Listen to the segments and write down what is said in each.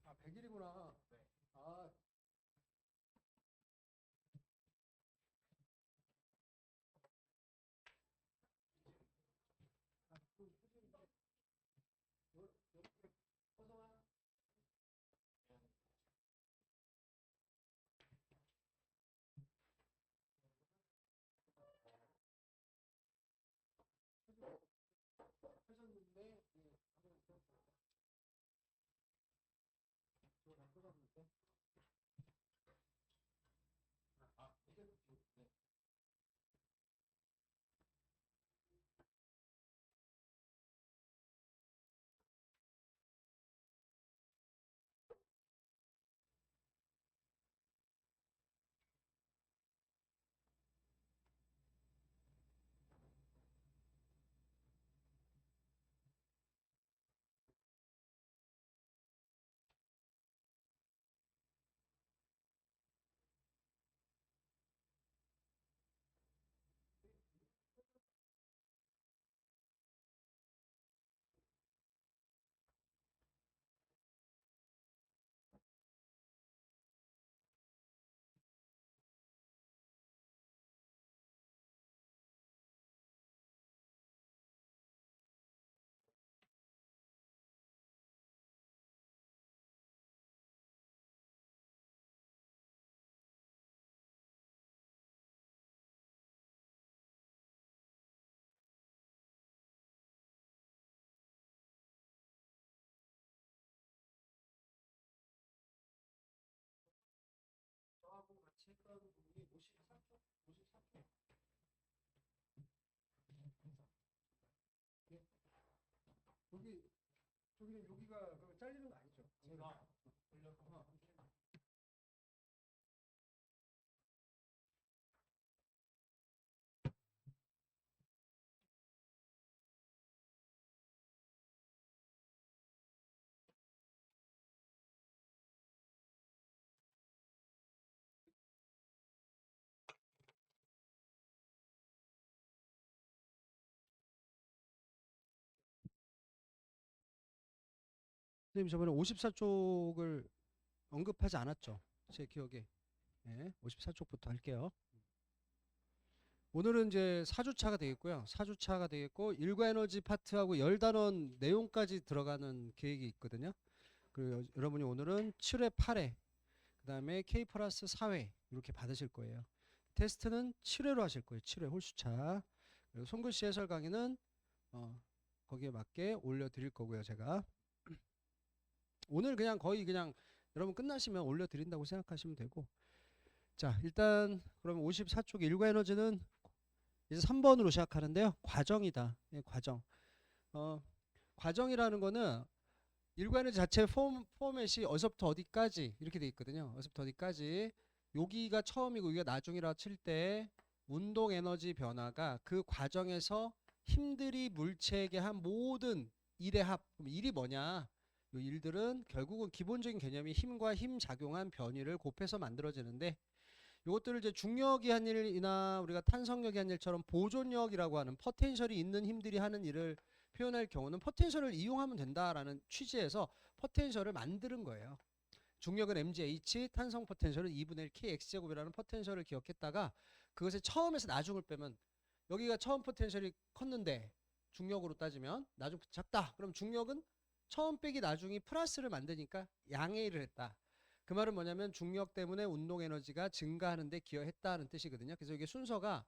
아, 100일이구나. 아, 하셨는데, 저거 다 쏟았는데. 저하고 같이 했던 분이 54쪽? 54쪽. 예. 여기, 저기는 여기가 그 잘리는 거 아니죠? 제가 올려서. 선생님 저번에 54쪽을 언급하지 않았죠? 제 기억에. 네, 54쪽부터 할게요. 오늘은 이제 4주차가 되겠고요. 4주차가 되겠고 일과 에너지 파트하고 열단원 내용까지 들어가는 계획이 있거든요. 그리고 여러분이 오늘은 7회, 8회, 그 다음에 K 플러스 4회 이렇게 받으실 거예요. 테스트는 7회로 하실 거예요. 7회 홀수차. 그리고 손글씨 해설 강의는 거기에 맞게 올려드릴 거고요. 제가 오늘 그냥 거의 그냥 여러분 끝나시면 올려드린다고 생각하시면 되고, 자 일단 그러면 54쪽 일과 에너지는 이제 3번으로 시작하는데요. 과정이다. 예, 과정. 어, 과정이라는 거는 일관에너지 자체 포맷이 어디서부터 어디까지 이렇게 돼 있거든요. 어디서부터 어디까지 여기가 처음이고 여기가 나중이라 칠 때 운동 에너지 변화가 그 과정에서 힘들이 물체에게 한 모든 일의 합. 그럼 일이 뭐냐? 이 일들은 결국은 기본적인 개념이 힘과 힘 작용한 변이를 곱해서 만들어지는데 이것들을 이제 중력이 한 일이나 우리가 탄성력이 한 일처럼 보존력이라고 하는 포텐셜이 있는 힘들이 하는 일을 표현할 경우는 포텐셜을 이용하면 된다라는 취지에서 포텐셜을 만드는 거예요. 중력은 mgh, 탄성 포텐셜은 2분의 1 kx제곱이라는 포텐셜을 기억했다가 그것의 처음에서 나중을 빼면 여기가 처음 포텐셜이 컸는데 중력으로 따지면 나중 작다. 그럼 중력은 처음 빼기 나중이 플러스를 만드니까 양의 일을 했다. 그 말은 뭐냐면 중력 때문에 운동 에너지가 증가하는데 기여했다는 뜻이거든요. 그래서 이게 순서가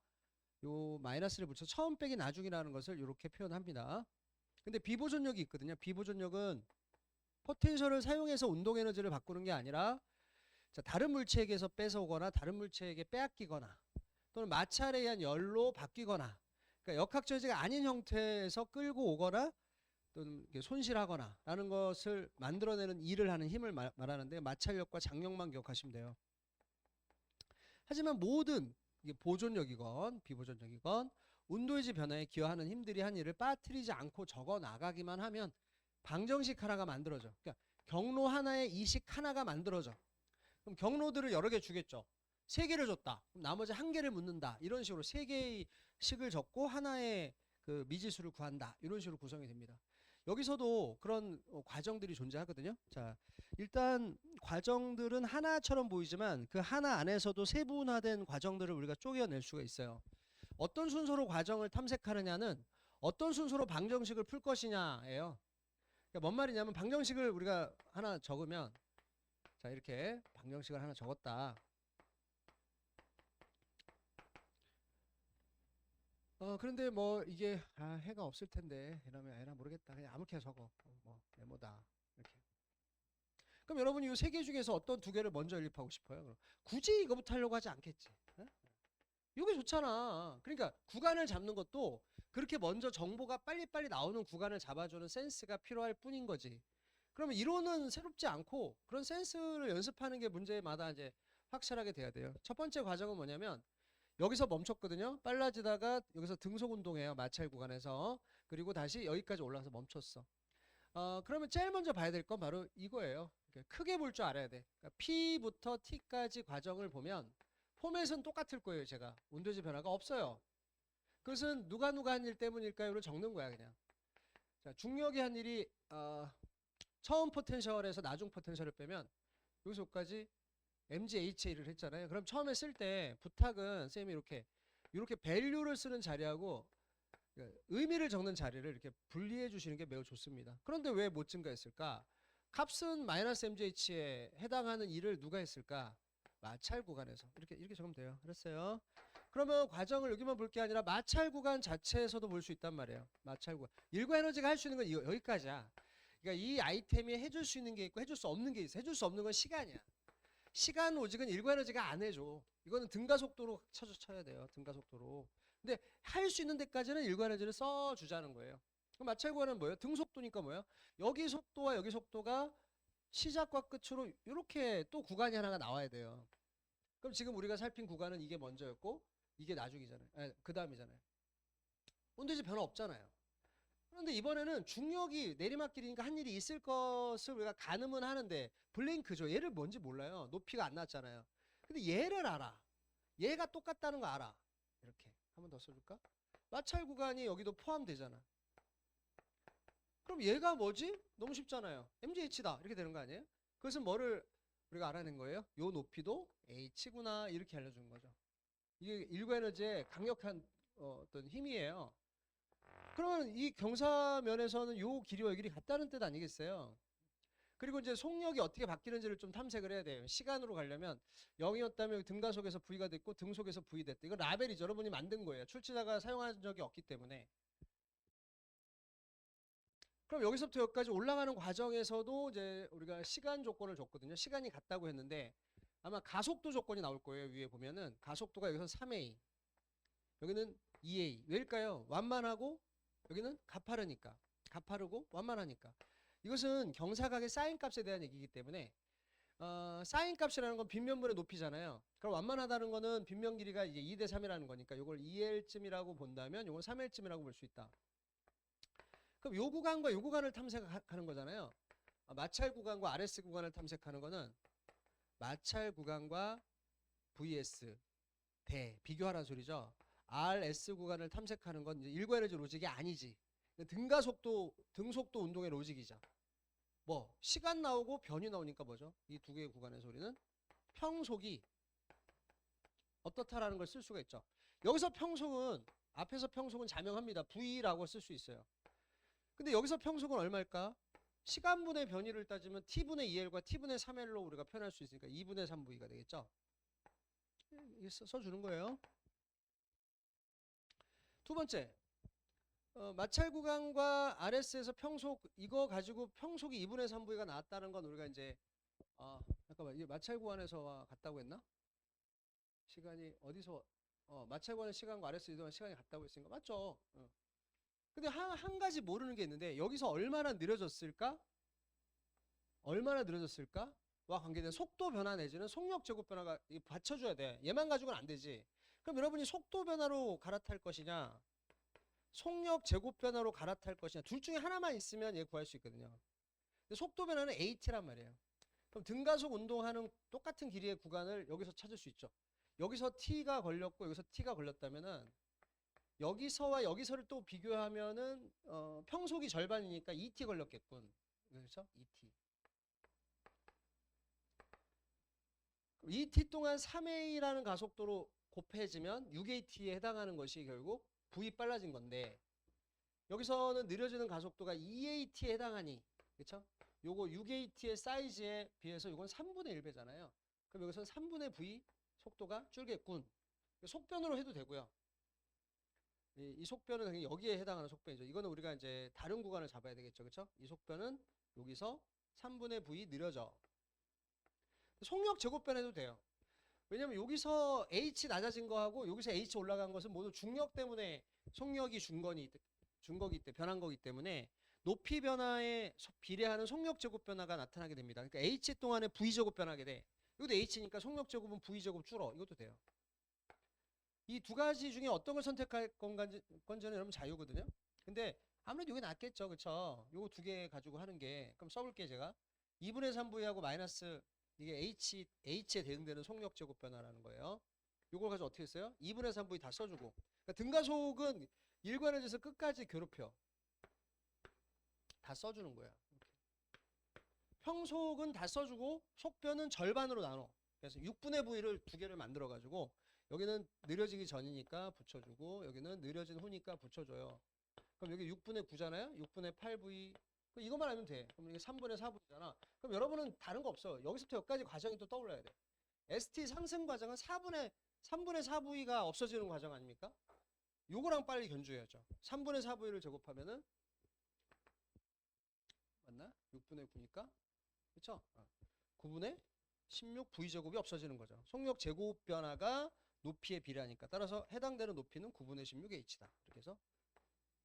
요 마이너스를 붙여 처음 빼기 나중이라는 것을 이렇게 표현합니다. 근데 비보존력이 있거든요. 비보존력은 포텐셜을 사용해서 운동 에너지를 바꾸는 게 아니라 자, 다른 물체에게서 뺏어오거나 다른 물체에게 빼앗기거나 또는 마찰에 의한 열로 바뀌거나 그러니까 역학조제가 아닌 형태에서 끌고 오거나 또는 손실하거나 라는 것을 만들어내는 일을 하는 힘을 말하는데 마찰력과 장력만 기억하시면 돼요. 하지만 모든 이게 보존력이건 비보존력이건 운도의지 변화에 기여하는 힘들이 한 일을 빠뜨리지 않고 적어 나가기만 하면 방정식 하나가 만들어져. 그러니까 경로 하나에 이식 하나가 만들어져. 그럼 경로들을 여러 개 주겠죠. 세 개를 줬다. 그럼 나머지 한 개를 묻는다. 이런 식으로 세 개의 식을 적고 하나의 그 미지수를 구한다. 이런 식으로 구성이 됩니다. 여기서도 그런 과정들이 존재하거든요. 자, 일단 과정들은 하나처럼 보이지만 그 하나 안에서도 세분화된 과정들을 우리가 쪼개어낼 수가 있어요. 어떤 순서로 과정을 탐색하느냐는 어떤 순서로 방정식을 풀 것이냐예요. 그러니까 뭔 말이냐면 방정식을 우리가 하나 적으면 자 이렇게 방정식을 하나 적었다. 그런데 뭐 이게 해가 없을 텐데 이러면 에라 모르겠다. 그냥 아무렇게나 적어. 뭐 네모다. 이렇게. 그럼 여러분이 이 세 개 중에서 어떤 두 개를 먼저 연립하고 싶어요? 그럼 굳이 이거부터 하려고 하지 않겠지. 에? 이게 좋잖아. 그러니까 구간을 잡는 것도 그렇게 먼저 정보가 빨리빨리 나오는 구간을 잡아주는 센스가 필요할 뿐인 거지. 그러면 이론은 새롭지 않고 그런 센스를 연습하는 게 문제마다 이제 확실하게 돼야 돼요. 첫 번째 과정은 뭐냐면 여기서 멈췄거든요. 빨라지다가 여기서 등속 운동해요. 마찰 구간에서. 그리고 다시 여기까지 올라가서 멈췄어. 그러면 제일 먼저 봐야 될 건 바로 이거예요. 크게 볼 줄 알아야 돼. 그러니까 P부터 T까지 과정을 보면 포맷은 똑같을 거예요. 제가 온도지 변화가 없어요. 그것은 누가 한 일 때문일까요?를 적는 거야 그냥. 자, 중력이 한 일이 처음 포텐셜에서 나중 포텐셜을 빼면 여기서까지 MGHA를 했잖아요. 그럼 처음에 쓸 때 부탁은 쌤이 이렇게 밸류를 쓰는 자리하고 의미를 적는 자리를 이렇게 분리해 주시는 게 매우 좋습니다. 그런데 왜 못 증가했을까? 값은 마이너스 MGH에 해당하는 일을 누가 했을까? 마찰 구간에서 이렇게 적으면 돼요. 그랬어요. 그러면 과정을 여기만 볼 게 아니라 마찰 구간 자체에서도 볼 수 있단 말이에요. 마찰 구간. 일과 에너지가 할 수 있는 건 여기까지야. 그러니까 이 아이템이 해줄 수 있는 게 있고 해줄 수 없는 게 있어. 해줄 수 없는 건 시간이야. 시간 오직은 일과 에너지가 안 해줘. 이거는 등가 속도로 쳐야 돼요. 등가 속도로. 근데 할 수 있는 데까지는 일과 에너지를 써주자는 거예요. 그럼 마찰 구간은 뭐예요? 등 속도니까 뭐예요? 여기 속도와 여기 속도가 시작과 끝으로 이렇게 또 구간이 하나가 나와야 돼요. 그럼 지금 우리가 살핀 구간은 이게 먼저였고 이게 나중이잖아요. 그 다음이잖아요. 온도지 변화 없잖아요. 그런데 이번에는 중력이 내리막길이니까 한 일이 있을 것을 우리가 가늠은 하는데 블링크죠. 얘를 뭔지 몰라요. 높이가 안 났잖아요. 근데 얘를 알아. 얘가 똑같다는 거 알아. 이렇게 한 번 더 써줄까? 마찰 구간이 여기도 포함되잖아. 그럼 얘가 뭐지? 너무 쉽잖아요. MGH다 이렇게 되는 거 아니에요? 그것은 뭐를 우리가 알아낸 거예요? 요 높이도 H구나 이렇게 알려주는 거죠. 이게 일과 에너지의 강력한 어떤 힘이에요. 그러면 이 경사면에서는 요 길이와 이 길이 같다는 뜻 아니겠어요? 그리고 이제 속력이 어떻게 바뀌는지를 좀 탐색을 해야 돼요. 시간으로 가려면 0이었다면 등가속에서 V가 됐고 등속에서 V 됐다. 이거 라벨이죠. 여러분이 만든 거예요. 출제자가 사용한 적이 없기 때문에. 그럼 여기서부터 여기까지 올라가는 과정에서도 이제 우리가 시간 조건을 줬거든요. 시간이 같다고 했는데 아마 가속도 조건이 나올 거예요. 위에 보면은 가속도가 여기서 3A, 여기는 2A. 왜일까요? 완만하고 여기는 가파르니까. 가파르고 완만하니까. 이것은 경사각의 사인 값에 대한 얘기이기 때문에 사인 값이라는 건 빗면분의 높이잖아요. 그럼 완만하다는 거는 빗면 길이가 이제 2대 3이라는 거니까 이걸 2L쯤이라고 본다면 이걸 3L쯤이라고 볼 수 있다. 그럼 요 구간과 요 구간을 탐색하는 거잖아요. 마찰 구간과 RS 구간을 탐색하는 거는 마찰 구간과 VS 대 비교하라는 소리죠. RS 구간을 탐색하는 건 이제 일괄에너지 로직이 아니지. 등가속도, 등속도 운동의 로직이죠. 뭐 시간 나오고 변이 나오니까 뭐죠? 이 두 개의 구간의 소리는 평속이 어떻다라는 걸 쓸 수가 있죠. 여기서 평속은 앞에서 평속은 자명합니다. V라고 쓸 수 있어요. 근데 여기서 평속은 얼마일까? 시간분의 변이를 따지면 T분의 2L과 T분의 3L로 우리가 표현할 수 있으니까 2분의 3V가 되겠죠. 써주는 거예요. 두 번째, 마찰 구간과 RS에서 평속 이거 가지고 평속이 2분의 3V가 나왔다는 건 우리가 이제 잠깐만 이게 마찰 구간에서 같다고 했나? 시간이 어디서 마찰 구간의 시간과 RS 이동한 시간이 같다고 했으니까 맞죠? 근데 한 가지 모르는 게 있는데 여기서 얼마나 느려졌을까? 얼마나 느려졌을까? 와 관계된 속도 변화 내지는 속력 제곱 변화가 받쳐줘야 돼. 얘만 가지고는 안 되지. 그럼 여러분이 속도 변화로 갈아탈 것이냐 속력 제곱 변화로 갈아탈 것이냐 둘 중에 하나만 있으면 얘 구할 수 있거든요. 근데 속도 변화는 AT란 말이에요. 그럼 등가속 운동하는 똑같은 길이의 구간을 여기서 찾을 수 있죠. 여기서 T가 걸렸고 여기서 T가 걸렸다면은 여기서와 여기서를 또 비교하면은 평속이 절반이니까 2T 걸렸겠군. 그렇죠? 2T. 2T 동안 3A라는 가속도로 곱해지면 6AT에 해당하는 것이 결국 V 빨라진 건데 여기서는 느려지는 가속도가 2AT에 해당하니 그렇죠? 요거 6AT의 사이즈에 비해서 이건 3분의 1배잖아요. 그럼 여기서는 3분의 V 속도가 줄겠군. 속변으로 해도 되고요. 이 속변은 당연히 여기에 해당하는 속변이죠. 이거는 우리가 이제 다른 구간을 잡아야 되겠죠. 그렇죠? 이 속변은 여기서 3분의 V 느려져. 속력 제곱변 해도 돼요. 왜냐면 여기서 H 낮아진 거하고 여기서 H 올라간 것은 모두 중력 때문에 속력이 준 거기 때문에 변한 거기 때문에 높이 변화에 비례하는 속력 제곱 변화가 나타나게 됩니다. 그러니까 H 동안에 V 제곱 변하게 돼. 이것도 H니까 속력 제곱은 V 제곱 줄어. 이것도 돼요. 이 두 가지 중에 어떤 걸 선택할 건지는 여러분 자유거든요. 근데 아무래도 이게 낫겠죠. 그쵸? 요거 두 개 가지고 하는 게. 그럼 써볼게요, 제가. 2분의 3V하고 마이너스 이게 H에 대응되는 속력 제곱 변화라는 거예요. 요걸 가지고 어떻게 했어요? 2분의 3V 다 써주고. 그러니까 등가속은 일관해져서 끝까지 괴롭혀. 다 써주는 거야. 평속은 다 써주고 속변은 절반으로 나눠. 그래서 6분의 V를 두 개를 만들어가지고 여기는 느려지기 전이니까 붙여주고 여기는 느려진 후니까 붙여줘요. 그럼 여기 6분의 9잖아요. 6분의 8V 이것만 알면 돼. 그럼 이게 3분의 4V잖아. 그럼 여러분은 다른 거 없어. 여기서부터 여기까지 과정이 또 떠올라야 돼. ST 상승 과정은 3분의 4V가 없어지는 과정 아닙니까? 요거랑 빨리 견주해야죠. 3분의 4V를 제곱하면은 맞나? 6분의 9니까 그쵸? 9분의 16 V제곱이 없어지는 거죠. 속력 제곱 변화가 높이에 비례하니까 따라서 해당되는 높이는 9분의 16H다. 이렇게 해서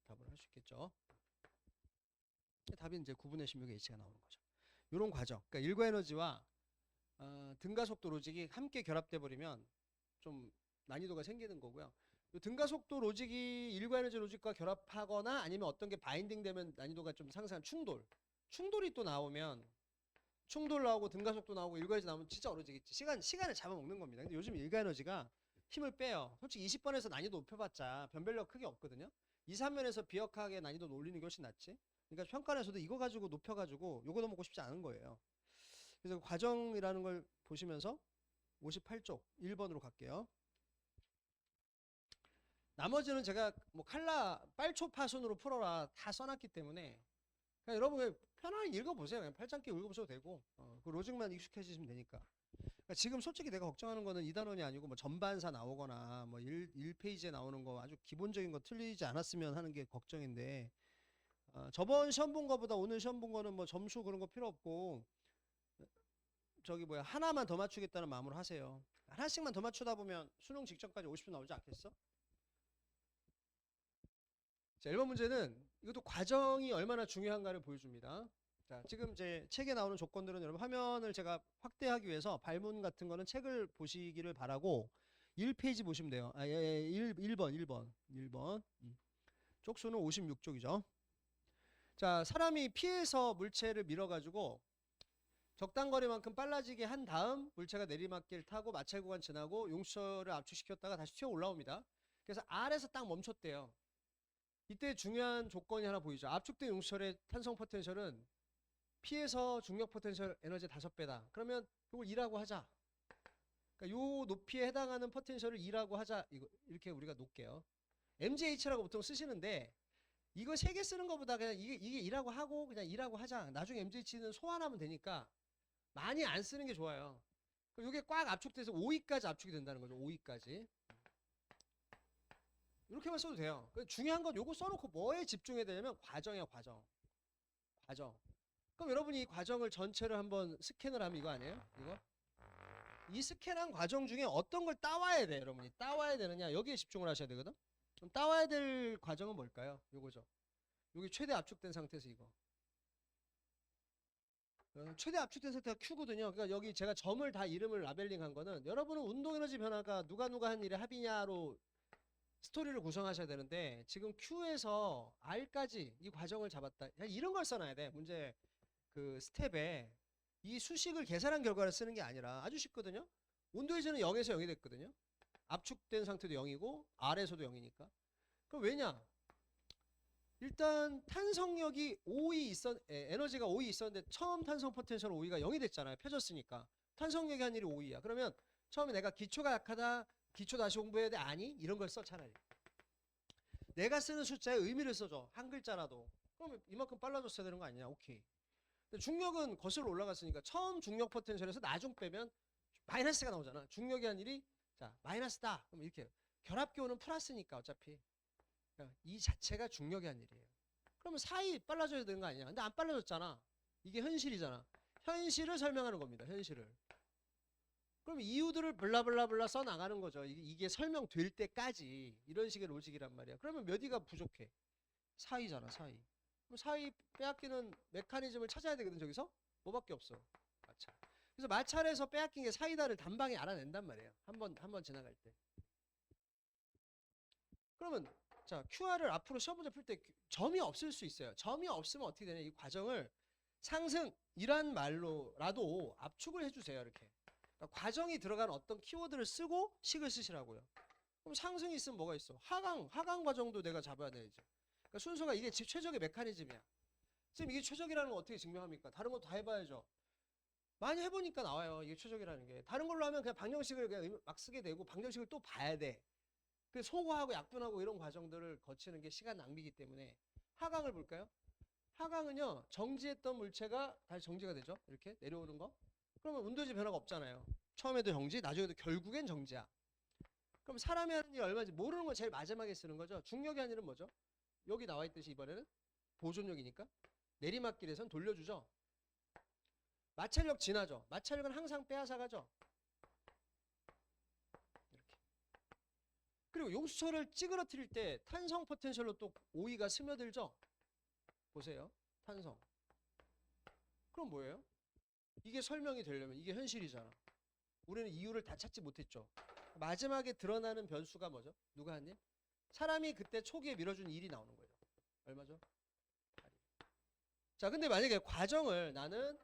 답을 할 수 있겠죠. 답이 이제 9분의 16H가 나오는 거죠. 이런 과정. 그러니까 일과 에너지와 등가속도 로직이 함께 결합돼 버리면 좀 난이도가 생기는 거고요. 등가속도 로직이 일과 에너지 로직과 결합하거나 아니면 어떤 게 바인딩 되면 난이도가 좀 상승한 충돌이 또 나오면 충돌 나오고 등가속도 나오고 일과 에너지 나오면 진짜 어려지겠지. 시간을 잡아먹는 겁니다. 근데 요즘 일과 에너지가 힘을 빼요. 솔직히 20번에서 난이도 높여봤자 변별력 크게 없거든요. 2, 3면에서 비역하게 난이도 올리는 게 훨씬 낫지. 그러니까 평가에서도 이거 가지고 높여가지고 요거 넣어먹고 싶지 않은 거예요. 그래서 과정이라는 걸 보시면서 58쪽 1번으로 갈게요. 나머지는 제가 뭐 빨초 파손으로 풀어라 다 써놨기 때문에 그냥 여러분 편안히 읽어보세요. 그냥 팔짱끼 읽어보셔도 되고 그 로직만 익숙해지시면 되니까. 그러니까 지금 솔직히 내가 걱정하는 거는 2단원이 아니고 뭐 전반사 나오거나 뭐 1페이지에 나오는 거 아주 기본적인 거 틀리지 않았으면 하는 게 걱정인데 저번 시험 본 거보다 오늘 시험 본 거는 뭐 점수 그런 거 필요 없고 저기 뭐야 하나만 더 맞추겠다는 마음으로 하세요. 하나씩만 더 맞추다 보면 수능 직전까지 50분 나오지 않겠어? 자 1번 문제는 이것도 과정이 얼마나 중요한가를 보여줍니다. 자, 지금 이제 책에 나오는 조건들은 여러분 화면을 제가 확대하기 위해서 발문 같은 거는 책을 보시기를 바라고 1페이지 보시면 돼요. 1번. 쪽수는 56쪽이죠. 자, 사람이 피해서 물체를 밀어가지고 적당 거리만큼 빨라지게 한 다음 물체가 내리막길 타고 마찰 구간 지나고 용수철을 압축시켰다가 다시 튀어 올라옵니다. 그래서 R에서 딱 멈췄대요. 이때 중요한 조건이 하나 보이죠. 압축된 용수철의 탄성 포텐셜은 P에서 중력 포텐셜 에너지 5배다. 그러면 이걸 2라고 하자. 그러니까 요 높이에 해당하는 포텐셜을 2라고 하자. 이렇게 우리가 놓을게요. MGH라고 보통 쓰시는데 이거 3개 쓰는 것보다 그냥 이게 2라고 하고 그냥 2라고 하자. 나중에 MGH는 소환하면 되니까 많이 안 쓰는 게 좋아요. 이게 꽉 압축돼서 5위까지 압축이 된다는 거죠. 5위까지. 이렇게만 써도 돼요. 중요한 건 요거 써놓고 뭐에 집중해야 되냐면 과정이에요. 과정. 그럼 여러분이 이 과정을 전체를 한번 스캔을 하면 이거 아니에요? 이거? 이 스캔한 과정 중에 어떤 걸 따와야 돼, 여러분이. 따와야 되느냐? 여기에 집중을 하셔야 되거든? 그럼 따와야 될 과정은 뭘까요? 요거죠. 여기 최대 압축된 상태에서 이거. 최대 압축된 상태가 Q거든요. 그러니까 여기 제가 점을 다 이름을 라벨링 한 거는 여러분은 운동에너지 변화가 누가 한 일의 합이냐로 스토리를 구성하셔야 되는데 지금 Q에서 R까지 이 과정을 잡았다. 이런 걸 써놔야 돼. 문제 그 스텝에 이 수식을 계산한 결과를 쓰는 게 아니라 아주 쉽거든요. 온도에서는 0에서 0이 됐거든요. 압축된 상태도 0이고 R에서도 0이니까. 그럼 왜냐? 일단 탄성력이 5이 에너지가 5이 있었는데 처음 탄성 포텐셜 5가 0이 됐잖아요. 펴졌으니까. 탄성력이 한 일이 5이야. 그러면 처음에 내가 기초가 약하다. 기초 다시 공부해야 돼. 아니? 이런 걸 써 차라리. 내가 쓰는 숫자에 의미를 써줘. 한 글자라도. 그러면 이만큼 빨라졌어야 되는 거 아니냐? 오케이. 중력은 거슬러 올라갔으니까 처음 중력 포텐셜에서 나중 빼면 마이너스가 나오잖아. 중력이 한 일이 자 마이너스다. 그럼 이렇게 결합기호는 플러스니까 어차피 이 자체가 중력의 한 일이에요. 그러면 사이 빨라져야 되는 거 아니냐? 근데 안 빨라졌잖아. 이게 현실이잖아. 현실을 설명하는 겁니다. 현실을. 그럼 이유들을 블라블라블라 써나가는 거죠. 이게 설명될 때까지 이런 식의 로직이란 말이야. 그러면 몇 위가 부족해? 사이잖아. 사이. 그럼 사이 빼앗기는 메커니즘을 찾아야 되거든. 저기서 뭐밖에 없어. 마찰. 그래서 마찰에서 빼앗긴 게 사이다를 단방에 알아낸단 말이에요. 한번 지나갈 때. 그러면 자 QR을 앞으로 시험 문제 풀 때 점이 없을 수 있어요. 점이 없으면 어떻게 되냐? 이 과정을 상승이란 말로라도 압축을 해주세요. 이렇게. 그러니까 과정이 들어간 어떤 키워드를 쓰고 식을 쓰시라고요. 그럼 상승이 있으면 뭐가 있어? 하강 과정도 내가 잡아야 되죠. 그러니까 순서가 이게 최적의 메커니즘이야. 지금 이게 최적이라는 걸 어떻게 증명합니까? 다른 것도 다 해봐야죠. 많이 해보니까 나와요. 이게 최적이라는 게. 다른 걸로 하면 그냥 방정식을 그냥 막 쓰게 되고 방정식을 또 봐야 돼. 그 소거하고 약분하고 이런 과정들을 거치는 게 시간 낭비이기 때문에 하강을 볼까요? 하강은요. 정지했던 물체가 다시 정지가 되죠. 이렇게 내려오는 거. 그러면 운도지 변화가 없잖아요. 처음에도 정지, 나중에도 결국엔 정지야. 그럼 사람이 하는 일이 얼마인지 모르는 건 제일 마지막에 쓰는 거죠. 중력이 하는 일은 뭐죠? 여기 나와 있듯이 이번에는 보존력이니까 내리막길에선 돌려주죠. 마찰력 진하죠. 마찰력은 항상 빼앗아 가죠. 이렇게. 그리고 용수철을 찌그러뜨릴 때 탄성 포텐셜로 또 오이가 스며들죠. 보세요. 탄성. 그럼 뭐예요? 이게 설명이 되려면 이게 현실이잖아. 우리는 이유를 다 찾지 못했죠. 마지막에 드러나는 변수가 뭐죠? 누가 한 일? 사람이 그때 초기에 밀어준 일이 나오는 거예요. 얼마죠? 자, 근데 만약에 과정을 나는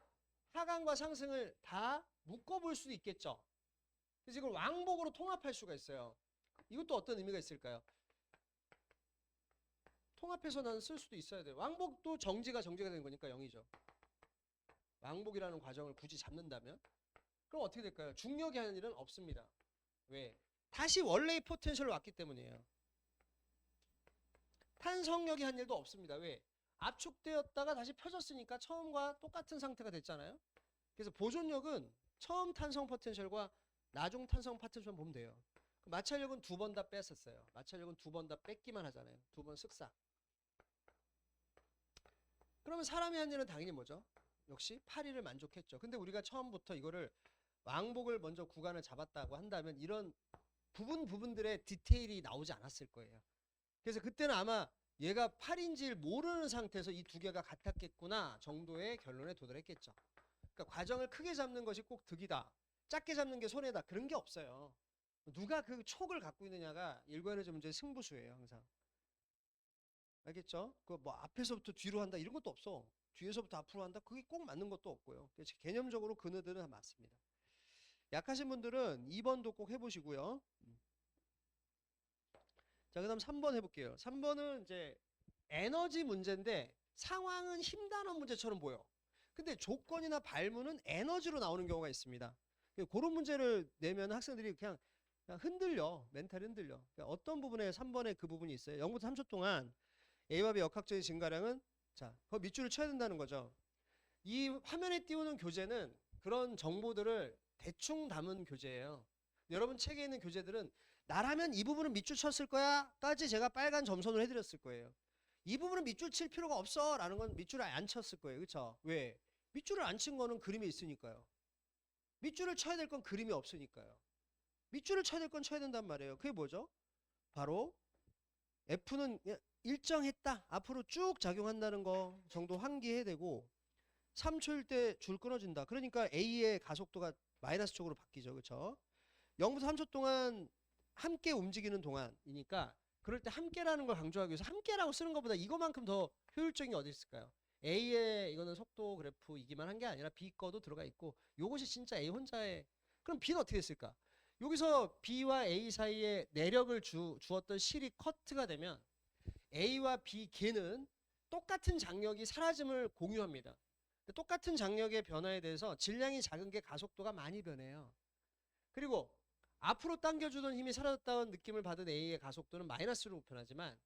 하강과 상승을 다 묶어볼 수도 있겠죠. 그래서 이걸 왕복으로 통합할 수가 있어요. 이것도 어떤 의미가 있을까요? 통합해서 나는 쓸 수도 있어야 돼요. 왕복도 정지가 되는 거니까 0이죠. 왕복이라는 과정을 굳이 잡는다면 그럼 어떻게 될까요? 중력이 하는 일은 없습니다. 왜? 다시 원래의 포텐셜로 왔기 때문이에요. 탄성력이 한 일도 없습니다. 왜? 압축되었다가 다시 펴졌으니까 처음과 똑같은 상태가 됐잖아요. 그래서 보존력은 처음 탄성 포텐셜과 나중 탄성 포텐셜 보면 돼요. 마찰력은 2번 다 뺐었어요. 마찰력은 2번 다 뺐기만 하잖아요. 2번 쓱싹. 그러면 사람이 한 일은 당연히 뭐죠? 역시 8위를 만족했죠. 근데 우리가 처음부터 이거를 왕복을 먼저 구간을 잡았다고 한다면 이런 부분들의 디테일이 나오지 않았을 거예요. 그래서 그때는 아마 얘가 8인지를 모르는 상태에서 이 두 개가 같았겠구나 정도의 결론에 도달했겠죠. 그러니까 과정을 크게 잡는 것이 꼭 득이다. 작게 잡는 게 손해다. 그런 게 없어요. 누가 그 촉을 갖고 있느냐가 일관에너지 문제의 승부수예요. 항상. 알겠죠? 그 뭐 앞에서부터 뒤로 한다 이런 것도 없어. 뒤에서부터 앞으로 한다 그게 꼭 맞는 것도 없고요. 개념적으로 그네들은 다 맞습니다. 약하신 분들은 2번도 꼭 해보시고요. 자, 그 다음 3번 해볼게요. 3번은 이제 에너지 문제인데 상황은 힘 단원 문제처럼 보여. 근데 조건이나 발문은 에너지로 나오는 경우가 있습니다. 그런 문제를 내면 학생들이 그냥 흔들려. 멘탈이 흔들려. 그러니까 어떤 부분에 3번에 그 부분이 있어요. 0부터 3초 동안 A와 B 역학적인 증가량은 자, 그 밑줄을 쳐야 된다는 거죠. 이 화면에 띄우는 교재는 그런 정보들을 대충 담은 교재예요. 여러분 책에 있는 교재들은 나라면 이 부분은 밑줄 쳤을 거야 까지 제가 빨간 점선을 해드렸을 거예요. 이 부분은 밑줄 칠 필요가 없어 라는 건 밑줄을 안 쳤을 거예요. 그렇죠? 왜? 밑줄을 안 친 거는 그림이 있으니까요. 밑줄을 쳐야 될 건 그림이 없으니까요. 밑줄을 쳐야 될 건 쳐야 된단 말이에요. 그게 뭐죠? 바로 F는 일정했다. 앞으로 쭉 작용한다는 거 정도 환기해야 되고 3초일 때 줄 끊어진다. 그러니까 A의 가속도가 마이너스 쪽으로 바뀌죠. 그렇죠? 0부터 3초 동안 함께 움직이는 동안이니까 그럴 때 함께라는 걸 강조하기 위해서 함께라고 쓰는 것보다 이거만큼 더 효율적인 게 어디 있을까요? A의 이거는 속도 그래프이기만 한 게 아니라 B 거도 들어가 있고 요것이 진짜 A 혼자의 그럼 B는 어떻게 됐을까? 여기서 B와 A 사이에 내력을 주었던 실이 커트가 되면 A와 B 개는 똑같은 장력이 사라짐을 공유합니다. 똑같은 장력의 변화에 대해서 질량이 작은 게 가속도가 많이 변해요. 그리고 앞으로 당겨주던 힘이 사라졌다는 느낌을 받은 A의 가속도는 마이너스로 변하지만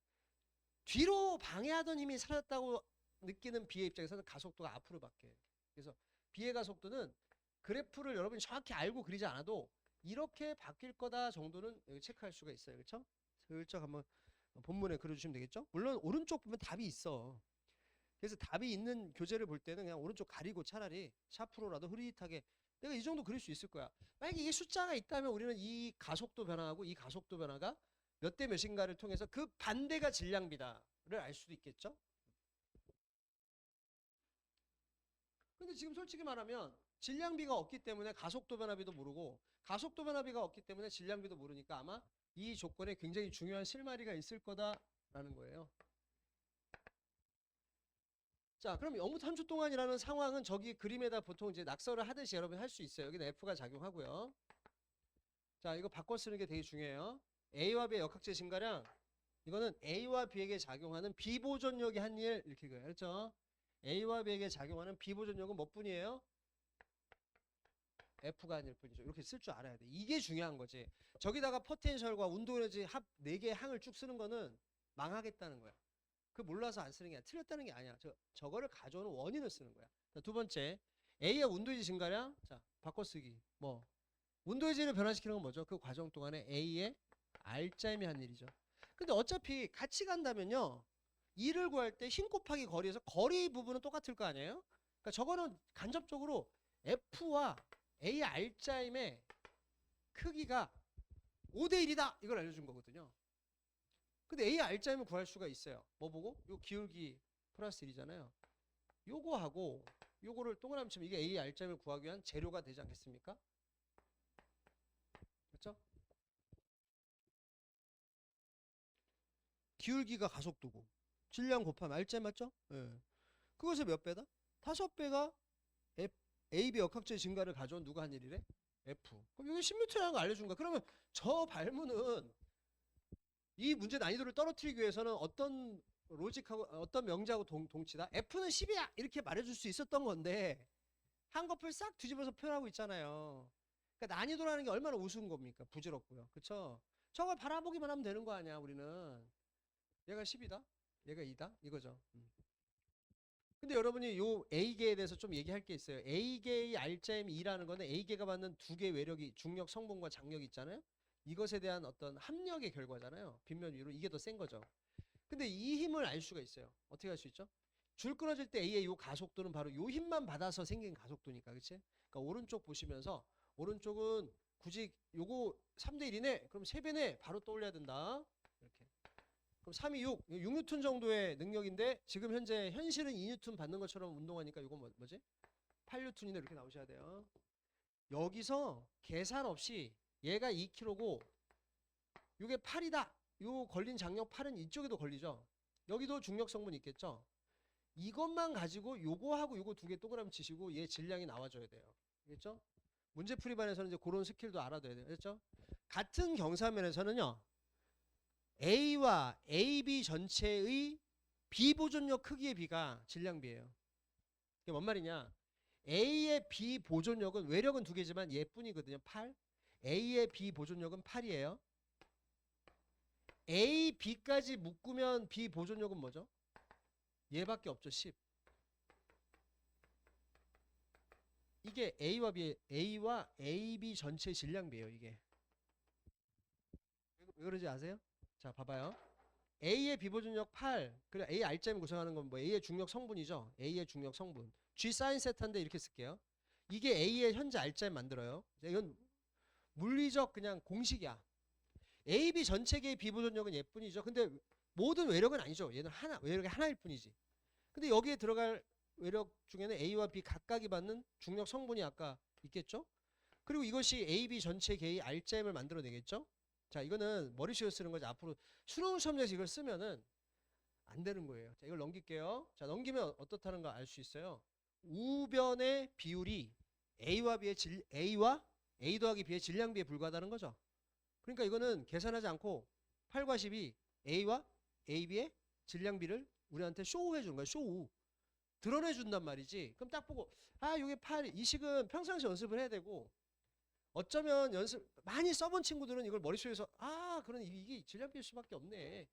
뒤로 방해하던 힘이 사라졌다고 느끼는 B의 입장에서는 가속도가 앞으로 바뀌어요. 그래서 B의 가속도는 그래프를 여러분이 정확히 알고 그리지 않아도 이렇게 바뀔 거다 정도는 여기 체크할 수가 있어요. 그렇죠? 슬쩍 한번 본문에 그려주시면 되겠죠? 물론 오른쪽 보면 답이 있어. 그래서 답이 있는 교재를 볼 때는 그냥 오른쪽 가리고 차라리 샤프로라도 흐릿하게 내가 이 정도 그릴 수 있을 거야. 만약에 이게 숫자가 있다면 우리는 이 가속도 변화하고 이 가속도 변화가 몇 대 몇인가를 통해서 그 반대가 질량비다를 알 수도 있겠죠? 근데 지금 솔직히 말하면 질량비가 없기 때문에 가속도 변화비도 모르고 가속도 변화비가 없기 때문에 질량비도 모르니까 아마 이 조건에 굉장히 중요한 실마리가 있을 거다라는 거예요. 자, 그럼 0부터 3초 동안이라는 상황은 저기 그림에다 보통 이제 낙서를 하듯이 여러분 할 수 있어요. 여기는 F가 작용하고요. 자, 이거 바꿔 쓰는 게 되게 중요해요. A와 B의 역학적 증가량 이거는 A와 B에게 작용하는 비보존력이 한 일 이렇게 그래요. 그렇죠? A와 B에게 작용하는 비보존력은 몇 분이에요? F가 아닐 뿐이죠. 이렇게 쓸 줄 알아야 돼. 이게 중요한 거지. 저기다가 포텐셜과 운동에너지 합 4개의 항을 쭉 쓰는 거는 망하겠다는 거야. 그 몰라서 안 쓰는 게 아니라 틀렸다는 게 아니야. 저거를 가져오는 원인을 쓰는 거야. 자, 두 번째 A의 온도유지 증가량 자 바꿔쓰기 뭐 온도유지를 변화시키는 건 뭐죠? 그 과정 동안에 A의 R자임이 한 일이죠. 근데 어차피 같이 간다면요 2를 구할 때 힘 곱하기 거리에서 거리 부분은 똑같을 거 아니에요? 그러니까 저거는 간접적으로 F와 A R자임의 크기가 5대1이다 이걸 알려준 거거든요. 근데 A R자임을 구할 수가 있어요. 뭐 보고? 요 기울기 플러스 1이잖아요. 요거하고 요거를 동그라미 치면 이게 A R자임을 구하기 위한 재료가 되지 않겠습니까? 그렇죠? 기울기가 가속도고 질량 곱하면 R자임 맞죠? 예. 그것의 몇 배다? 5배가 AB 역학적 증가를 가져온 누가 한 일이래? F. 그럼 여기 10m라는 거 알려준 거야. 그러면 저 발문은 이 문제 난이도를 떨어뜨리기 위해서는 어떤 로직하고 어떤 명제하고 동치다? F는 10이야 이렇게 말해줄 수 있었던 건데 한꺼풀 싹 뒤집어서 표현하고 있잖아요. 그러니까 난이도라는 게 얼마나 우스운 겁니까? 부질없고요. 그쵸? 저걸 바라보기만 하면 되는 거 아니야 우리는. 얘가 10이다? 얘가 2다? 이거죠. 근데 여러분이 요 A계에 대해서 좀 얘기할 게 있어요. A계의 R자임 2라는 거는 A계가 받는 두 개의 외력이 중력 성분과 장력이 있잖아요. 이것에 대한 어떤 합력의 결과잖아요. 빗면 위로 이게 더 센 거죠. 근데 이 힘을 알 수가 있어요. 어떻게 알 수 있죠? 줄 끊어질 때 A의 요 가속도는 바로 요 힘만 받아서 생긴 가속도니까. 그치? 그러니까 오른쪽 보시면서 오른쪽은 굳이 요거 3대 1이네? 그럼 3배네? 바로 떠올려야 된다. 이렇게. 그럼 3이 6, 6뉴턴 정도의 능력인데 지금 현재 현실은 2뉴턴 받는 것처럼 운동하니까 이건 뭐지? 8뉴턴이네 이렇게 나오셔야 돼요. 여기서 계산 없이 얘가 2kg고 이게 8이다. 요 걸린 장력 8은 이쪽에도 걸리죠. 여기도 중력 성분 있겠죠. 이것만 가지고 요거하고 요거 두 개 동그라미 치시고 얘 질량이 나와줘야 돼요. 알겠죠? 문제풀이반에서는 이제 그런 스킬도 알아둬야 돼요. 알겠죠? 같은 경사면에서는요. A와 AB 전체의 비보존력 크기의 비가 질량비예요. 이게 뭔 말이냐? A의 비보존력은 외력은 두 개지만 얘뿐이거든요. 8. A의 비보존력은 8이에요. A, B까지 묶으면 비보존력은 뭐죠? 얘밖에 없죠. 10. 이게 A와 AB 전체 질량비예요. 이게. 왜 그런지 아세요? 자, 봐봐요. A의 비보존력 8. 그래 A R자임 구성하는 건 뭐 A의 중력 성분이죠. A의 중력 성분. G 사인 세타인데 이렇게 쓸게요. 이게 A의 현재 R자임 만들어요. 이건 물리적 그냥 공식이야. AB 전체계의 비보존력은 얘뿐이죠. 근데 모든 외력은 아니죠. 얘는 하나, 외력이 하나일 뿐이지. 근데 여기에 들어갈 외력 중에는 A와 B 각각이 받는 중력 성분이 아까 있겠죠. 그리고 이것이 AB 전체계의 R자임을 만들어내겠죠. 자, 이거는 머리식으로 쓰는 거지. 앞으로 수능 시험에서 이걸 쓰면은 안 되는 거예요. 자, 이걸 넘길게요. 자, 넘기면 어떻다는 거 알 수 있어요. 우변의 비율이 A와 A 더하기 B의 질량비에 불과하다는 거죠. 그러니까 이거는 계산하지 않고 8과 10이 A와 AB의 질량비를 우리한테 쇼해 주는 거야. 쇼우. 드러내 준단 말이지. 그럼 딱 보고 아, 이게 8, 이 식은 평상시 연습을 해야 되고 어쩌면 연습 많이 써본 친구들은 이걸 머릿속에서 아, 그런 이게 질량비일 수밖에 없네.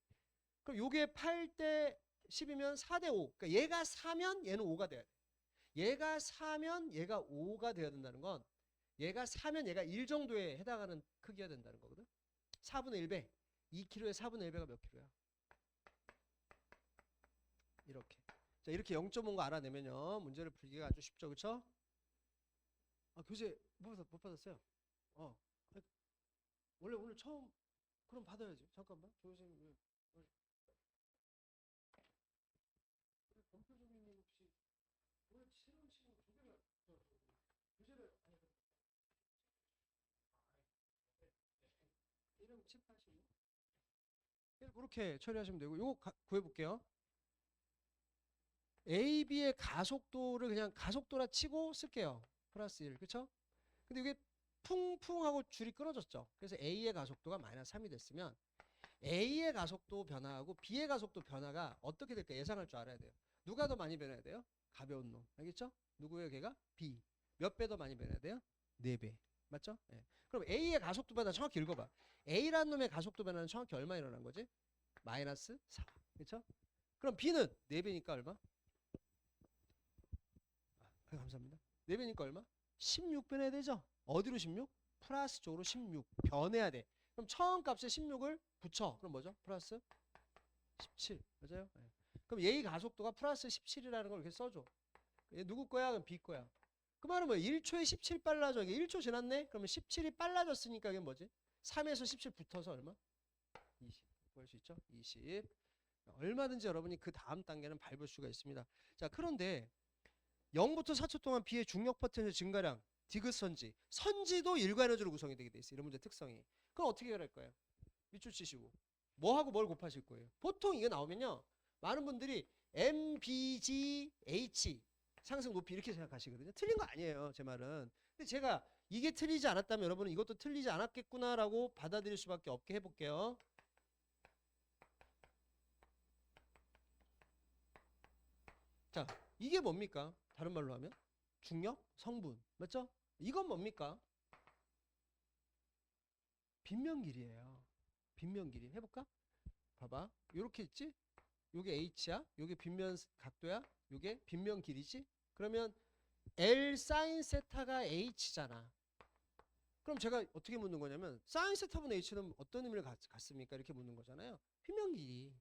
그럼 요게 8대 10이면 4대 5. 그러니까 얘가 4면 얘는 5가 돼야 돼. 얘가 4면 얘가 5가 돼야 된다는 건 얘가 4면 얘가 1 정도에 해당하는 크기가 된다는 거거든. 4분의 1배. 2kg의 4분의 1배가 몇 킬로야? 이렇게. 자, 이렇게 0.5인 거 알아내면요. 문제를 풀기가 아주 쉽죠. 그쵸? 아, 교재 못 받았어요. 아니, 원래 오늘 처음 그럼 받아야지. 잠깐만. 조선생님 왜? 검표정님 혹시 왜 실험 시간 두 개가 교재를 이름 칩하시고 그렇게 처리하시면 되고 요거 구해볼게요. AB의 가속도를 그냥 가속도라 치고 쓸게요. 플러스 1. 그쵸? 근데 이게 풍풍 하고 줄이 끊어졌죠. 그래서 A의 가속도가 마이너스 3이 됐으면 A의 가속도 변화하고 B의 가속도 변화가 어떻게 될까 예상할 줄 알아야 돼요. 누가 더 많이 변해야 돼요? 가벼운 놈. 알겠죠? 누구예요? 걔가? B. 몇 배 더 많이 변해야 돼요? 4배. 맞죠? 네. 그럼 A의 가속도 변화 정확히 읽어봐. A라는 놈의 가속도 변화는 정확히 얼마 일어난 거지? 마이너스 4. 그렇죠? 그럼 B는 4배니까 얼마? 감사합니다. 4배니까 얼마? 16 변해야 되죠? 어디로 16? 플러스 쪽으로 16 변해야 돼. 그럼 처음 값에 16을 붙여. 그럼 뭐죠? 플러스 17. 맞아요? 네. 그럼 얘의 가속도가 플러스 17이라는 걸 이렇게 써줘. 얘 누구 거야? 그럼 B 거야. 그 말은 뭐야? 1초에 17 빨라져. 이게 1초 지났네? 그러면 17이 빨라졌으니까 이게 뭐지? 3에서 17 붙어서 얼마? 20. 구할 수 있죠? 20. 얼마든지 여러분이 그 다음 단계는 밟을 수가 있습니다. 자, 그런데 0부터 4초 동안 B의 중력 포텐셜 증가량, 디귿 선지도 일과 에너지로 구성이 되게 돼 있어요. 이런 문제 특성이. 그럼 어떻게 해결할 거예요? 밑줄 치시고 뭐하고 뭘 곱하실 거예요? 보통 이게 나오면요. 많은 분들이 MBGH 상승 높이 이렇게 생각하시거든요. 틀린 거 아니에요. 제 말은. 근데 제가 이게 틀리지 않았다면 여러분은 이것도 틀리지 않았겠구나라고 받아들일 수밖에 없게 해볼게요. 자, 이게 뭡니까? 다른 말로 하면 중력 성분. 맞죠? 이건 뭡니까? 빗면 길이에요. 빗면 길이. 해볼까? 봐봐. 요렇게 있지? 요게 H야. 요게 빗면 각도야. 요게 빗면 길이지? 그러면 L 사인 세타가 H잖아. 그럼 제가 어떻게 묻는 거냐면 사인 세타분 H는 어떤 의미를 갖습니까? 이렇게 묻는 거잖아요. 빗면 길이.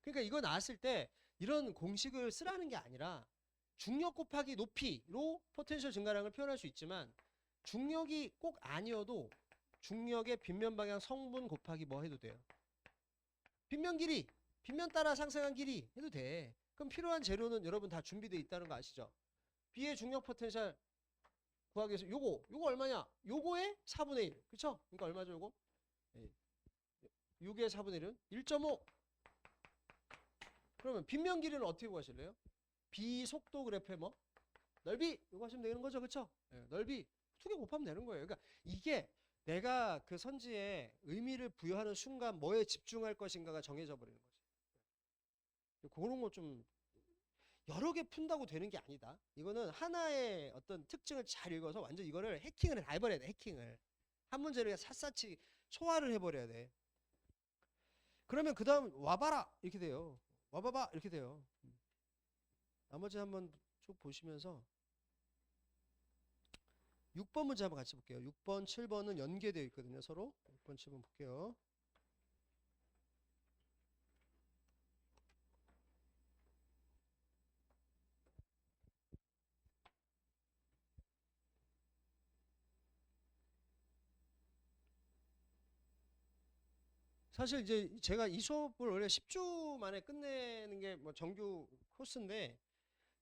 그러니까 이거 나왔을 때 이런 공식을 쓰라는 게 아니라 중력 곱하기 높이로 포텐셜 증가량을 표현할 수 있지만 중력이 꼭 아니어도 중력의 빗면 방향 성분 곱하기 뭐 해도 돼요. 빗면 길이 빗면 따라 상승한 길이 해도 돼. 그럼 필요한 재료는 여러분 다 준비되어 있다는 거 아시죠? B의 중력 포텐셜 구하기 위해서 요거 얼마냐? 요거의 4분의 1. 그쵸? 그러니까 얼마죠 요거? 6의 4분의 1은 1.5. 그러면 빗면 길이는 어떻게 구하실래요? B 속도 그래프의 뭐? 넓이. 이거 하시면 되는 거죠. 그쵸? 넓이. 2개 곱하면 되는 거예요. 그러니까 이게 내가 그 선지에 의미를 부여하는 순간 뭐에 집중할 것인가가 정해져 버리는 거지. 그런 거 좀 여러 개 푼다고 되는 게 아니다. 이거는 하나의 어떤 특징을 잘 읽어서 완전 이거를 해킹을 다 해버려야 돼. 해킹을. 한 문제를 샅샅이 소화를 해버려야 돼. 그러면 그 다음 와봐라 이렇게 돼요. 와봐봐 이렇게 돼요. 나머지 한번 쭉 보시면서 6번 문제 한번 같이 볼게요. 6번, 7번은 연계되어 있거든요. 서로. 6번, 7번 볼게요. 사실 이제 제가 이 수업을 원래 10주 만에 끝내는 게 뭐 정규 코스인데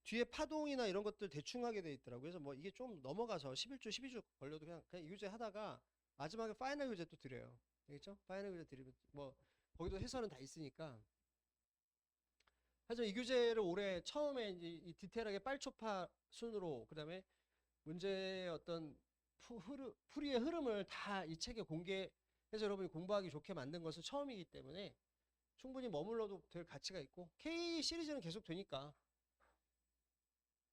뒤에 파동이나 이런 것들 대충 하게 돼 있더라고요. 그래서 뭐 이게 좀 넘어가서 11주, 12주 걸려도 그냥 이 교재 하다가 마지막에 파이널 교재 또 드려요. 알겠죠? 파이널 교재 드리면 뭐 거기도 해설은 다 있으니까. 하지만 이 교재를 올해 처음에 이제 이 디테일하게 빨초파 순으로 그다음에 문제의 어떤 풀이의 흐름을 다 이 책에 공개해서 여러분이 공부하기 좋게 만든 것은 처음이기 때문에 충분히 머물러도 될 가치가 있고 K 시리즈는 계속 되니까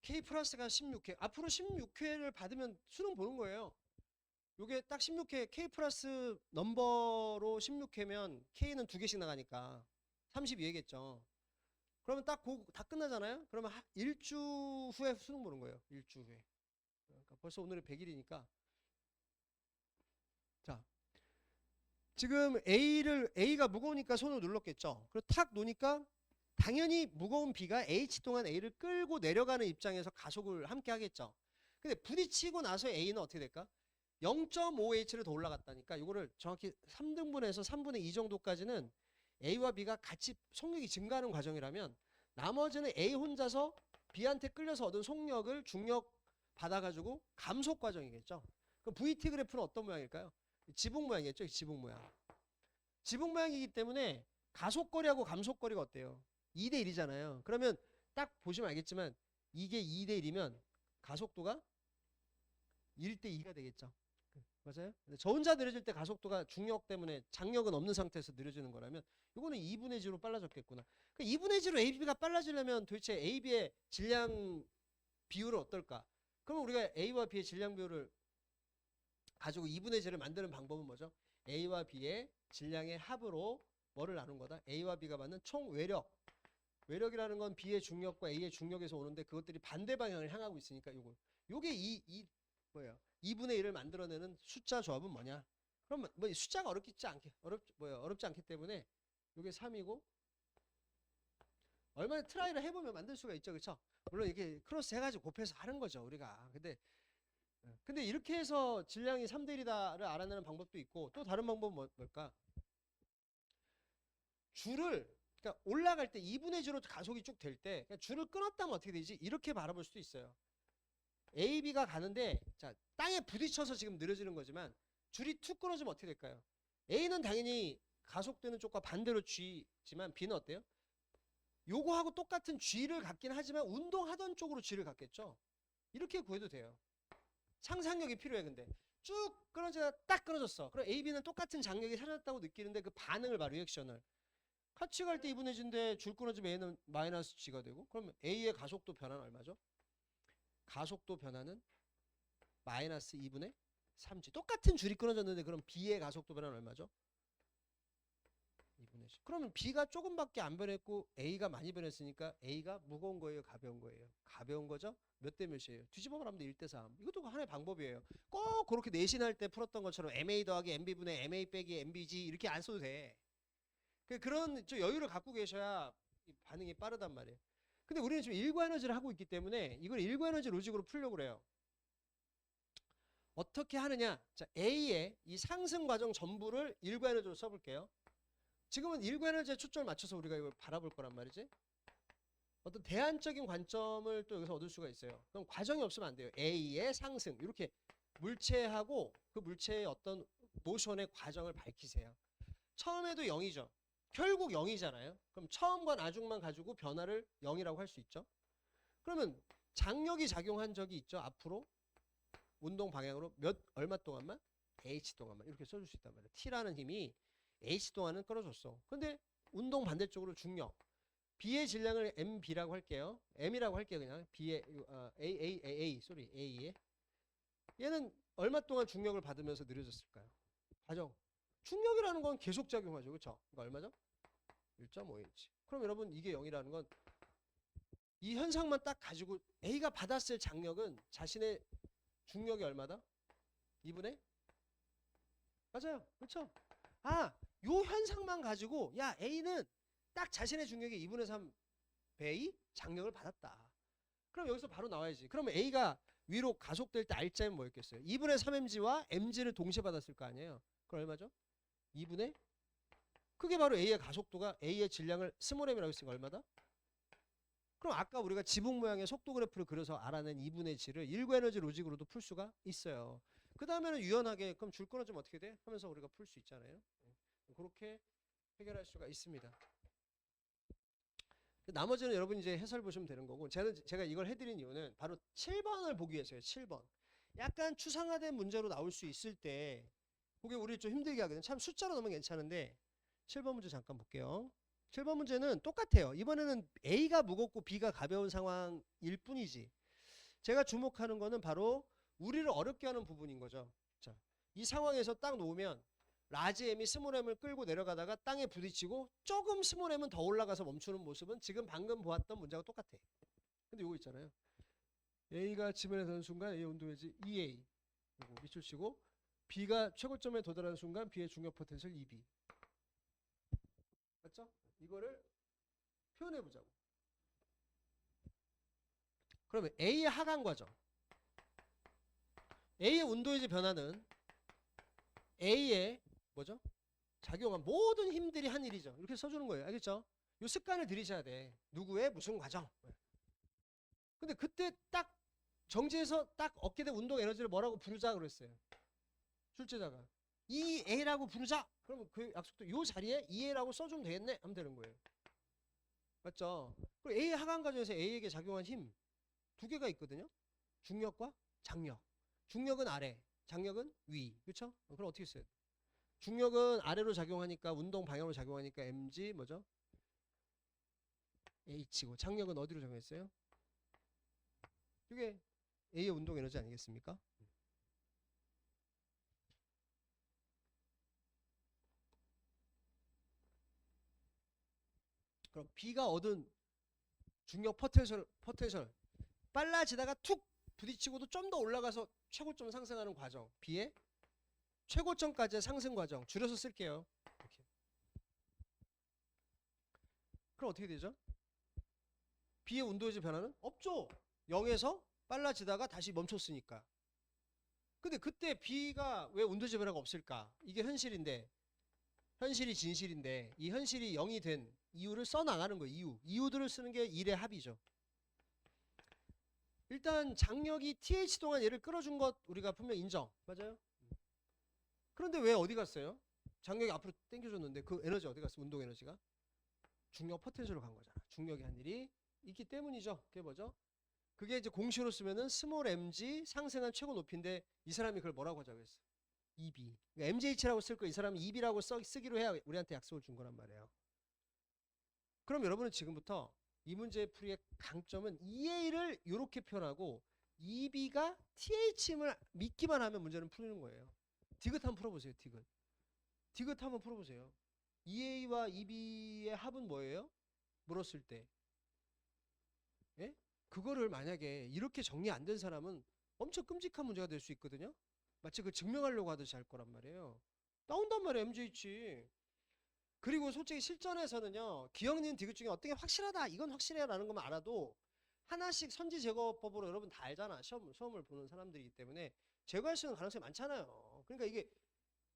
K 플러스가 16회 앞으로 16회를 받으면 수능 보는 거예요. 요게 딱 16회 K 플러스 넘버로 16회면 K는 2개씩 나가니까 32회겠죠. 그러면 딱 다 끝나잖아요. 그러면 일주 후에 수능 보는 거예요. 일주 후에. 그러니까 벌써 오늘이 100일이니까. 자, 지금 A가 무거우니까 손을 눌렀겠죠. 그리고 탁 놓으니까 당연히 무거운 B가 H 동안 A를 끌고 내려가는 입장에서 가속을 함께 하겠죠. 근데 부딪히고 나서 A는 어떻게 될까? 0.5H를 더 올라갔다니까 이거를 정확히 3등분해서 3분의 2 정도까지는 A와 B가 같이 속력이 증가하는 과정이라면 나머지는 A 혼자서 B한테 끌려서 얻은 속력을 중력 받아가지고 감속 과정이겠죠. 그럼 VT 그래프는 어떤 모양일까요? 지붕 모양이겠죠. 지붕 모양. 지붕 모양이기 때문에 가속거리하고 감속거리가 어때요? 2대 1이잖아요. 그러면 딱 보시면 알겠지만 이게 2대 1이면 가속도가 1대 2가 되겠죠. 맞아요? 근데 저 혼자 느려질 때 가속도가 중력 때문에 장력은 없는 상태에서 느려지는 거라면 이거는 2분의 G로 빨라졌겠구나. 그 2분의 G로 AB가 빨라지려면 도대체 AB의 질량 비율은 어떨까? 그럼 우리가 A와 B의 질량 비율을 가지고 2분의 G를 만드는 방법은 뭐죠? A와 B의 질량의 합으로 뭐를 나눈 거다? A와 B가 받는 총 외력. 외력이라는 건 B의 중력과 A의 중력에서 오는데 그것들이 반대 방향을 향하고 있으니까 요게 뭐예요? 2분의 1을 만들어내는 숫자 조합은 뭐냐? 그럼 뭐 숫자가 어렵지 않기 때문에 요게 3이고 얼마나 트라이를 해보면 만들 수가 있죠. 그쵸? 물론 이렇게 크로스 해가지고 곱해서 하는 거죠. 우리가. 근데 이렇게 해서 질량이 3대 1이다를 알아내는 방법도 있고 또 다른 방법은 뭘까? 그러니까 올라갈 때 2분의 G로 가속이 쭉 될 때 줄을 끊었다면 어떻게 되지? 이렇게 바라볼 수도 있어요. A, B가 가는데 자 땅에 부딪혀서 지금 느려지는 거지만 줄이 툭 끊어지면 어떻게 될까요? A는 당연히 가속되는 쪽과 반대로 G지만 B는 어때요? 요거하고 똑같은 G를 갖긴 하지만 운동하던 쪽으로 G를 갖겠죠. 이렇게 구해도 돼요. 상상력이 필요해. 근데 쭉 끊어지다 딱 끊어졌어. 그럼 A, B는 똑같은 장력이 사라졌다고 느끼는데 그 반응을 봐. 리액션을 같이 갈 때 2분의 G인데 줄 끊어지면 A는 마이너스 G가 되고 그럼 A의 가속도 변화는 얼마죠? 가속도 변화는 마이너스 2분의 3G. 똑같은 줄이 끊어졌는데 그럼 B의 가속도 변화는 얼마죠? 2분의 10. 그러면 B가 조금밖에 안 변했고 A가 많이 변했으니까 A가 무거운 거예요? 가벼운 거예요? 가벼운 거죠? 몇 대 몇이에요? 뒤집어 말하면 1대 3. 이것도 하나의 방법이에요. 꼭 그렇게 내신할 때 풀었던 것처럼 MA 더하기 MB분의 MA 빼기 MBG 이렇게 안 써도 돼. 그런 좀 여유를 갖고 계셔야 반응이 빠르단 말이에요. 근데 우리는 지금 일과에너지를 하고 있기 때문에 이걸 일과에너지 로직으로 풀려고 그래요. 어떻게 하느냐? 자, A의 이 상승 과정 전부를 일과에너지로 써볼게요. 지금은 일구 에너지에 초점을 맞춰서 우리가 이걸 바라볼 거란 말이지. 어떤 대안적인 관점을 또 여기서 얻을 수가 있어요. 그럼 과정이 없으면 안 돼요. A의 상승 이렇게 물체하고 그 물체의 어떤 모션의 과정을 밝히세요. 처음에도 0이죠. 결국 0이잖아요. 그럼 처음과 나중만 가지고 변화를 0이라고 할 수 있죠. 그러면 장력이 작용한 적이 있죠. 앞으로 운동 방향으로 얼마 동안만? h 동안만 이렇게 써줄 수 있단 말이에요. t라는 힘이 h 동안은 끌어줬어. 근데 운동 반대쪽으로 중력 B의 질량을 MB라고 할게요. M이라고 할게요. 그냥 B의 A에 얘는 얼마 동안 중력을 받으면서 느려졌을까요? 과정. 중력이라는 건 계속 작용하죠. 그렇죠? 이거 얼마죠? 1.5인치. 그럼 여러분 이게 0이라는 건 이 현상만 딱 가지고 A가 받았을 장력은 자신의 중력이 얼마다? 2분의? 맞아요. 그렇죠? 아, 요 현상만 가지고 야 A는 딱 자신의 중력의 2분의 3 배의 장력을 받았다. 그럼 여기서 바로 나와야지. 그러면 A가 위로 가속될 때 R자는 뭐였겠어요? 2분의 3mg와 mg를 동시에 받았을 거 아니에요. 그럼 얼마죠? 2분의 그게 바로 A의 가속도가 A의 질량을 스몰 m이라고 했으니까 얼마다? 그럼 아까 우리가 지붕 모양의 속도 그래프를 그려서 알아낸 2분의 g를 일구 에너지 로직으로도 풀 수가 있어요. 그 다음에는 유연하게 그럼 줄 거는 좀 어떻게 돼? 하면서 우리가 풀 수 있잖아요. 그렇게 해결할 수가 있습니다. 나머지는 여러분 이제 해설 보시면 되는 거고 제가 이걸 해드린 이유는 바로 7번을 보기 위해서요. 7번. 약간 추상화된 문제로 나올 수 있을 때 그게 우리 좀 힘들게 하거든요. 참 숫자로 넣으면 괜찮은데 7번 문제 잠깐 볼게요. 7번 문제는 똑같아요. 이번에는 A가 무겁고 B가 가벼운 상황일 뿐이지. 제가 주목하는 거는 바로 우리를 어렵게 하는 부분인 거죠. 자, 이 상황에서 딱 놓으면 라지 M이 스몰 M을 끌고 내려가다가 땅에 부딪히고 조금 스몰 M은 더 올라가서 멈추는 모습은 지금 방금 보았던 문제와 똑같아. 근데 이거 있잖아요. A가 지면에 서는 순간 A 운동회지 EA 밑줄 치고 B가 최고점에 도달하는 순간 B의 중력 포텐셜 EB. 맞죠? 이거를 표현해 보자고. 그러면 A의 하강 과정. A의 운동회지 변화는 A의 뭐죠? 작용한 모든 힘들이 한 일이죠. 이렇게 써주는 거예요. 알겠죠? 이 습관을 들이셔야 돼. 누구의 무슨 과정. 근데 그때 딱 정지해서 딱 얻게 된 운동 에너지를 뭐라고 부르자 그랬어요. 출제자가. EA라고 부르자. 그러면 그 약속도 이 자리에 EA라고 써주면 되겠네. 하면 되는 거예요. 맞죠? 그리고 A 하강 과정에서 A에게 작용한 힘 두 개가 있거든요. 중력과 장력. 중력은 아래, 장력은 위. 그렇죠? 그럼 어떻게 써요? 중력은 아래로 작용하니까 운동 방향으로 작용하니까 mg 뭐죠? h고 장력은 어디로 작용했어요? 이게 A의 운동 에너지 아니겠습니까? 그럼 B가 얻은 중력 포텐셜 빨라지다가 툭 부딪히고도 좀 더 올라가서 최고점 상승하는 과정. B의 최고점까지의 상승 과정. 줄여서 쓸게요. 이렇게. 그럼 어떻게 되죠? B의 운동에서 변화는 없죠. 0에서 빨라지다가 다시 멈췄으니까. 근데 그때 B가 왜 운동의 변화가 없을까? 이게 현실인데 현실이 진실인데 이 현실이 0이 된 이유를 써나가는 거예요. 이유들을 쓰는 게 일의 합이죠. 일단 장력이 TH 동안 얘를 끌어준 것 우리가 분명 인정. 맞아요? 그런데 왜 어디 갔어요? 장력이 앞으로 당겨줬는데 그 에너지 어디 갔어? 운동 에너지가? 중력 포텐셜로 간 거잖아. 중력이 한 일이 있기 때문이죠. 그게 뭐죠? 그게 이제 공식으로 쓰면은 스몰 mg 상승한 최고 높이인데 이 사람이 그걸 뭐라고 하자고 했어? EB. 그러니까 MGH라고 쓸 거 이 사람이 EB라고 쓰기로 해야 우리한테 약속을 준 거란 말이에요. 그럼 여러분은 지금부터 이 문제 풀이의 강점은 EA를 이렇게 표현하고 EB가 TH임을 믿기만 하면 문제는 풀리는 거예요. 디귿 한번 풀어보세요. 디귿 한번 풀어보세요. EA와 EB의 합은 뭐예요? 물었을 때. 예? 그거를 만약에 이렇게 정리 안 된 사람은 엄청 끔찍한 문제가 될 수 있거든요. 마치 그걸 증명하려고 하듯이 할 거란 말이에요. 나온단 말이에요. MGH. 그리고 솔직히 실전에서는요. 기억니은 디귿 중에 어떤 게 확실하다. 이건 확실해라는 것만 알아도 하나씩 선지 제거법으로 여러분 다 알잖아. 시험을 보는 사람들이기 때문에 제거할 수 있는 가능성이 많잖아요. 그러니까 이게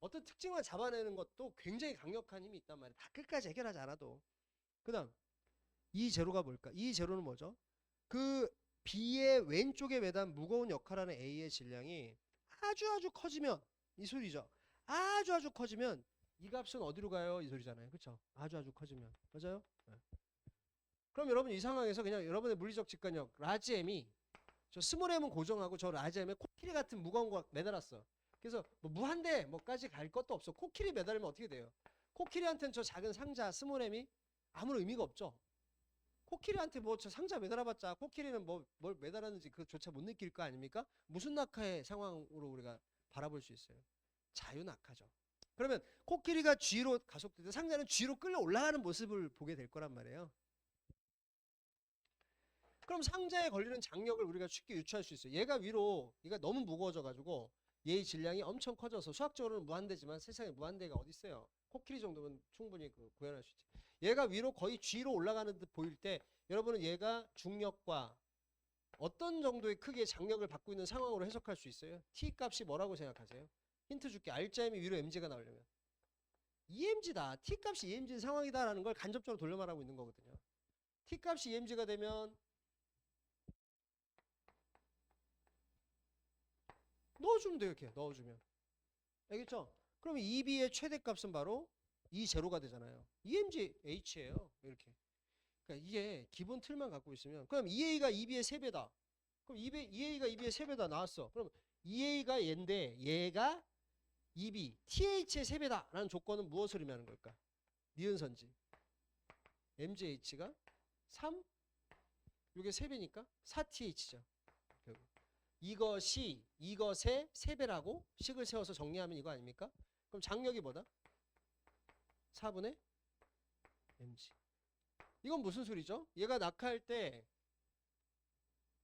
어떤 특징만 잡아내는 것도 굉장히 강력한 힘이 있단 말이에요. 다 끝까지 해결하지 않아도. 그 다음 이 제로가 뭘까? 이 제로는 뭐죠? 그 B의 왼쪽에 매단 무거운 역할하는 A의 질량이 아주 커지면 이 소리죠. 아주 커지면 이 값은 어디로 가요? 이 소리잖아요. 그렇죠? 아주 커지면. 맞아요? 네. 그럼 여러분 이 상황에서 그냥 여러분의 물리적 직관력 라지 M이 저 스몰 M은 고정하고 저 라지 M에 코끼리 같은 무거운 거 매달았어. 그래서 뭐 무한대 뭐까지 갈 것도 없어. 코끼리 매달리면 어떻게 돼요? 코끼리한테는 저 작은 상자 스몰 M이 아무런 의미가 없죠. 코끼리한테 뭐 저 상자 매달아봤자 코끼리는 뭘 매달았는지 그조차 못 느낄 거 아닙니까? 무슨 낙하의 상황으로 우리가 바라볼 수 있어요? 자유 낙하죠. 그러면 코끼리가 G로 가속될 때 상자는 G로 끌려 올라가는 모습을 보게 될 거란 말이에요. 그럼 상자에 걸리는 장력을 우리가 쉽게 유추할 수 있어요. 얘가 위로, 얘가 너무 무거워져 가지고 얘의 질량이 엄청 커져서 수학적으로는 무한대지만 세상에 무한대가 어디 있어요? 코끼리 정도면 충분히 구현할 수 있지. 얘가 위로 거의 G로 올라가는 듯 보일 때 여러분은 얘가 중력과 어떤 정도의 크기의 장력을 받고 있는 상황으로 해석할 수 있어요? T 값이 뭐라고 생각하세요? 힌트 줄게. R자임이 위로 mg가 나오려면 EMG다. T 값이 EMG 상황이다라는 걸 간접적으로 돌려 말하고 있는 거거든요. T 값이 EMG가 되면 넣어주면 돼요. 이렇게 넣어주면. 알겠죠? 그럼 EB의 최대값은 바로 E0가 되잖아요. EMG H예요. 이렇게. 그러니까 이게 기본 틀만 갖고 있으면 그럼 EA가 EB의 3배다. 그럼 EA가 EB의 3배다 나왔어. 그럼 EA가 얘인데 얘가 EB, TH의 3배다 라는 조건은 무엇을 의미하는 걸까? 니은선지. MGH가 3? 이게 3배니까 4TH죠. 이것이 이것의 3배라고 식을 세워서 정리하면 이거 아닙니까? 그럼 장력이 뭐다? 4분의 mg. 이건 무슨 소리죠? 얘가 낙하할 때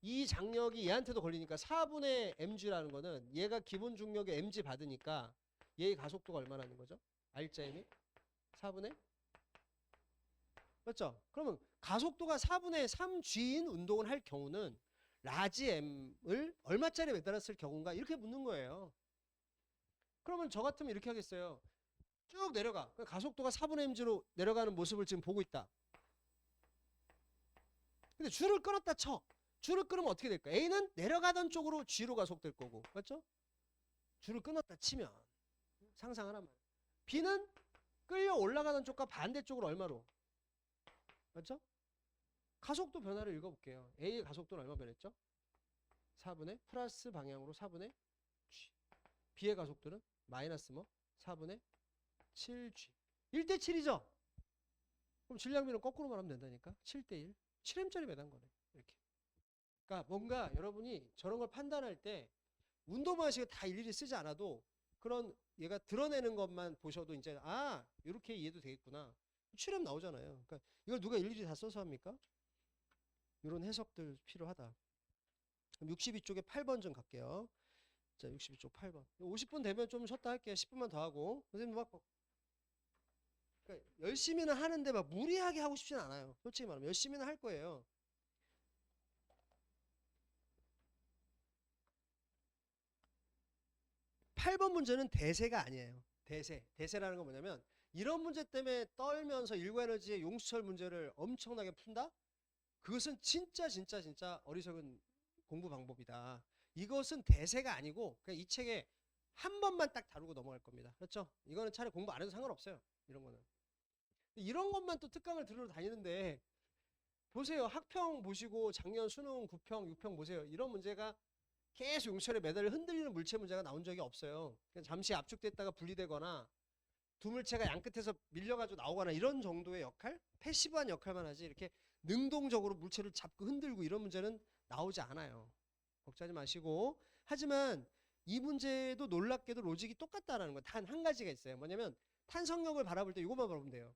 이 장력이 얘한테도 걸리니까 4분의 mg라는 거는 얘가 기본 중력의 mg 받으니까 얘의 가속도가 얼마라는 거죠? R자임이 4분의 맞죠? 그러면 가속도가 4분의 3g인 운동을 할 경우는 라지 m을 얼마짜리 매달았을 경우인가 이렇게 묻는 거예요. 그러면 저 같으면 이렇게 하겠어요. 쭉 내려가. 가속도가 4분의 mg로 내려가는 모습을 지금 보고 있다. 근데 줄을 끊었다 쳐. 줄을 끊으면 어떻게 될까? A는 내려가던 쪽으로 G로 가속될 거고. 맞죠? 줄을 끊었다 치면 상상하란 말이야. B는 끌려 올라가던 쪽과 반대쪽으로 얼마로? 맞죠? 가속도 변화를 읽어볼게요. A의 가속도는 얼마 변했죠? 4분의 플러스 방향으로 4분의 G. B의 가속도는 마이너스 뭐? 4분의 7G. 1대 7이죠? 그럼 질량비는 거꾸로 말하면 된다니까? 7대 1. 7m짜리 매단 거네. 이렇게. 그러니까 뭔가 여러분이 저런 걸 판단할 때 운동 방식을 다 일일이 쓰지 않아도 그런 얘가 드러내는 것만 보셔도 이제 아 이렇게 이해도 되겠구나. 7m 나오잖아요. 그러니까 이걸 누가 일일이 다 써서 합니까? 이런 해석들 필요하다. 그럼 62쪽에 8번 좀 갈게요. 자, 62쪽 8번. 50분 되면 좀 쉬었다 할게요. 10분만 더 하고. 선생님 막 그러니까 열심히는 하는데 막 무리하게 하고 싶진 않아요. 솔직히 말하면 열심히는 할 거예요. (8번) 문제는 대세가 아니에요. 대세라는 건 뭐냐면 이런 문제 때문에 떨면서 일과에너지의 용수철 문제를 엄청나게 푼다? 그것은 진짜 어리석은 공부 방법이다. 이것은 대세가 아니고 그냥 이 책에 한 번만 딱 다루고 넘어갈 겁니다. 그렇죠? 이거는 차라리 공부 안 해도 상관없어요. 이런 거는. 이런 것만 또 특강을 들으러 다니는데 보세요. 학평 보시고 작년 수능 9평, 6평 보세요. 이런 문제가 계속 용철에 매달려 흔들리는 물체 문제가 나온 적이 없어요. 그냥 잠시 압축됐다가 분리되거나 두 물체가 양 끝에서 밀려가지고 나오거나 이런 정도의 역할? 패시브한 역할만 하지 이렇게 능동적으로 물체를 잡고 흔들고 이런 문제는 나오지 않아요. 걱정하지 마시고. 하지만 이 문제도 놀랍게도 로직이 똑같다라는 거 단 한 가지가 있어요. 뭐냐면 탄성력을 바라볼 때 이것만 바라보면 돼요.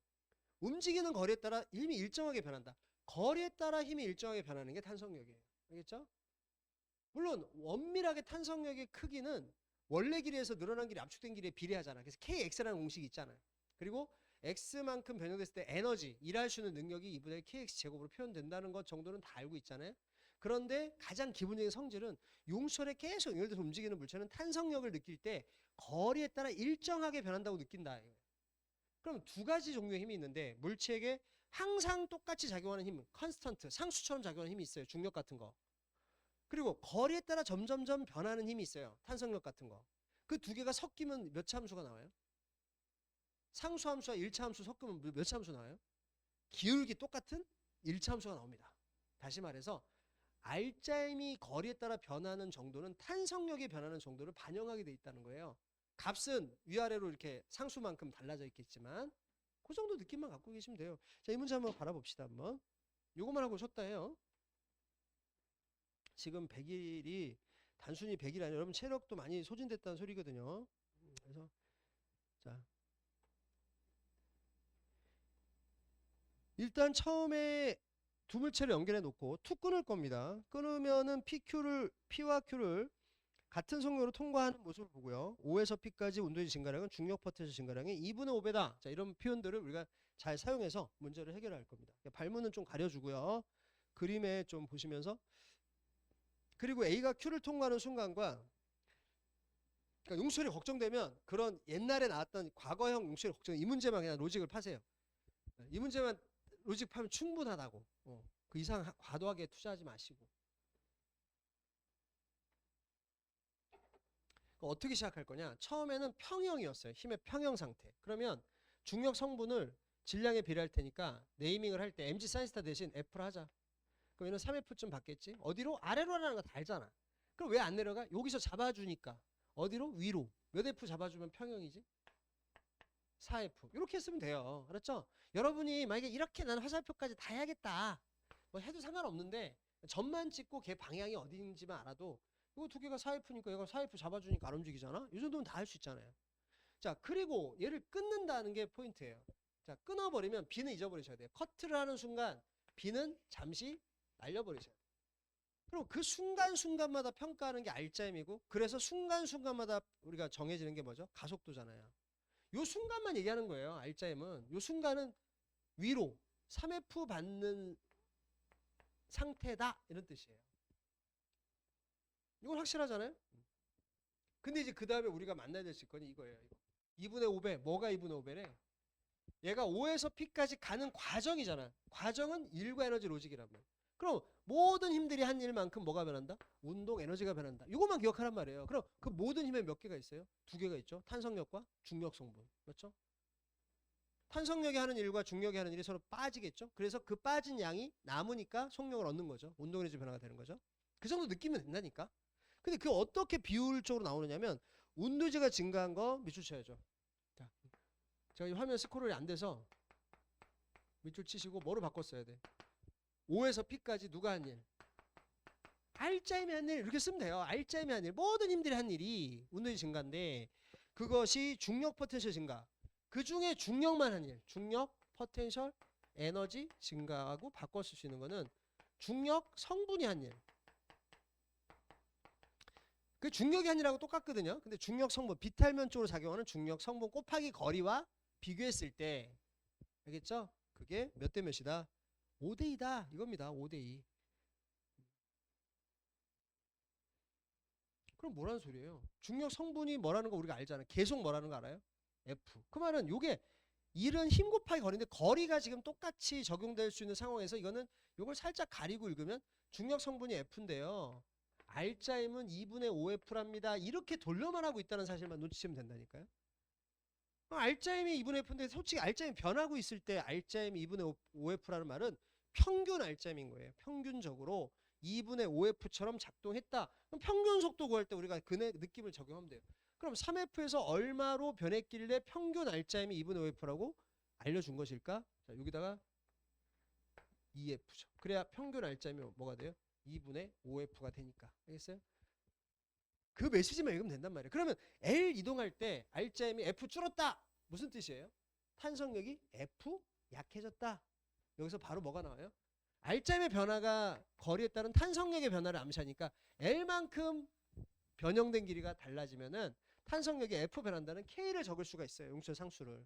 움직이는 거리에 따라 힘이 일정하게 변한다. 거리에 따라 힘이 일정하게 변하는 게 탄성력이에요. 알겠죠? 물론 원밀하게 탄성력의 크기는 원래 길이에서 늘어난 길이 압축된 길이에 비례하잖아. 그래서 KX라는 공식이 있잖아요. 그리고 X만큼 변형됐을 때 에너지, 일할 수 있는 능력이 2분의 KX 제곱으로 표현된다는 것 정도는 다 알고 있잖아요. 그런데 가장 기본적인 성질은 용수철에 계속 연결돼서 움직이는 물체는 탄성력을 느낄 때 거리에 따라 일정하게 변한다고 느낀다. 그럼 두 가지 종류의 힘이 있는데 물체에게 항상 똑같이 작용하는 힘, 컨스턴트, 상수처럼 작용하는 힘이 있어요. 중력 같은 거. 그리고 거리에 따라 점점점 변하는 힘이 있어요. 탄성력 같은 거. 그 두 개가 섞이면 몇 차 함수가 나와요? 상수 함수와 1차 함수 섞으면 몇 차 함수 나와요? 기울기 똑같은 1차 함수가 나옵니다. 다시 말해서 알짜임이 거리에 따라 변하는 정도는 탄성력이 변하는 정도를 반영하게 돼 있다는 거예요. 값은 위아래로 이렇게 상수만큼 달라져 있겠지만 그 정도 느낌만 갖고 계시면 돼요. 자, 이 문제 한번 바라봅시다. 한번. 요것만 하고 쉬었다 해요. 지금 100일이 단순히 100일 아니라 여러분 체력도 많이 소진됐다는 소리거든요. 그래서 자, 일단 처음에 두 물체를 연결해 놓고 툭 끊을 겁니다. 끊으면은 P와 Q를 같은 속력으로 통과하는 모습을 보고요. O에서 P까지 운동의 증가량은 중력 포텐셜 증가량의 2분의 5배다. 자, 이런 표현들을 우리가 잘 사용해서 문제를 해결할 겁니다. 발문은 좀 가려주고요. 그림에 좀 보시면서 그리고 A가 Q를 통과하는 순간과 그러니까 용수철이 걱정되면 그런 옛날에 나왔던 과거형 용수철이 걱정 이 문제만 그냥 로직을 파세요. 이 문제만 로직 파면 충분하다고. 그 이상 과도하게 투자하지 마시고. 어떻게 시작할 거냐? 처음에는 평형이었어요. 힘의 평형 상태. 그러면 중력 성분을 질량에 비례할 테니까 네이밍을 할 때 mg 사인스타 대신 F를 하자. 그럼 얘는 3F쯤 받겠지? 어디로? 아래로 하라는 거 다 알잖아. 그럼 왜 안 내려가? 여기서 잡아주니까. 어디로? 위로. 몇 F 잡아주면 평형이지? 4F. 이렇게 했으면 돼요. 그렇죠? 여러분이 만약에 이렇게 난 화살표까지 다 해야겠다. 뭐 해도 상관없는데 점만 찍고 걔 방향이 어딘지만 알아도 이거 두 개가 4F니까 얘가 4F 잡아주니까 안 움직이잖아. 이 정도는 다 할 수 있잖아요. 자, 그리고 얘를 끊는다는 게 포인트예요. 자, 끊어버리면 B는 잊어버리셔야 돼요. 커트를 하는 순간 B는 잠시 날려버리셔야 돼요. 그리고 그 순간순간마다 평가하는 게 알짜임이고 그래서 순간순간마다 우리가 정해지는 게 뭐죠? 가속도잖아요. 요 순간만 얘기하는 거예요. 알짜임은. 요 순간은 위로 3F 받는 상태다 이런 뜻이에요. 이건 확실하잖아요. 근데 이제 그 다음에 우리가 만나야 될 직권이 이거예요. 이거. 2분의 5배. 뭐가 2분의 5배래? 얘가 O에서 P까지 가는 과정이잖아. 과정은 일과 에너지 로직이란 말이야. 그럼 모든 힘들이 한 일만큼 뭐가 변한다? 운동 에너지가 변한다. 이것만 기억하란 말이에요. 그럼 그 모든 힘에 몇 개가 있어요? 두 개가 있죠. 탄성력과 중력 성분. 그렇죠? 탄성력이 하는 일과 중력이 하는 일이 서로 빠지겠죠. 그래서 그 빠진 양이 남으니까 속력을 얻는 거죠. 운동 에너지 변화가 되는 거죠. 그 정도 느끼면 된다니까. 근데 그 어떻게 비율적으로 나오느냐면 운도지가 증가한 거 밑줄 쳐야죠. 자, 제가 이 화면 스크롤이 안 돼서 밑줄 치시고 뭐로 바꿨어야 돼? 5에서 P까지 누가 한 일? 알짜임이 한 일. 이렇게 쓰면 돼요. 알짜임이 한 일. 모든 힘들이 한 일이 운도지 증가인데 그것이 중력 포텐셜 증가. 그 중에 중력만 한 일. 중력 포텐셜 에너지 증가하고 바꿔 쓸 수 있는 거는 중력 성분이 한 일. 그 중력이 아니라고 똑같거든요. 근데 중력 성분, 비탈면 쪽으로 작용하는 중력 성분 곱하기 거리와 비교했을 때 알겠죠? 그게 몇 대 몇이다? 5대 2다 이겁니다. 5대 2. 그럼 뭐라는 소리예요? 중력 성분이 뭐라는 거 우리가 알잖아요. 계속 뭐라는 거 알아요? F. 그 말은 요게 일은 힘 곱하기 거리인데 거리가 지금 똑같이 적용될 수 있는 상황에서 이거는 요걸 살짝 가리고 읽으면 중력 성분이 F인데요. 알짜임은 2분의 5F랍니다. 이렇게 돌려만 하고 있다는 사실만 놓치시면 된다니까요. 알짜임이 2분의 F인데 솔직히 알짜임이 변하고 있을 때 알짜임이 2분의 5F라는 말은 평균 알짜임인 거예요. 평균적으로 2분의 5F처럼 작동했다. 그럼 평균 속도 구할 때 우리가 그 느낌을 적용하면 돼요. 그럼 3F에서 얼마로 변했길래 평균 알짜임이 2분의 5F라고 알려준 것일까? 자, 여기다가 2F죠. 그래야 평균 알짜임이 뭐가 돼요? 2분의 5F가 되니까. 알겠어요? 그 메시지만 읽으면 된단 말이에요. 그러면 L 이동할 때 알짜임이 F 줄었다. 무슨 뜻이에요? 탄성력이 F 약해졌다. 여기서 바로 뭐가 나와요? 알짜임의 변화가 거리에 따른 탄성력의 변화를 암시하니까 L만큼 변형된 길이가 달라지면은 탄성력이 F 변한다는 K를 적을 수가 있어요. 용수철 상수를.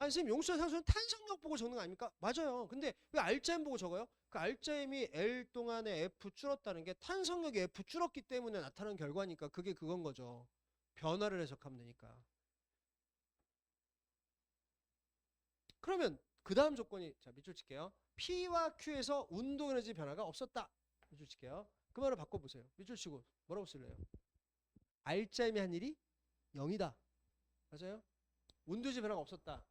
아니 선생님 용수와 상수는 탄성력 보고 적는 거 아닙니까? 맞아요. 근데 왜 알짜임 보고 적어요? 그 알짜임이 L 동안에 F 줄었다는 게 탄성력이 F 줄었기 때문에 나타난 결과니까 그게 그건 거죠. 변화를 해석하면 되니까. 그러면 그 다음 조건이 자 밑줄 칠게요. P와 Q에서 운동 에너지 변화가 없었다. 밑줄 칠게요. 그 말을 바꿔보세요. 밑줄 치고 뭐라고 쓸래요? 알짜임이 한 일이 0이다. 맞아요? 운동 에너지 변화가 없었다.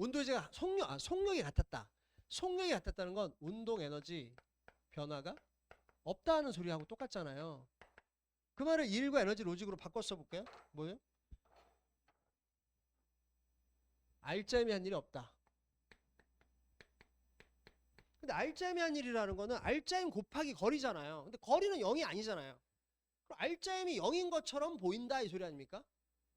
운동 에너지가 속력이 같았다. 속력이 같았다는 건 운동 에너지 변화가 없다는 소리하고 똑같잖아요. 그 말을 일과 에너지 로직으로 바꿔 써볼까요? 뭐예요? 알짜임이 한 일이 없다. 근데 알짜임이 한 일이라는 거는 알짜임 곱하기 거리잖아요. 근데 거리는 0이 아니잖아요. 그럼 알짜임이 0인 것처럼 보인다 이 소리 아닙니까?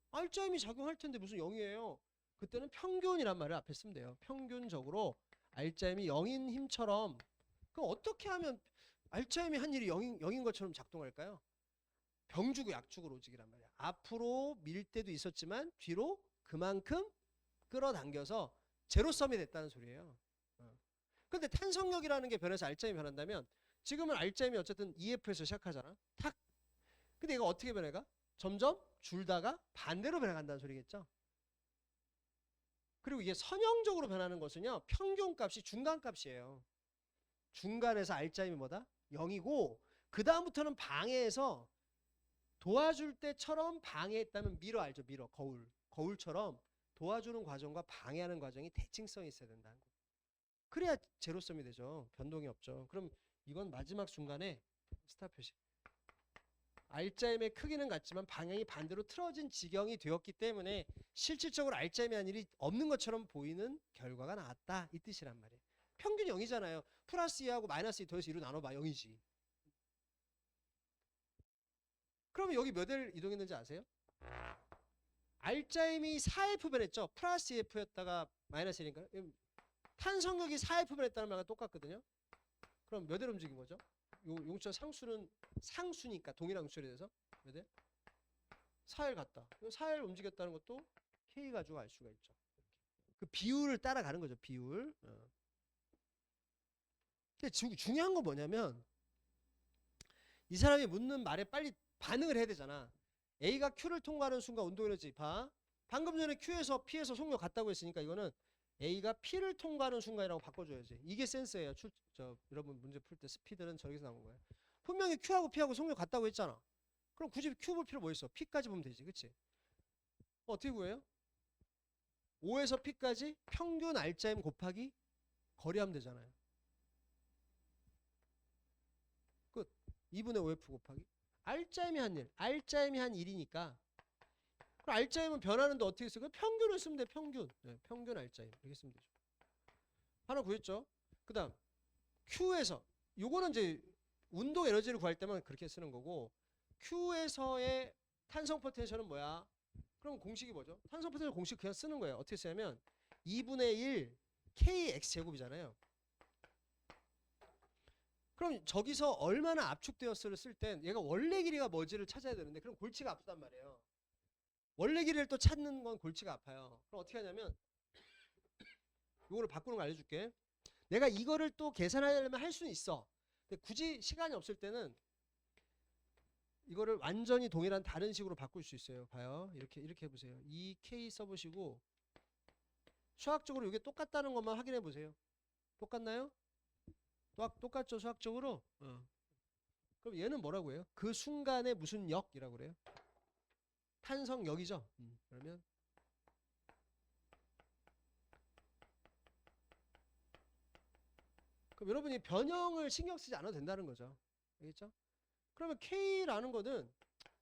알짜임이 작용할 텐데 무슨 0이에요? 그때는 평균이란 말을 앞에 쓰면 돼요. 평균적으로 알짜임이 0인 힘처럼. 그럼 어떻게 하면 알짜임이 한 일이 0인 것처럼 작동할까요? 병주고 약주고 로직이란 말이야. 앞으로 밀 때도 있었지만 뒤로 그만큼 끌어당겨서 제로섬이 됐다는 소리예요. 근데 탄성력이라는 게 변해서 알짜임이 변한다면 지금은 알짜임이 어쨌든 EF에서 시작하잖아. 탁. 근데 이거 어떻게 변해가? 점점 줄다가 반대로 변해간다는 소리겠죠. 그리고 이게 선형적으로 변하는 것은요. 평균값이 중간값이에요. 중간에서 알짜임이 뭐다? 0이고 그 다음부터는 방해해서 도와줄 때처럼 방해했다면 미러 알죠? 미러. 거울처럼 도와주는 과정과 방해하는 과정이 대칭성이 있어야 된다는 거예요. 그래야 제로섬이 되죠. 변동이 없죠. 그럼 이건 마지막 순간에 스타 표시. 알짜임의 크기는 같지만 방향이 반대로 틀어진 지경이 되었기 때문에 실질적으로 알짜임이 한 일이 없는 것처럼 보이는 결과가 나왔다. 이 뜻이란 말이에요. 평균이 0이잖아요. 플러스 2하고 마이너스 2 더해서 2로 나눠봐. 0이지. 그러면 여기 몇 L 이동했는지 아세요? 알짜임이 4F 변했죠. 플러스 2F였다가 마이너스 1인가요? 탄성력이 4F 변했다는 말과 똑같거든요. 그럼 몇 L 움직인 거죠? 용자 상수는 상수니까 동일한 수열에 대해서 몇 L? 4L 같다. 4L 움직였다는 것도 K 가지고 알 수가 있죠. 그 비율을 따라가는 거죠. 비율. 근데 중요한 건 뭐냐면 이 사람이 묻는 말에 빨리 반응을 해야 되잖아. A가 Q를 통과하는 순간 운동에너지 봐. 방금 전에 Q에서 P에서 속력 같다고 했으니까 이거는 A가 P를 통과하는 순간이라고 바꿔줘야지. 이게 센스예요. 여러분 문제 풀 때 스피드는 저기서 나온 거예요. 분명히 Q하고 P하고 속력 같다고 했잖아. 그럼 굳이 Q 볼 필요 뭐 있어? P까지 보면 되지. 그치? 어떻게 구해요? 5에서 P까지 평균 알짜임 곱하기 거리하면 되잖아요. 끝. 2분의 5F 곱하기 알짜임이 한 일. 알짜임이 한 1이니까 그럼 알짜임은 변하는데 어떻게 쓰고 평균을 쓰면 돼. 평균. 네, 평균 알짜임. 이렇게 쓰면 되죠. 하나 구했죠. 그 다음 Q에서 요거는 이제 운동 에너지를 구할 때만 그렇게 쓰는 거고 Q에서의 탄성 포텐셜은 뭐야? 그럼 공식이 뭐죠? 탄성 포텐셜 공식 그냥 쓰는 거예요. 어떻게 쓰냐면 2분의 1 kx 제곱이잖아요. 그럼 저기서 얼마나 압축되었을를 쓸 땐 얘가 원래 길이가 뭐지를 찾아야 되는데 그럼 골치가 아프단 말이에요. 원래 길이를 또 찾는 건 골치가 아파요. 그럼 어떻게 하냐면 이거를 바꾸는 거 알려줄게. 내가 이거를 또 계산하려면 할 수는 있어. 근데 굳이 시간이 없을 때는 이거를 완전히 동일한 다른 식으로 바꿀 수 있어요. 봐요. 이렇게 해보세요. 2K 써보시고 수학적으로 이게 똑같다는 것만 확인해 보세요. 똑같나요? 똑같죠 수학적으로? 그럼 얘는 뭐라고 해요? 그 순간에 무슨 역이라고 그래요? 탄성역이죠. 그러면 그럼 여러분이 변형을 신경 쓰지 않아도 된다는 거죠. 알겠죠? 그러면 K라는 거는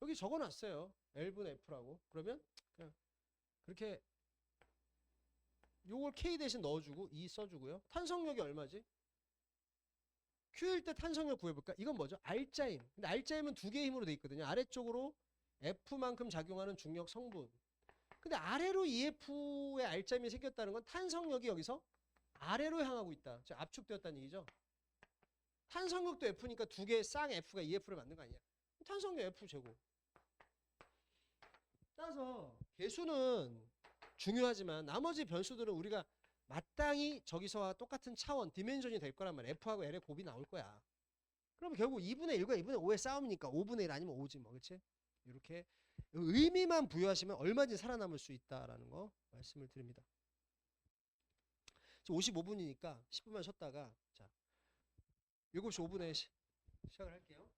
여기 적어놨어요. L분의 F라고. 그러면 그냥 그렇게 요걸 K 대신 넣어주고 2 써주고요. 탄성력이 얼마지? Q일 때 탄성력 구해볼까? 이건 뭐죠? 알짜임. 근데 알짜임은 두 개의 힘으로 돼 있거든요. 아래쪽으로 F만큼 작용하는 중력 성분. 근데 아래로 EF의 알짜임이 생겼다는 건 탄성력이 여기서 아래로 향하고 있다. 즉 압축되었다는 얘기죠. 탄성력도 F니까 두 개의 쌍 F가 EF를 만든 거 아니야. 탄성력 F 제곱. 따라서 개수는 중요하지만 나머지 변수들은 우리가 마땅히 저기서와 똑같은 차원, 디멘전이 될 거란 말이야. F하고 L의 곱이 나올 거야. 그럼 결국 2분의 1과 2분의 5의 싸움이니까 5분의 1 아니면 5지 뭐. 그치? 이렇게 의미만 부여하시면 얼마든지 살아남을 수 있다라는 거 말씀을 드립니다. 지금 55분이니까 10분만 쉬었다가 자 7시 5분에 시작을 할게요.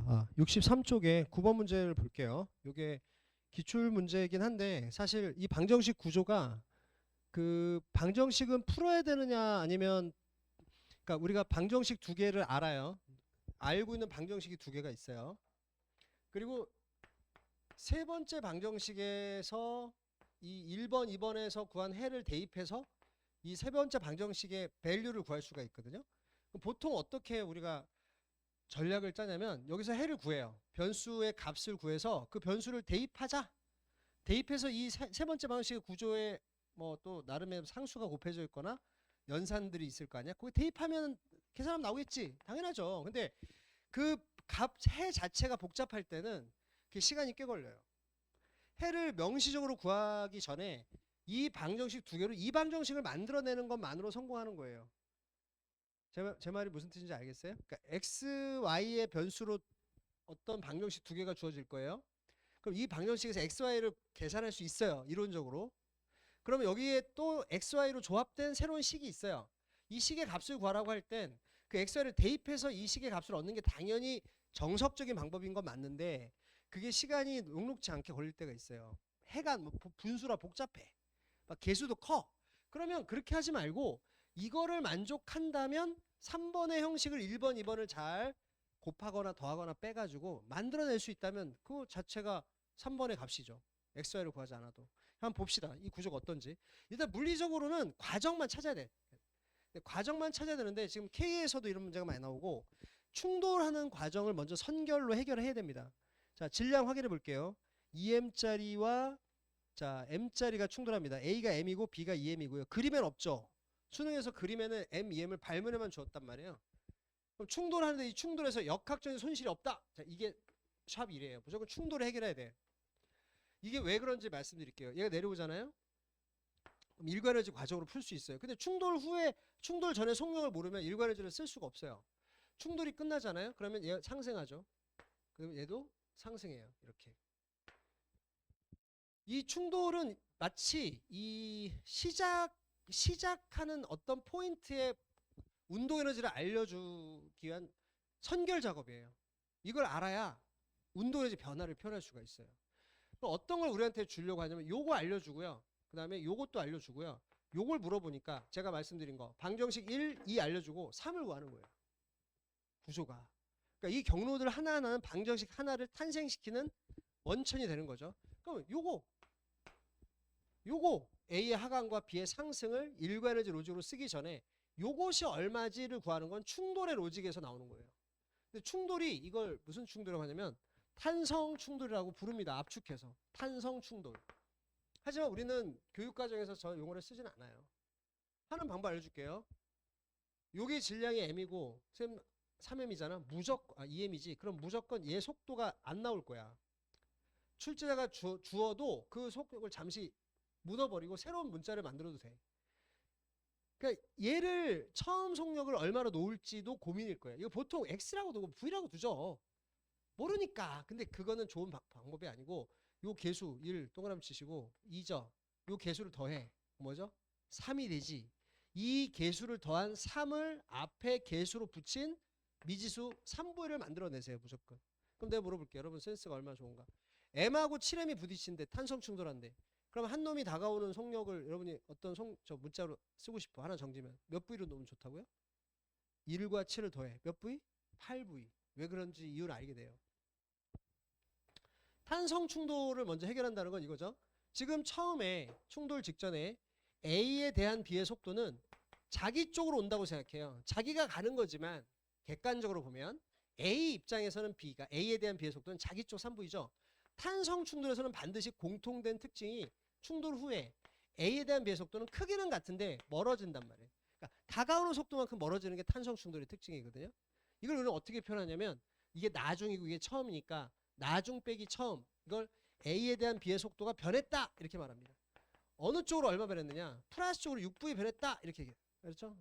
63쪽에 9번 문제를 볼게요. 이게 기출 문제이긴 한데 사실 이 방정식 구조가 그 방정식은 풀어야 되느냐 아니면 그러니까 우리가 방정식 두 개를 알아요. 알고 있는 방정식이 두 개가 있어요. 그리고 세 번째 방정식에서 이 1번, 2번에서 구한 해를 대입해서 이 세 번째 방정식의 밸류를 구할 수가 있거든요. 그럼 보통 어떻게 우리가 전략을 짜냐면 여기서 해를 구해요. 변수의 값을 구해서 그 변수를 대입하자. 대입해서 이 세 번째 방식의 구조에 뭐 또 나름의 상수가 곱해져 있거나 연산들이 있을 거 아니야. 거기 대입하면 계산하면 나오겠지. 당연하죠. 근데 그 값 해 자체가 복잡할 때는 그 시간이 꽤 걸려요. 해를 명시적으로 구하기 전에 이 방정식 두 개로 이 방정식을 만들어내는 것만으로 성공하는 거예요. 제 말이 무슨 뜻인지 알겠어요? 그러니까 x, y의 변수로 어떤 방정식 두 개가 주어질 거예요. 그럼 이 방정식에서 x, y를 계산할 수 있어요. 이론적으로. 그러면 여기에 또 x, y로 조합된 새로운 식이 있어요. 이 식의 값을 구하라고 할 땐 그 x, y를 대입해서 이 식의 값을 얻는 게 당연히 정석적인 방법인 건 맞는데 그게 시간이 녹록지 않게 걸릴 때가 있어요. 해가 뭐 분수라 복잡해. 막 개수도 커. 그러면 그렇게 하지 말고 이거를 만족한다면 3번의 형식을 1번, 2번을 잘 곱하거나 더하거나 빼가지고 만들어낼 수 있다면 그 자체가 3번의 값이죠. x, y를 구하지 않아도. 한번 봅시다. 이 구조가 어떤지. 일단 물리적으로는 과정만 찾아야 돼. 과정만 찾아야 되는데 지금 K에서도 이런 문제가 많이 나오고 충돌하는 과정을 먼저 선결로 해결해야 됩니다. 자, 질량 확인해 볼게요. 2m짜리와 자, m짜리가 충돌합니다. A가 m이고 B가 2m이고요. 그림엔 없죠. 수능에서 그림에는 m, 2m을 발문에만 주었단 말이에요. 그럼 충돌하는데 이 충돌에서 역학적인 손실이 없다. 자, 이게 샵 1이에요. 무조건 충돌을 해결해야 돼. 이게 왜 그런지 말씀드릴게요. 얘가 내려오잖아요. 그럼 일괄에너지 과정으로 풀 수 있어요. 근데 충돌 후에 충돌 전에 속력을 모르면 일괄에너지를 쓸 수가 없어요. 충돌이 끝나잖아요. 그러면 얘 상승하죠. 그럼 얘도 상승해요. 이렇게. 이 충돌은 마치 이 시작하는 어떤 포인트의 운동 에너지를 알려주기 위한 선결 작업이에요. 이걸 알아야 운동 에너지 변화를 표현할 수가 있어요. 그럼 어떤 걸 우리한테 주려고 하냐면 요거 알려주고요. 그 다음에 요것도 알려주고요. 요걸 물어보니까 제가 말씀드린 거 방정식 1, 2 알려주고 3을 구하는 거예요. 구조가. 그러니까 이 경로들 하나하나는 방정식 하나를 탄생시키는 원천이 되는 거죠. 그럼 요거 A의 하강과 B의 상승을 일괄에너지 로직으로 쓰기 전에 요것이 얼마지를 구하는 건 충돌의 로직에서 나오는 거예요. 근데 충돌이 이걸 무슨 충돌이라고 하냐면 탄성 충돌이라고 부릅니다. 압축해서 탄성 충돌. 하지만 우리는 교육과정에서 저 용어를 쓰진 않아요. 하는 방법 알려줄게요. 요게 질량이 m이고 쌤 3m이잖아. 무조건 2m이지. 그럼 무조건 얘 속도가 안 나올 거야. 출제자가 주어도 그 속력을 잠시 묻어버리고 새로운 문자를 만들어도 돼. 그러니까 얘를 처음 속력을 얼마로 놓을지도 고민일 거예요. 이거 보통 x라고 두고 v라고 두죠. 모르니까. 근데 그거는 좋은 방법이 아니고 요 개수 1 동그라미 치시고 2죠. 요 개수를 더해. 뭐죠? 3이 되지. 이 개수를 더한 3을 앞에 개수로 붙인 미지수 3부를 만들어내세요. 무조건. 그럼 내가 물어볼게요. 여러분 센스가 얼마나 좋은가. m하고 7m이 부딪힌데 탄성 충돌한데 그럼 한 놈이 다가오는 속력을 여러분이 어떤 저 문자로 쓰고 싶어. 하나 정지면 몇 V로 놓으면 좋다고요? 1과 7을 더해. 몇 V? 8V. 왜 그런지 이유를 알게 돼요. 탄성 충돌을 먼저 해결한다는 건 이거죠. 지금 처음에 충돌 직전에 A에 대한 B의 속도는 자기 쪽으로 온다고 생각해요. 자기가 가는 거지만 객관적으로 보면 A 입장에서는 B가 A에 대한 B의 속도는 자기 쪽 3V죠. 탄성 충돌에서는 반드시 공통된 특징이 충돌 후에 A에 대한 B의 속도는 크기는 같은데 멀어진단 말이에요. 그러니까 다가오는 속도만큼 멀어지는 게 탄성 충돌의 특징이거든요. 이걸 우리는 어떻게 표현하냐면 이게 나중이고 이게 처음이니까 나중 빼기 처음 이걸 A에 대한 B의 속도가 변했다 이렇게 말합니다. 어느 쪽으로 얼마 변했느냐? 플러스 쪽으로 6V 변했다 이렇게 얘기해요. 그렇죠?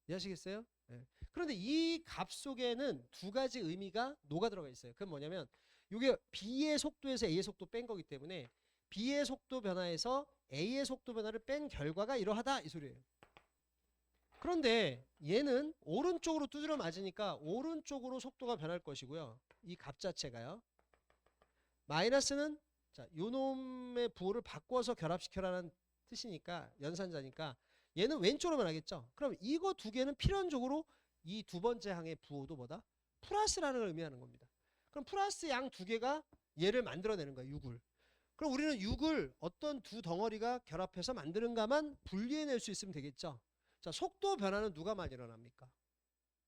이해하시겠어요? 네. 그런데 이 값 속에는 두 가지 의미가 녹아 들어가 있어요. 그건 뭐냐면 이게 B의 속도에서 A의 속도 뺀 거기 때문에 B의 속도 변화에서 A의 속도 변화를 뺀 결과가 이러하다 이 소리예요. 그런데 얘는 오른쪽으로 두드려 맞으니까 오른쪽으로 속도가 변할 것이고요. 이 값 자체가요. 마이너스는 자, 요 놈의 부호를 바꿔서 결합시켜라는 뜻이니까 연산자니까 얘는 왼쪽으로 변하겠죠. 그럼 이거 두 개는 필연적으로 이 두 번째 항의 부호도 뭐다? 플러스라는 걸 의미하는 겁니다. 그럼 플러스 양 두 개가 얘를 만들어내는 거야. 6을. 그럼 우리는 6을 어떤 두 덩어리가 결합해서 만드는가만 분리해낼 수 있으면 되겠죠. 자, 속도 변화는 누가 많이 일어납니까?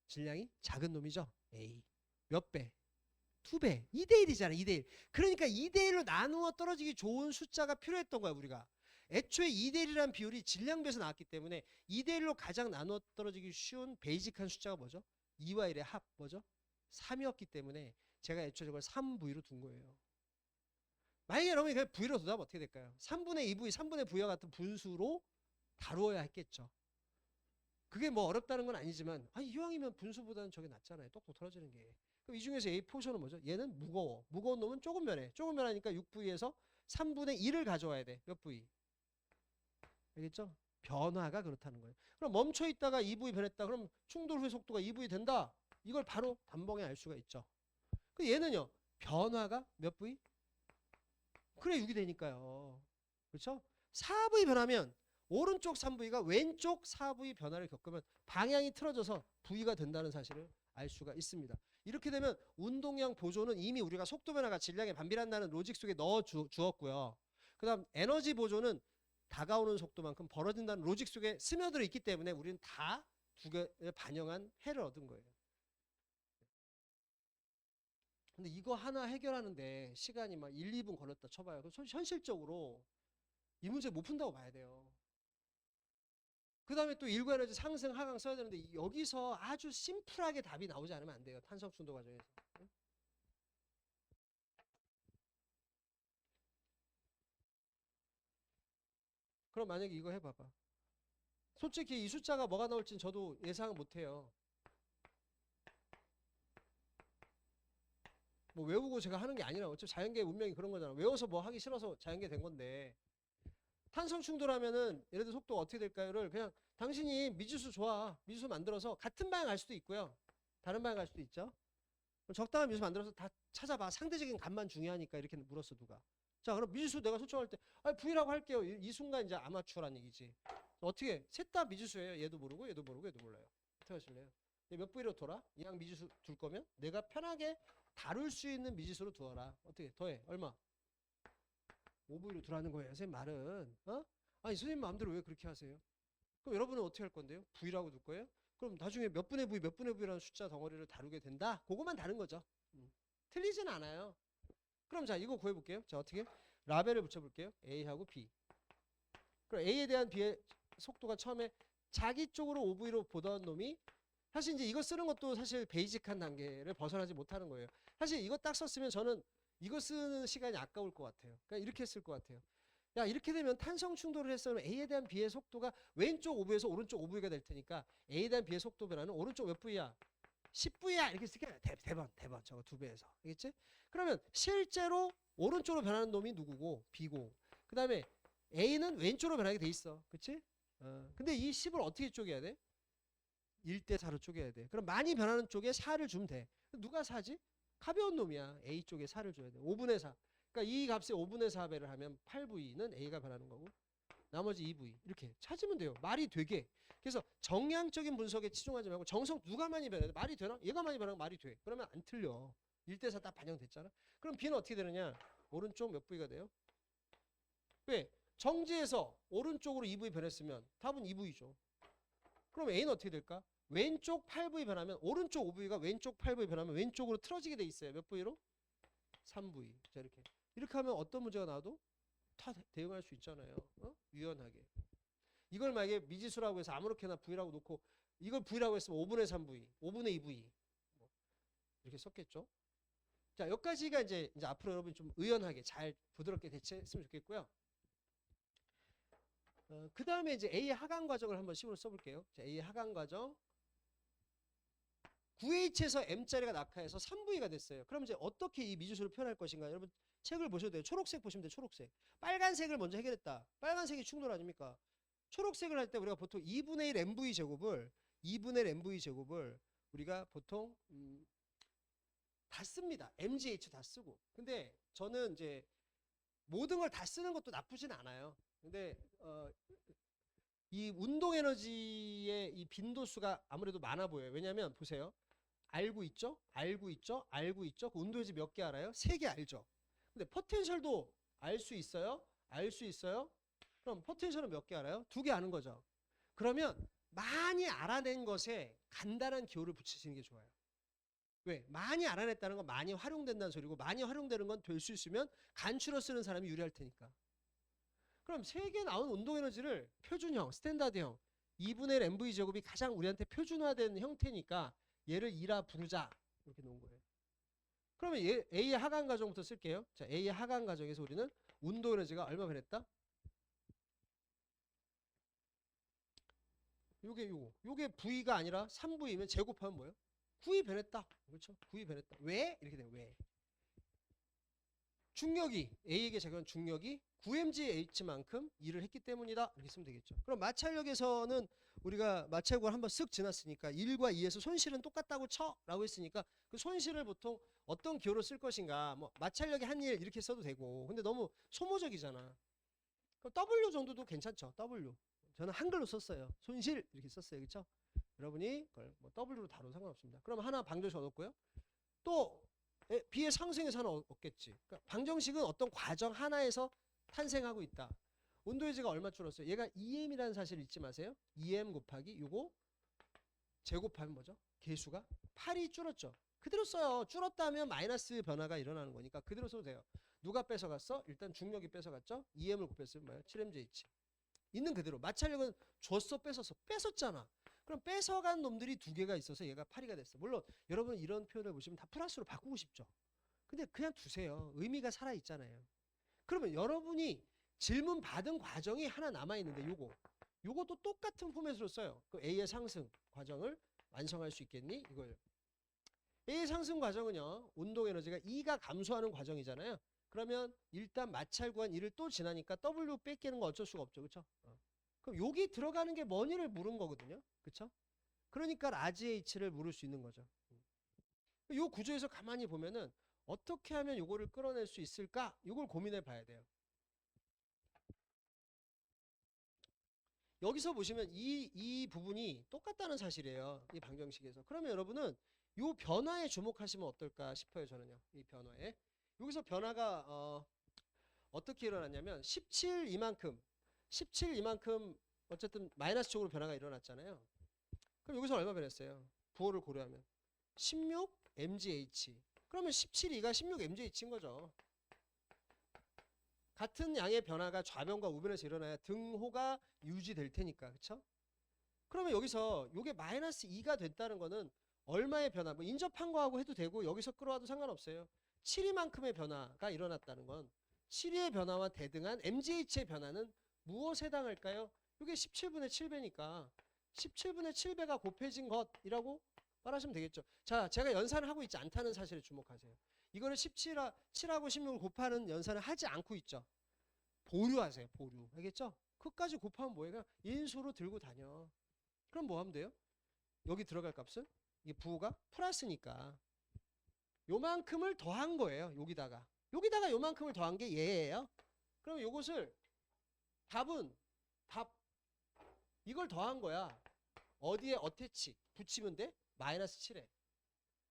질량이 작은 놈이죠. A. 몇 배? 2배. 2대1이잖아. 2대1. 그러니까 2대1로 나누어 떨어지기 좋은 숫자가 필요했던 거야. 우리가. 애초에 2대1이라는 비율이 질량비에서 나왔기 때문에 2대1로 가장 나누어 떨어지기 쉬운 베이직한 숫자가 뭐죠? 2와 1의 합 뭐죠? 3이었기 때문에 제가 애초에 저걸 3V로 둔 거예요. 만약에 여러분이 그냥 V로 두다면 어떻게 될까요? 3분의 2V, 3분의 V와 같은 분수로 다루어야 했겠죠. 그게 뭐 어렵다는 건 아니지만 이왕이면 분수보다는 저게 낫잖아요. 똑똑 떨어지는 게. 그럼 이 중에서 A 포션은 뭐죠? 얘는 무거워. 무거운 놈은 조금 변해. 조금 변하니까 6V에서 3분의 1을 가져와야 돼. 몇 V? 알겠죠? 변화가 그렇다는 거예요. 그럼 멈춰 있다가 2V 변했다. 그럼 충돌 후의 속도가 2V 된다. 이걸 바로 단번에 알 수가 있죠. 그 얘는요. 변화가 몇 V? 그래 6이 되니까요. 그렇죠? 4V 변하면 오른쪽 3V가 왼쪽 4V 변화를 겪으면 방향이 틀어져서 V가 된다는 사실을 알 수가 있습니다. 이렇게 되면 운동량 보조는 이미 우리가 속도 변화가 질량에 반비례한다는 로직 속에 넣어 주었고요. 그 다음 에너지 보조는 다가오는 속도만큼 벌어진다는 로직 속에 스며들어 있기 때문에 우리는 다 두 개를 반영한 해를 얻은 거예요. 근데 이거 하나 해결하는데 시간이 막 1, 2분 걸렸다 쳐봐요. 그럼 현실적으로 이 문제 못 푼다고 봐야 돼요. 그 다음에 또 일구 에너지 상승 하강 써야 되는데 여기서 아주 심플하게 답이 나오지 않으면 안 돼요. 탄성 충돌 과정에서. 그럼 만약에 이거 해봐봐. 솔직히 이 숫자가 뭐가 나올진 저도 예상을 못해요. 뭐 외우고 제가 하는 게 아니라 어차피 자연계의 운명이 그런 거잖아. 외워서 뭐 하기 싫어서 자연계 된 건데. 탄성 충돌하면은 예를 들어 속도가 어떻게 될까요를 그냥 당신이 미지수 좋아. 미지수 만들어서 같은 방향 갈 수도 있고요. 다른 방향 갈 수도 있죠. 적당한 미지수 만들어서 다 찾아봐. 상대적인 값만 중요하니까 이렇게 물었어 누가. 자 그럼 미지수 내가 설정할 때 V라고 할게요. 이 순간 이제 아마추어란 얘기지. 어떻게 셋 다 미지수예요. 얘도 모르고 얘도 모르고 얘도 몰라요. 어떻게 하실래요? 몇 V로 돌아? 이양 미지수 둘 거면 내가 편하게 다룰 수 있는 미지수로 두어라. 어떻게 더해? 얼마? 5V로 두라는 거예요. 선생님 말은. 아니 선생님 마음대로 왜 그렇게 하세요? 그럼 여러분은 어떻게 할 건데요? V라고 둘 거예요? 그럼 나중에 몇 분의 V 몇 분의 V라는 숫자 덩어리를 다루게 된다? 그거만 다른 거죠. 틀리진 않아요. 그럼 자 이거 구해볼게요. 자 어떻게? 라벨을 붙여볼게요. A하고 B. 그럼 A에 대한 B의 속도가 처음에 자기 쪽으로 5V로 보던 놈이 사실 이제 이거 쓰는 것도 사실 베이직한 단계를 벗어나지 못하는 거예요. 사실 이거 딱 썼으면 저는 이거 쓰는 시간이 아까울 것 같아요. 그러니까 이렇게 쓸 것 같아요. 야 이렇게 되면 탄성 충돌을 했으면 A에 대한 B의 속도가 왼쪽 5V에서 오른쪽 5V가 될 테니까 A에 대한 B의 속도 변화는 오른쪽 몇 V야? 10V야 이렇게 쓸게 대번 저거 2배에서 알겠지? 그러면 실제로 오른쪽으로 변하는 놈이 누구고 B고 그 다음에 A는 왼쪽으로 변하게 돼 있어. 그치? 근데 이 10을 어떻게 쪼개야 돼? 1대4로 쪼개야 돼. 그럼 많이 변하는 쪽에 4를 주면 돼. 누가 4지? 가벼운 놈이야. A 쪽에 4를 줘야 돼. 5분의 4. 그러니까 이 값에 5분의 4배를 하면 8V는 A가 변하는 거고 나머지 2V 이렇게 찾으면 돼요. 말이 되게. 그래서 정량적인 분석에 치중하지 말고 정성 누가 많이 변해? 말이 되나? 얘가 많이 변하면 말이 돼. 그러면 안 틀려. 1대4 딱 반영됐잖아. 그럼 B는 어떻게 되느냐? 오른쪽 몇 V가 돼요? 왜? 정지에서 오른쪽으로 2V 변했으면 답은 2V죠. 그럼 A는 어떻게 될까? 왼쪽 8V 변하면 오른쪽 5V가 왼쪽 8V 변하면 왼쪽으로 틀어지게 돼 있어요. 몇 V로? 3V. 자 이렇게 하면 어떤 문제가 나와도 다 대응할 수 있잖아요. 유연하게. 이걸 만약에 미지수라고 해서 아무렇게나 V라고 놓고 이걸 V라고 했으면 5분의 3V, 5분의 2V 이렇게 썼겠죠. 자 여기까지가 이제 앞으로 여러분이 좀 의연하게 잘 부드럽게 대처했으면 좋겠고요. 그 다음에 이제 A 하강 과정을 한번 식으로 써볼게요. 자, A 하강 과정. 9H에서 M자리가 낙하해서 3V가 됐어요. 그럼 이제 어떻게 이 미지수를 표현할 것인가? 여러분 책을 보셔도 돼요. 초록색 보시면 돼요. 초록색. 빨간색을 먼저 해결했다. 빨간색이 충돌 아닙니까? 초록색을 할 때 우리가 보통 2분의 1 mv 제곱을 2분의 1 mv 제곱을 우리가 보통 다 씁니다. mgh 다 쓰고. 근데 저는 이제 모든 걸 다 쓰는 것도 나쁘진 않아요. 근데 이 운동 에너지의 이 빈도수가 아무래도 많아 보여요. 왜냐면 보세요. 알고 있죠? 알고 있죠? 알고 있죠? 그 운동 에너지 몇 개 알아요? 3개 알죠. 근데 포텐셜도 알 수 있어요? 알 수 있어요? 그럼 포텐셜은 몇 개 알아요? 2개 아는 거죠. 그러면 많이 알아낸 것에 간단한 기호를 붙이시는 게 좋아요. 왜? 많이 알아냈다는 건 많이 활용된다는 소리고, 많이 활용되는 건 될 수 있으면 간추려 쓰는 사람이 유리할 테니까. 그럼 3개 나온 운동 에너지를 표준형, 스탠다드형 2분의 1 mv 제곱이 가장 우리한테 표준화된 형태니까 얘를 2라 부르자 이렇게 놓은 거예요. 그러면 A의 하강 과정부터 쓸게요. 자, A의 하강 과정에서 우리는 운동 에너지가 얼마 변했다? 요게 V가 아니라 3V면 제곱하면 뭐예요? 9이 변했다. 그렇죠? 9이 변했다. 왜? 이렇게 돼요. 왜? 중력이 A에게 작용한 중력이 9mgH만큼 일을 했기 때문이다. 이렇게 쓰면 되겠죠. 그럼 마찰력에서는 우리가 마찰력을 한번 쓱 지났으니까 1과 2에서 손실은 똑같다고 쳐 라고 했으니까 그 손실을 보통 어떤 기호로 쓸 것인가, 뭐 마찰력의 한 일 이렇게 써도 되고, 근데 너무 소모적이잖아. 그럼 W 정도도 괜찮죠. W. 저는 한글로 썼어요. 손실 이렇게 썼어요. 그렇죠? 여러분이 그걸 뭐 W로 다뤄도 상관없습니다. 그럼 하나 방정식 얻었고요. 또 B의 상승에서 하나 얻겠지. 그러니까 방정식은 어떤 과정 하나에서 탄생하고 있다. 온도에너지가 얼마 줄었어요? 얘가 EM이라는 사실을 잊지 마세요. EM 곱하기 요거 제곱하면 뭐죠? 계수가 8이 줄었죠. 그대로 써요. 줄었다면 마이너스 변화가 일어나는 거니까 그대로 써도 돼요. 누가 뺏어갔어? 일단 중력이 뺏어갔죠. EM을 곱했으면 뭐예요? 7mgh. 있는 그대로. 마찰력은 줬어, 뺏었어? 뺏었잖아. 그럼 뺏어간 놈들이 2개가 있어서 얘가 8이가 됐어. 물론 여러분 이런 표현을 보시면 다 플러스로 바꾸고 싶죠. 근데 그냥 두세요. 의미가 살아있잖아요. 그러면 여러분이 질문 받은 과정이 하나 남아있는데 요것도 똑같은 포맷으로 써요. 그 A의 상승 과정을 완성할 수 있겠니? 이걸. A의 상승 과정은요. 운동 에너지가 E가 감소하는 과정이잖아요. 그러면 일단 마찰 구간 1을 또 지나니까 W 뺏기는 건 어쩔 수가 없죠. 그렇죠? 그럼 여기 들어가는 게 뭐니를 물은 거거든요. 그렇죠? 그러니까 라지 H를 물을 수 있는 거죠. 이 구조에서 가만히 보면은 어떻게 하면 요거를 끌어낼 수 있을까? 요걸 고민해 봐야 돼요. 여기서 보시면 이 부분이 똑같다는 사실이에요. 이 방정식에서. 그러면 여러분은 요 변화에 주목하시면 어떨까 싶어요. 저는요. 이 변화에. 여기서 변화가 어떻게 일어났냐면 17 이만큼 어쨌든 마이너스 쪽으로 변화가 일어났잖아요. 그럼 여기서 얼마 변했어요? 부호를 고려하면 16 mgh. 그러면 17이가 16 mgh인 거죠. 같은 양의 변화가 좌변과 우변에서 일어나야 등호가 유지될 테니까. 그렇죠? 그러면 여기서 이게 마이너스 2가 됐다는 거는 얼마의 변화? 뭐 인접한 거하고 해도 되고 여기서 끌어와도 상관없어요. 7이만큼의 변화가 일어났다는 건 7의 변화와 대등한 mgh의 변화는 무엇에 해당할까요? 이게 17분의 7배니까 17분의 7배가 곱해진 것이라고 말하시면 되겠죠. 자, 제가 연산을 하고 있지 않다는 사실에 주목하세요. 이거를 7하고 16을 곱하는 연산을 하지 않고 있죠. 보류하세요. 보류. 알겠죠? 끝까지 곱하면 뭐예요? 그냥 인수로 들고 다녀. 그럼 뭐 하면 돼요? 여기 들어갈 값은 이게 부호가 플러스니까 요만큼을 더한 거예요. 여기다가 요만큼을 더한 게 얘예요. 그럼 요것을 답 이걸 더한 거야. 어디에 어태치 붙이면 돼? 마이너스 7에.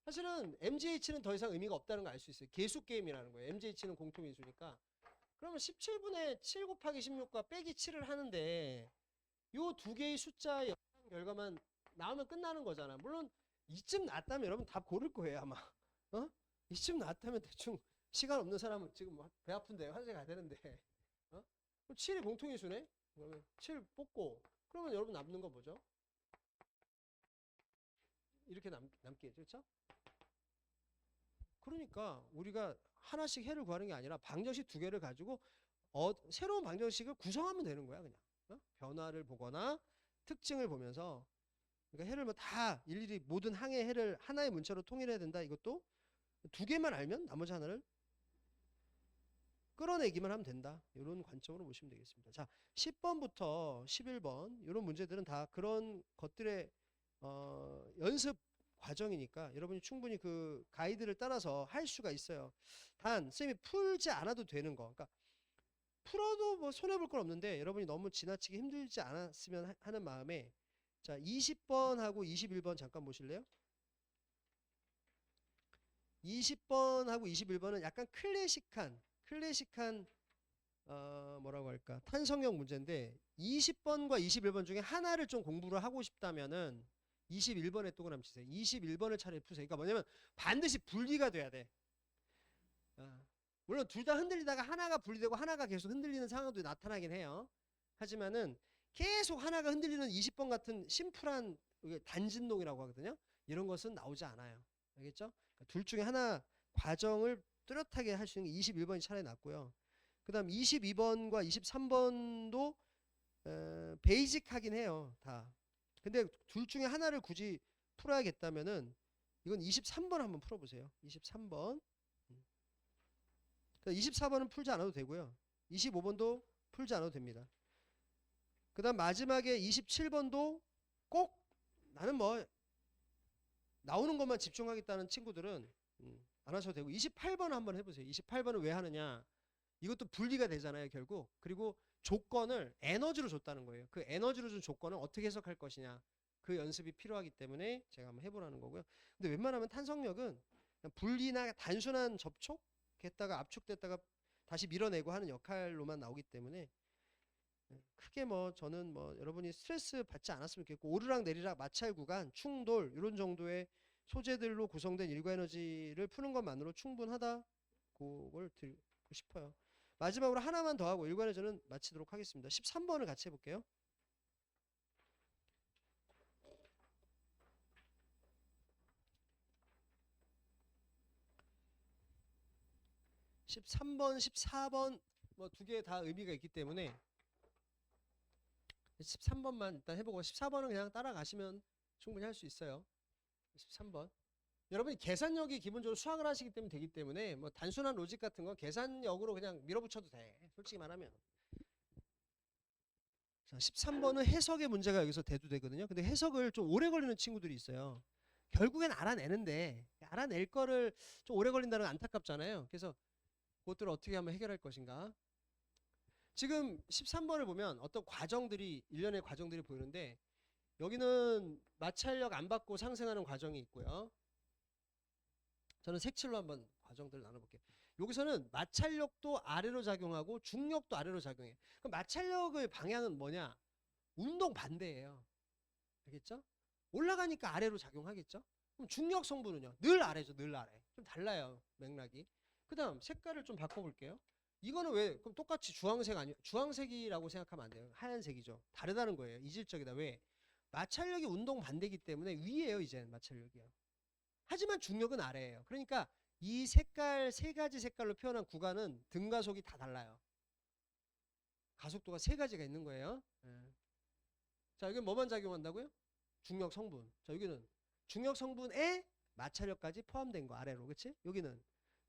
사실은 mgh는 더 이상 의미가 없다는 걸 알 수 있어요. 계수 게임이라는 거예요. mgh는 공통인수니까. 그러면 17분의 7 곱하기 16과 빼기 7을 하는데 요 두 개의 숫자의 결과만 나오면 끝나는 거잖아. 물론 이쯤 났다면 여러분 답 고를 거예요 아마. 이쯤 났다면 대충 시간 없는 사람은 지금 배 아픈데 화장실 가야 되는데 7이 공통인수네? 그러면 7 뽑고 그러면 여러분 남는 거 뭐죠? 이렇게 남겠죠. 그렇죠? 그러니까 우리가 하나씩 해를 구하는 게 아니라 방정식 2개를 가지고 새로운 방정식을 구성하면 되는 거야. 그냥 변화를 보거나 특징을 보면서 그러니까 해를 뭐 다 일일이 모든 항의 해를 하나의 문자로 통일해야 된다. 이것도 2개만 알면 나머지 하나를 끌어내기만 하면 된다. 이런 관점으로 보시면 되겠습니다. 자, 10번부터 11번 이런 문제들은 다 그런 것들의 연습 과정이니까 여러분이 충분히 그 가이드를 따라서 할 수가 있어요. 단 쌤이 풀지 않아도 되는 거. 그러니까 풀어도 뭐 손해 볼 건 없는데 여러분이 너무 지나치게 힘들지 않았으면 하는 마음에 자, 20번하고 21번 잠깐 보실래요? 20번하고 21번은 약간 클래식한 뭐라고 할까? 탄성형 문제인데 20번과 21번 중에 하나를 좀 공부를 하고 싶다면은 21번에 동그라미 치세요. 21번을 차라리 푸세요. 그러니까 뭐냐면 반드시 분리가 돼야 돼. 물론 둘 다 흔들리다가 하나가 분리되고 하나가 계속 흔들리는 상황도 나타나긴 해요. 하지만은 계속 하나가 흔들리는 20번 같은 심플한 단진동이라고 하거든요. 이런 것은 나오지 않아요. 알겠죠? 그러니까 둘 중에 하나 과정을 뚜렷하게 할 수 있는 게 21번이 차라리 낫고요. 그 다음 22번과 23번도 베이직하긴 해요. 다. 근데 둘 중에 하나를 굳이 풀어야겠다면은 이건 23번 한번 풀어보세요. 23번. 24번은 풀지 않아도 되고요. 25번도 풀지 않아도 됩니다. 그 다음 마지막에 27번도 꼭 나는 뭐 나오는 것만 집중하겠다는 친구들은 안 하셔도 되고 28번 한번 해보세요. 28번은 왜 하느냐. 이것도 분리가 되잖아요. 결국. 그리고 조건을 에너지로 줬다는 거예요. 그 에너지로 준 조건을 어떻게 해석할 것이냐. 그 연습이 필요하기 때문에 제가 한번 해보라는 거고요. 근데 웬만하면 탄성력은 그냥 분리나 단순한 접촉 했다가 압축됐다가 다시 밀어내고 하는 역할로만 나오기 때문에 크게 뭐 저는 뭐 여러분이 스트레스 받지 않았으면 좋겠고 오르락 내리락 마찰 구간 충돌 이런 정도의 소재들로 구성된 일과 에너지를 푸는 것만으로 충분하다 그걸 드리고 싶어요. 마지막으로 하나만 더 하고 일과 에너지는 마치도록 하겠습니다. 13번을 같이 해볼게요. 13번, 14번 뭐 두 개 다 의미가 있기 때문에 13번만 일단 해보고 14번은 그냥 따라가시면 충분히 할 수 있어요. 13번. 여러분이 계산력이 기본적으로 수학을 하시기 때문에 되기 때문에 뭐 단순한 로직 같은 건 계산력으로 그냥 밀어붙여도 돼. 솔직히 말하면. 자, 13번은 해석의 문제가 여기서 대두되거든요. 근데 해석을 좀 오래 걸리는 친구들이 있어요. 결국엔 알아내는데 알아낼 거를 좀 오래 걸린다는 건 안타깝잖아요. 그래서 그것들을 어떻게 하면 해결할 것인가. 지금 13번을 보면 어떤 과정들이 일련의 과정들이 보이는데 여기는 마찰력 안 받고 상승하는 과정이 있고요. 저는 색칠로 한번 과정들을 나눠볼게요. 여기서는 마찰력도 아래로 작용하고 중력도 아래로 작용해요. 그럼 마찰력의 방향은 뭐냐? 운동 반대예요. 알겠죠? 올라가니까 아래로 작용하겠죠? 그럼 중력 성분은요? 늘 아래죠. 늘 아래. 좀 달라요. 맥락이. 그 다음 색깔을 좀 바꿔볼게요. 이거는 왜 그럼 똑같이 주황색 아니에요? 주황색이라고 생각하면 안 돼요. 하얀색이죠. 다르다는 거예요. 이질적이다. 왜? 마찰력이 운동 반대이기 때문에 위에요. 이제는 마찰력이요. 하지만 중력은 아래예요. 그러니까 이 색깔 세 가지 색깔로 표현한 구간은 등가속이 다 달라요. 가속도가 세 가지가 있는 거예요. 자, 여기 뭐만 작용한다고요? 중력 성분. 자, 여기는 중력 성분에 마찰력까지 포함된 거 아래로. 그렇지? 여기는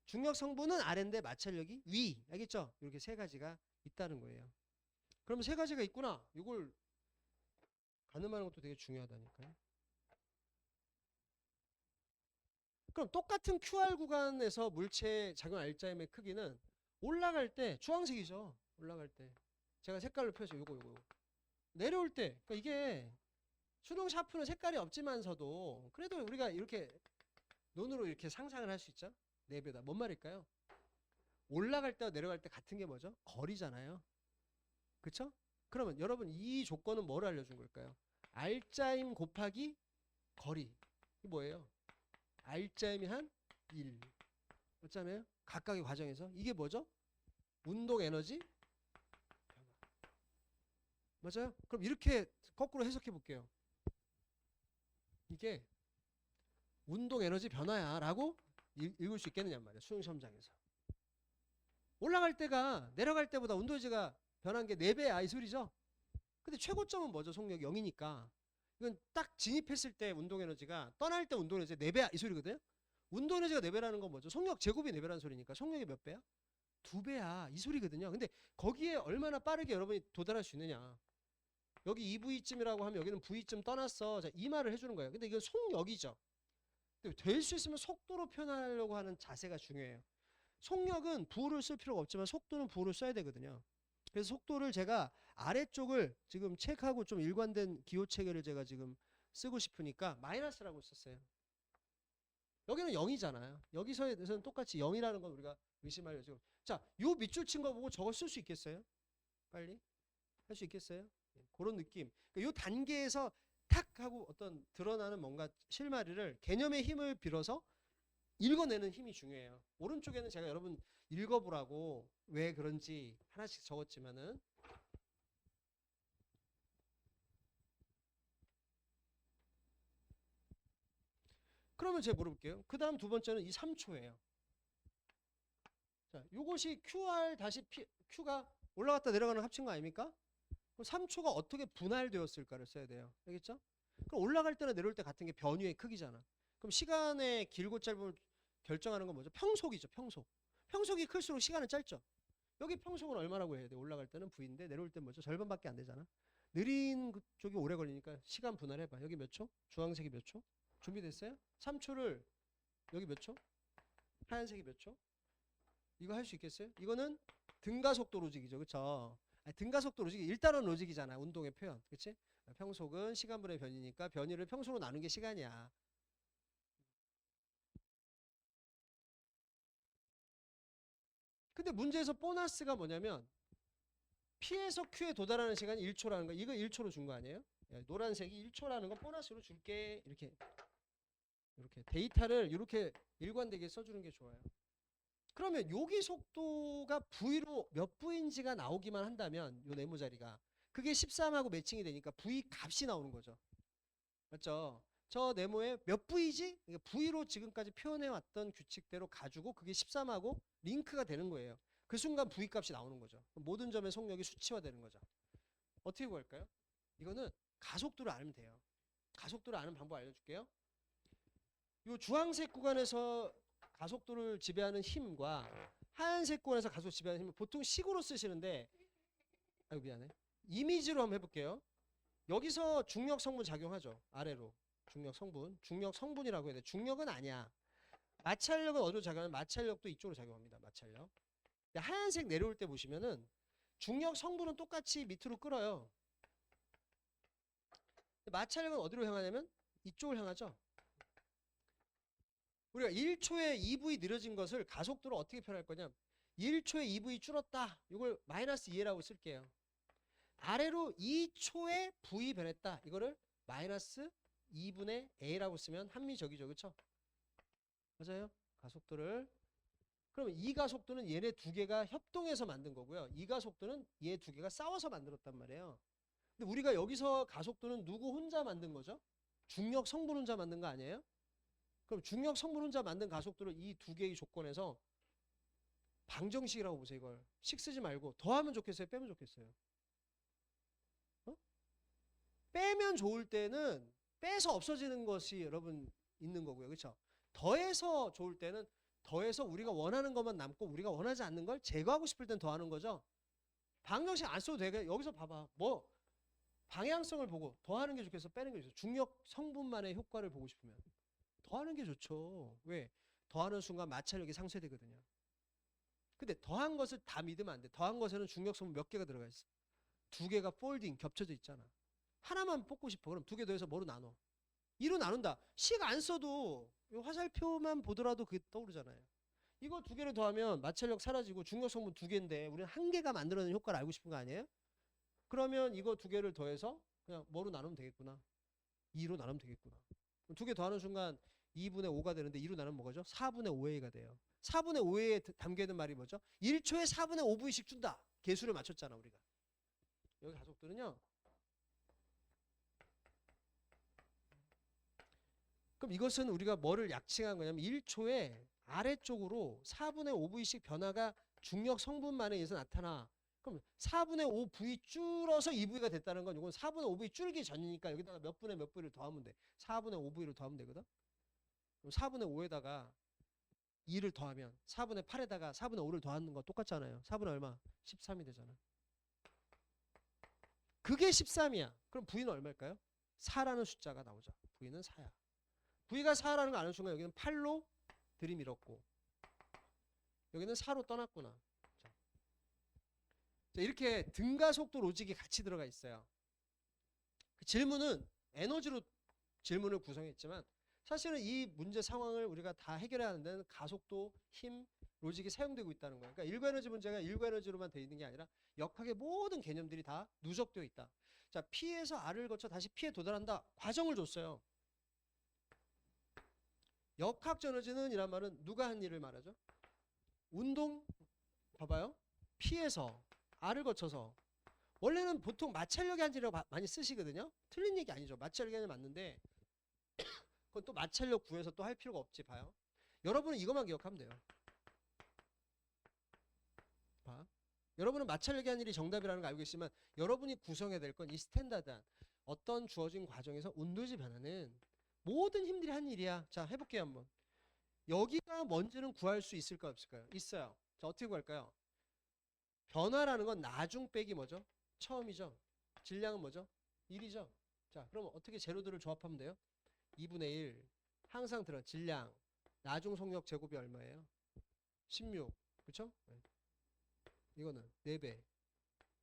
중력 성분은 아래인데 마찰력이 위. 알겠죠? 이렇게 세 가지가 있다는 거예요. 그럼 세 가지가 있구나. 이걸 가늠하는 것도 되게 중요하다니까요. 그럼 똑같은 QR 구간에서 물체 작용 알자임의 크기는 올라갈 때 주황색이죠. 올라갈 때. 제가 색깔로 표시해요. 요거. 내려올 때. 그러니까 이게 수능 샤프는 색깔이 없지만서도 그래도 우리가 이렇게 눈으로 이렇게 상상을 할 수 있죠. 4배다. 뭔 말일까요? 올라갈 때와 내려갈 때 같은 게 뭐죠? 거리잖아요. 그쵸? 그러면 여러분 이 조건은 뭐를 알려준 걸까요? 알짜임 곱하기 거리. 이게 뭐예요? 알짜임이 한 1. 맞잖아요? 각각의 과정에서. 이게 뭐죠? 운동 에너지? 맞아요? 그럼 이렇게 거꾸로 해석해 볼게요. 이게 운동 에너지 변화야 라고 읽을 수 있겠느냐 말이에요. 수능 시험장에서. 올라갈 때가 내려갈 때보다 운동 에너지가 변한 게 4배야 이 소리죠. 근데 최고점은 뭐죠? 속력이 0이니까. 이건 딱 진입했을 때 운동 에너지가 떠날 때 운동 에너지가 4배야 이 소리거든요. 운동 에너지가 4배라는 건 뭐죠? 속력 제곱이 4배라는 소리니까 속력이 몇 배야? 2배야 이 소리거든요. 근데 거기에 얼마나 빠르게 여러분이 도달할 수 있느냐. 여기 2V쯤이라고 하면 여기는 V쯤 떠났어. 자, 이 말을 해주는 거예요. 근데 이건 속력이죠. 될 수 있으면 속도로 표현하려고 하는 자세가 중요해요. 속력은 부호를 쓸 필요가 없지만 속도는 부호를 써야 되거든요. 그래서 속도를 제가 아래쪽을 지금 책하고 좀 일관된 기호 체계를 제가 지금 쓰고 싶으니까 마이너스라고 썼어요. 여기는 0이잖아요. 여기서는 똑같이 0이라는 건 우리가 의심하려 지금. 자, 요 밑줄 친 거 보고 저거 쓸 수 있겠어요? 빨리 할 수 있겠어요? 그런 느낌. 그러니까 요 단계에서 탁 하고 어떤 드러나는 뭔가 실마리를 개념의 힘을 빌어서 읽어내는 힘이 중요해요. 오른쪽에는 제가 여러분 읽어보라고 왜 그런지 하나씩 적었지만은 그러면 제가 물어볼게요. 그 다음 두 번째는 이 3초예요. 자, 요것이 QR 다시 Q가 올라갔다 내려가는 합친 거 아닙니까? 그럼 3초가 어떻게 분할되었을까를 써야 돼요. 알겠죠? 그럼 올라갈 때나 내려올 때 같은 게 변위의 크기잖아. 그럼 시간의 길고 짧음을 결정하는 건 뭐죠? 평속이죠. 평속. 평속이 클수록 시간은 짧죠. 여기 평속은 얼마라고 해야 돼? 올라갈 때는 V인데 내려올 때는 뭐죠? 절반밖에 안 되잖아. 느린 쪽이 오래 걸리니까 시간 분할해봐. 여기 몇 초? 주황색이 몇 초? 준비됐어요? 3초를 여기 몇 초? 하얀색이 몇 초? 이거 할 수 있겠어요? 이거는 등가속도 로직이죠. 그쵸? 아니, 등가속도 로직이 일단은 로직이잖아. 운동의 표현. 그치? 평속은 시간분의 변이니까 변이를 평소로 나눈 게 시간이야. 근데 문제에서 보너스가 뭐냐면 P에서 Q에 도달하는 시간이 1초라는 거. 이거 1초로 준 거 아니에요? 노란색이 1초라는 거 보너스로 줄게. 이렇게 데이터를 이렇게 일관되게 써주는 게 좋아요. 그러면 여기 속도가 V로 몇 V인지가 나오기만 한다면 요 네모 자리가 그게 13하고 매칭이 되니까 V 값이 나오는 거죠. 맞죠? 저 네모에 몇 V지? 그러니까 V로 지금까지 표현해왔던 규칙대로 가지고 그게 13하고 링크가 되는 거예요. 그 순간 V 값이 나오는 거죠. 모든 점의 속력이 수치화되는 거죠. 어떻게 구할까요? 이거는 가속도를 알면 돼요. 가속도를 아는 방법 알려줄게요. 이 주황색 구간에서 가속도를 지배하는 힘과 하얀색 구간에서 가속도 지배하는 힘을 보통 식으로 쓰시는데, 아이고 미안해. 이미지로 한번 해볼게요. 여기서 중력 성분 작용하죠. 아래로 중력 성분, 중력 성분이라고 해야 돼. 중력은 아니야. 마찰력은 어디로 작용하면 마찰력도 이쪽으로 작용합니다. 마찰력. 근데 하얀색 내려올 때 보시면은 중력 성분은 똑같이 밑으로 끌어요. 마찰력은 어디로 향하냐면 이쪽을 향하죠. 우리가 1초에 EV 느려진 것을 가속도로 어떻게 표현할 거냐? 1초에 EV 줄었다. 이걸 마이너스 2라고 쓸게요. 아래로 2초에 V 변했다. 이거를 마이너스 2분의 A라고 쓰면 합리적이죠. 그렇죠? 맞아요. 가속도를. 그럼 이 가속도는 얘네 두 개가 협동해서 만든 거고요. 이 가속도는 얘 두 개가 싸워서 만들었단 말이에요. 근데 우리가 여기서 가속도는 누구 혼자 만든 거죠? 중력 성분 혼자 만든 거 아니에요? 그럼 중력 성분 혼자 만든 가속도를 이 두 개의 조건에서 방정식이라고 보세요. 이걸 식 쓰지 말고 더하면 좋겠어요? 빼면 좋겠어요? 어? 빼면 좋을 때는 빼서 없어지는 것이 여러분 있는 거고요. 그렇죠? 더해서 좋을 때는 더해서 우리가 원하는 것만 남고 우리가 원하지 않는 걸 제거하고 싶을 땐 더하는 거죠. 방정식 안 써도 되게 여기서 봐봐. 뭐 방향성을 보고 더하는 게 좋겠어? 빼는 게 좋겠어? 중력 성분만의 효과를 보고 싶으면 더하는 게 좋죠. 왜? 더하는 순간 마찰력이 상쇄되거든요. 근데 더한 것을 다 믿으면 안 돼. 더한 것에는 중력 성분 몇 개가 들어가 있어. 두 개가 폴딩 겹쳐져 있잖아. 하나만 뽑고 싶어. 그럼 두 개 더해서 뭐로 나눠? 2로 나눈다. 식 안 써도 화살표만 보더라도 그게 떠오르잖아요. 이거 두 개를 더하면 마찰력 사라지고 중력 성분 두 개인데 우리는 한 개가 만들어내는 효과를 알고 싶은 거 아니에요? 그러면 이거 두 개를 더해서 그냥 뭐로 나누면 되겠구나. 2로 나누면 되겠구나. 두 개 더하는 순간 2분의 5가 되는데 2로 나누면 뭐죠? 4분의 5A가 돼요. 4분의 5A에 담겨있는 말이 뭐죠? 1초에 4분의 5V씩 준다. 개수를 맞췄잖아 우리가. 여기 가속도는요. 그럼 이것은 우리가 뭐를 약칭한 거냐면 1초에 아래쪽으로 4분의 5V씩 변화가 중력 성분만에 의해서 나타나. 그럼 4분의 5V 줄어서 2V가 됐다는 건 이건 4분의 5V 줄기 전이니까 여기다가 몇 분의 몇 V를 더하면 돼. 4분의 5V를 더하면 되거든. 그럼 4분의 5에다가 2를 더하면 4분의 8에다가 4분의 5를 더하는 거 똑같잖아요. 4분의 얼마? 13이 되잖아. 그게 13이야. 그럼 V는 얼마일까요? 4라는 숫자가 나오죠. V는 4야. V가 4라는 거 아는 순간 여기는 8로 들이밀었고 여기는 4로 떠났구나. 자, 이렇게 등가 속도 로직이 같이 들어가 있어요. 그 질문은 에너지로 질문을 구성했지만 사실은 이 문제 상황을 우리가 다 해결해야 하는 데는 가속도, 힘, 로직이 사용되고 있다는 거예요. 그러니까 일구 에너지 문제가 일구 에너지로만 되어 있는 게 아니라 역학의 모든 개념들이 다 누적되어 있다. 자, P에서 R을 거쳐 다시 P에 도달한다. 과정을 줬어요. 역학적 에너지는 이란 말은 누가 한 일을 말하죠? 운동, 봐봐요. P에서 R을 거쳐서 원래는 보통 마찰력의 한 일이라고 많이 쓰시거든요. 틀린 얘기 아니죠. 마찰력이 아니라 맞는데 그건 또 마찰력 구해서 또 할 필요가 없지. 봐요. 여러분은 이것만 기억하면 돼요. 봐. 여러분은 마찰력의 한 일이 정답이라는 거 알고 계시지만 여러분이 구성해야 될 건 이 스탠다드한 어떤 주어진 과정에서 운도지 변화는 모든 힘들이 한 일이야. 자, 해볼게요 한번. 여기가 뭔지는 구할 수 있을까요 없을까요? 있어요. 자, 어떻게 구할까요? 변화라는 건 나중 빼기 뭐죠? 처음이죠. 질량은 뭐죠? 1이죠. 자, 그럼 어떻게 재료들을 조합하면 돼요? 2분의 1 항상 들어. 질량 나중 속력 제곱이 얼마예요? 16. 그렇죠? 네. 이거는 4배.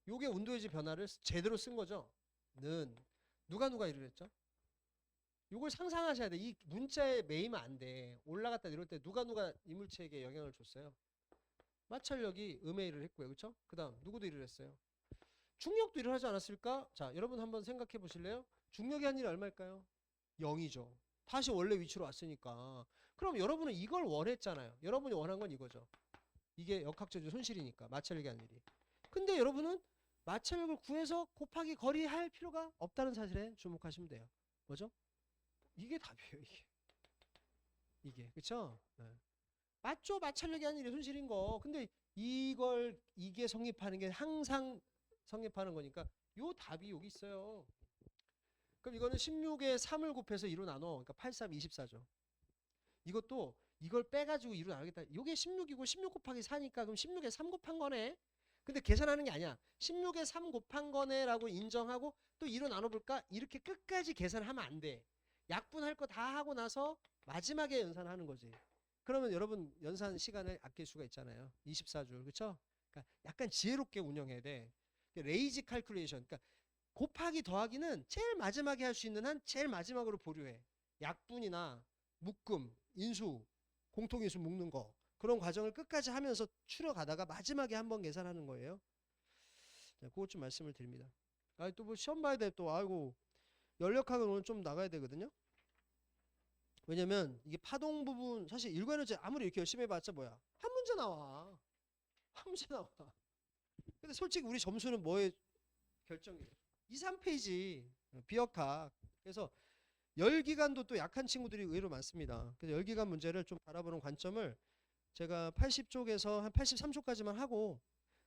요게 운도해지 변화를 제대로 쓴 거죠. 는 누가 이를 했죠? 요걸 상상하셔야 돼. 이 문자에 매이면 안 돼. 올라갔다 내려올 때 누가 이물체에게 영향을 줬어요? 마찰력이 음의 일을 했고요. 그렇죠? 그다음 누구도 일을 했어요? 중력도 일을 하지 않았을까? 자, 여러분 한번 생각해 보실래요? 중력의 한 일이 얼마일까요? 0이죠. 다시 원래 위치로 왔으니까. 그럼 여러분은 이걸 원했잖아요. 여러분이 원한 건 이거죠. 이게 역학적인 손실이니까 마찰력의 한 일이. 근데 여러분은 마찰력을 구해서 곱하기 거리 할 필요가 없다는 사실에 주목하시면 돼요. 뭐죠? 이게 답이에요. 이게 그렇죠? 네. 맞죠? 마찰력이 한 일이 손실인 거. 근데 이게 성립하는 게 항상 성립하는 거니까 요 답이 여기 있어요. 그럼 이거는 16에 3을 곱해서 2로 나눠. 그러니까 8, 3, 24죠. 이것도 이걸 빼가지고 2로 나누겠다. 이게 16이고 16 곱하기 4니까 그럼 16에 3 곱한 거네. 근데 계산하는 게 아니야. 16에 3 곱한 거네라고 인정하고 또 2로 나눠볼까? 이렇게 끝까지 계산하면 안 돼. 약분할 거 다 하고 나서 마지막에 연산하는 거지. 그러면 여러분 연산 시간을 아낄 수가 있잖아요. 24줄. 그렇죠? 그러니까 약간 지혜롭게 운영해야 돼. 레이지 칼큘레이션. 그러니까 곱하기 더하기는 제일 마지막에 할 수 있는 한 제일 마지막으로 보류해. 약분이나 묶음, 인수, 공통인수 묶는 거. 그런 과정을 끝까지 하면서 추려가다가 마지막에 한번 계산하는 거예요. 자, 그것 좀 말씀을 드립니다. 아, 또 뭐 시험 봐야 돼 또. 아이고. 연력학은 오늘 좀 나가야 되거든요. 왜냐면 이게 파동 부분 사실 일관에너지 아무리 이렇게 열심히 해봤자 뭐야? 한 문제 나와. 한 문제 나와. 근데 솔직히 우리 점수는 뭐에 결정이에요? 2, 3페이지 비역학. 그래서 열기관도 또 약한 친구들이 의외로 많습니다. 그래서 열기관 문제를 좀 바라보는 관점을 제가 80쪽에서 한 83쪽까지만 하고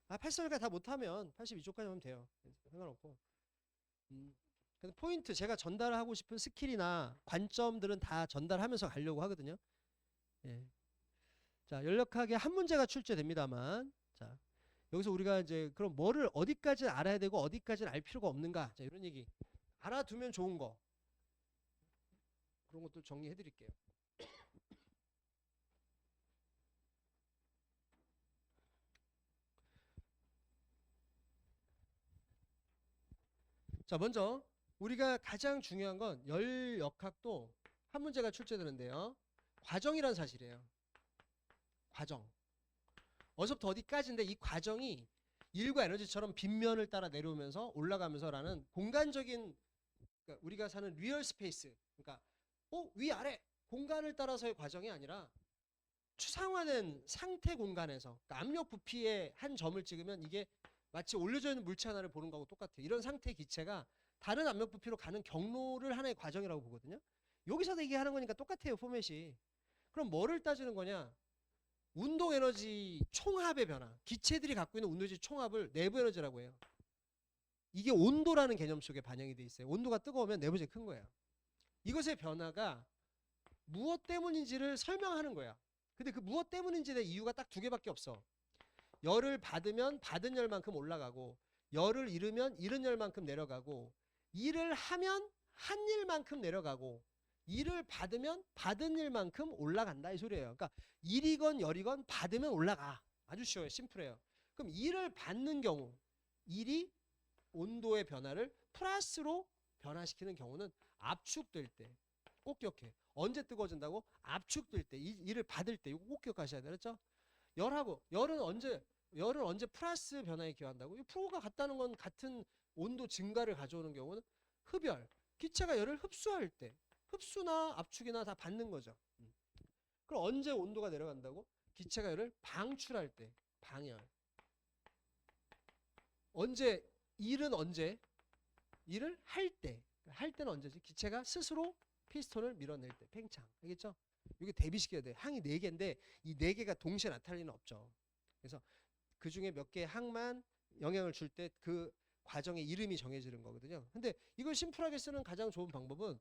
80쪽까지 다 못하면 82쪽까지 하면 돼요. 상관없고. 근데 포인트 제가 전달하고 싶은 스킬이나 관점들은 다 전달하면서 가려고 하거든요. 예. 자, 연력학에 한 문제가 출제됩니다만, 자, 여기서 우리가 이제 그럼 뭐를 어디까지 알아야 되고 어디까지는 알 필요가 없는가? 자, 이런 얘기. 알아두면 좋은 거. 그런 것도 정리해 드릴게요. 자, 먼저 우리가 가장 중요한 건 열역학도 한 문제가 출제되는데요. 과정이란 사실이에요. 과정. 어디서부터 어디까지인데 이 과정이 일과 에너지처럼 빗면을 따라 내려오면서 올라가면서라는 공간적인, 그러니까 우리가 사는 리얼 스페이스, 그러니까 위아래 공간을 따라서의 과정이 아니라 추상화된 상태 공간에서, 그러니까 압력 부피의 한 점을 찍으면 이게 마치 올려져 있는 물체 하나를 보는 거하고 똑같아요. 이런 상태의 기체가 다른 압력 부피로 가는 경로를 하나의 과정이라고 보거든요. 여기서 얘기하는 거니까 똑같아요, 포맷이. 그럼 뭐를 따지는 거냐? 운동 에너지 총합의 변화. 기체들이 갖고 있는 운동 에너지 총합을 내부 에너지라고 해요. 이게 온도라는 개념 속에 반영이 돼 있어요. 온도가 뜨거우면 내부적이 큰 거예요. 이것의 변화가 무엇 때문인지를 설명하는 거야. 근데 그 무엇 때문인지에 대한 이유가 딱 두 개밖에 없어. 열을 받으면 받은 열만큼 올라가고, 열을 잃으면 잃은 열만큼 내려가고, 일을 하면 한 일만큼 내려가고, 일을 받으면 받은 일만큼 올라간다 이 소리예요. 그러니까 일이건 열이건 받으면 올라가. 아주 쉬워요. 심플해요. 그럼 일을 받는 경우, 일이 온도의 변화를 플러스로 변화시키는 경우는 압축될 때. 꼭 기억해. 언제 뜨거워진다고? 압축될 때. 일을 받을 때. 이거 꼭 기억하셔야 돼요. 그렇죠? 열은 언제 플러스 변화에 기여한다고? 이 프로가 같다는 건 같은 온도 증가를 가져오는 경우는 흡열. 기체가 열을 흡수할 때. 흡수나 압축이나 다 받는 거죠. 그럼 언제 온도가 내려간다고? 기체가 열을 방출할 때. 방열. 언제? 일은 언제? 일을 할 때. 할 때는 언제지? 기체가 스스로 피스톤을 밀어낼 때. 팽창. 알겠죠? 이게 대비시켜야 돼. 항이 4개인데 이 4개가 동시에 나타날 리는 없죠. 그래서 그 중에 몇 개의 항만 영향을 줄 때 그 과정의 이름이 정해지는 거거든요. 근데 이걸 심플하게 쓰는 가장 좋은 방법은,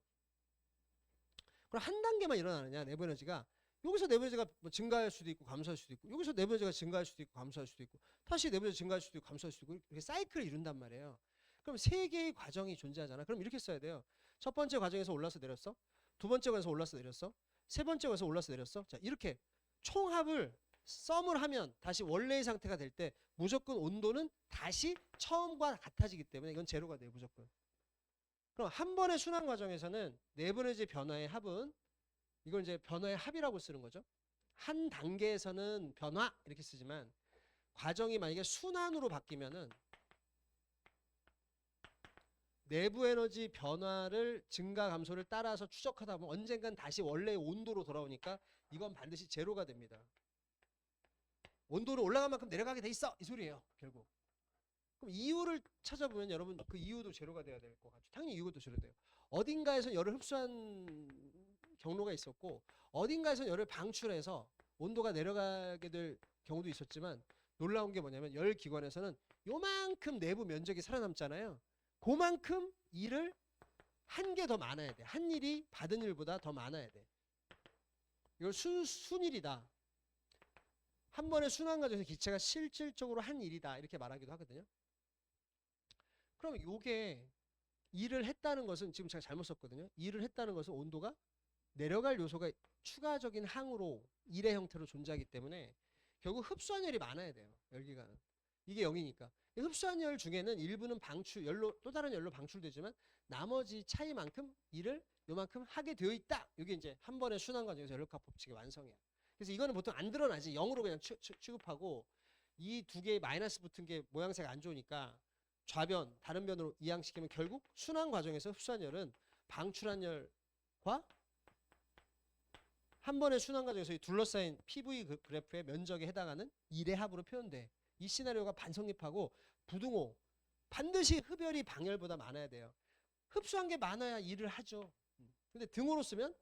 그럼 한 단계만 일어나느냐, 내부 에너지가. 여기서 내부 에너지가 뭐 증가할 수도 있고 감소할 수도 있고, 여기서 내부 에너지가 증가할 수도 있고 감소할 수도 있고, 다시 내부 에너지 증가할 수도 있고 감소할 수도 있고, 이렇게 사이클을 이룬단 말이에요. 그럼 3개의 과정이 존재하잖아. 그럼 이렇게 써야 돼요. 첫 번째 과정에서 올라서 내렸어. 두 번째 과정에서 올라서 내렸어. 세 번째 과정에서 올라서 내렸어. 자, 이렇게 총합을 썸을 하면 다시 원래의 상태가 될 때 무조건 온도는 다시 처음과 같아지기 때문에 이건 제로가 돼요. 무조건. 그럼 한 번의 순환 과정에서는 내부 에너지 변화의 합은, 이걸 이제 변화의 합이라고 쓰는 거죠. 한 단계에서는 변화 이렇게 쓰지만, 과정이 만약에 순환으로 바뀌면은 내부 에너지 변화를 증가 감소를 따라서 추적하다 보면 언젠간 다시 원래의 온도로 돌아오니까 이건 반드시 제로가 됩니다. 온도는 올라간 만큼 내려가게 돼 있어 이 소리예요. 결국. 그럼 이유를 찾아보면 여러분 그 이유도 제로가 돼야 될 것 같죠. 당연히 이유도 제로 돼요. 어딘가에서 열을 흡수한 경로가 있었고, 어딘가에서 열을 방출해서 온도가 내려가게 될 경우도 있었지만, 놀라운 게 뭐냐면 열 기관에서는 요만큼 내부 면적이 살아남잖아요. 그만큼 일을 한 개 더 많아야 돼. 한 일이 받은 일보다 더 많아야 돼. 이걸 순일이다. 한 번의 순환 과정에서 기체가 실질적으로 한 일이다 이렇게 말하기도 하거든요. 그럼 이게 일을 했다는 것은, 지금 제가 잘못 썼거든요. 일을 했다는 것은 온도가 내려갈 요소가 추가적인 항으로 일의 형태로 존재하기 때문에 결국 흡수한 열이 많아야 돼요. 열기관은. 이게 0이니까. 흡수한 열 중에는 일부는 열로, 또 다른 열로 방출되지만 나머지 차이만큼 일을 요만큼 하게 되어 있다. 이게 이제 한 번의 순환 과정에서 열역학 법칙의 완성이야. 그래서 이거는 보통 안 드러나지. 0으로 그냥 취급하고, 이 두 개의 마이너스 붙은 게 모양새가 안 좋으니까 좌변, 다른 변으로 이항시키면 결국 순환 과정에서 흡수한 열은 방출한 열과 한 번의 순환 과정에서 이 둘러싸인 PV 그래프의 면적에 해당하는 일의 합으로 표현돼. 이 시나리오가 반성립하고, 부등호 반드시 흡열이 방열보다 많아야 돼요. 흡수한 게 많아야 일을 하죠. 근데 등호로 쓰면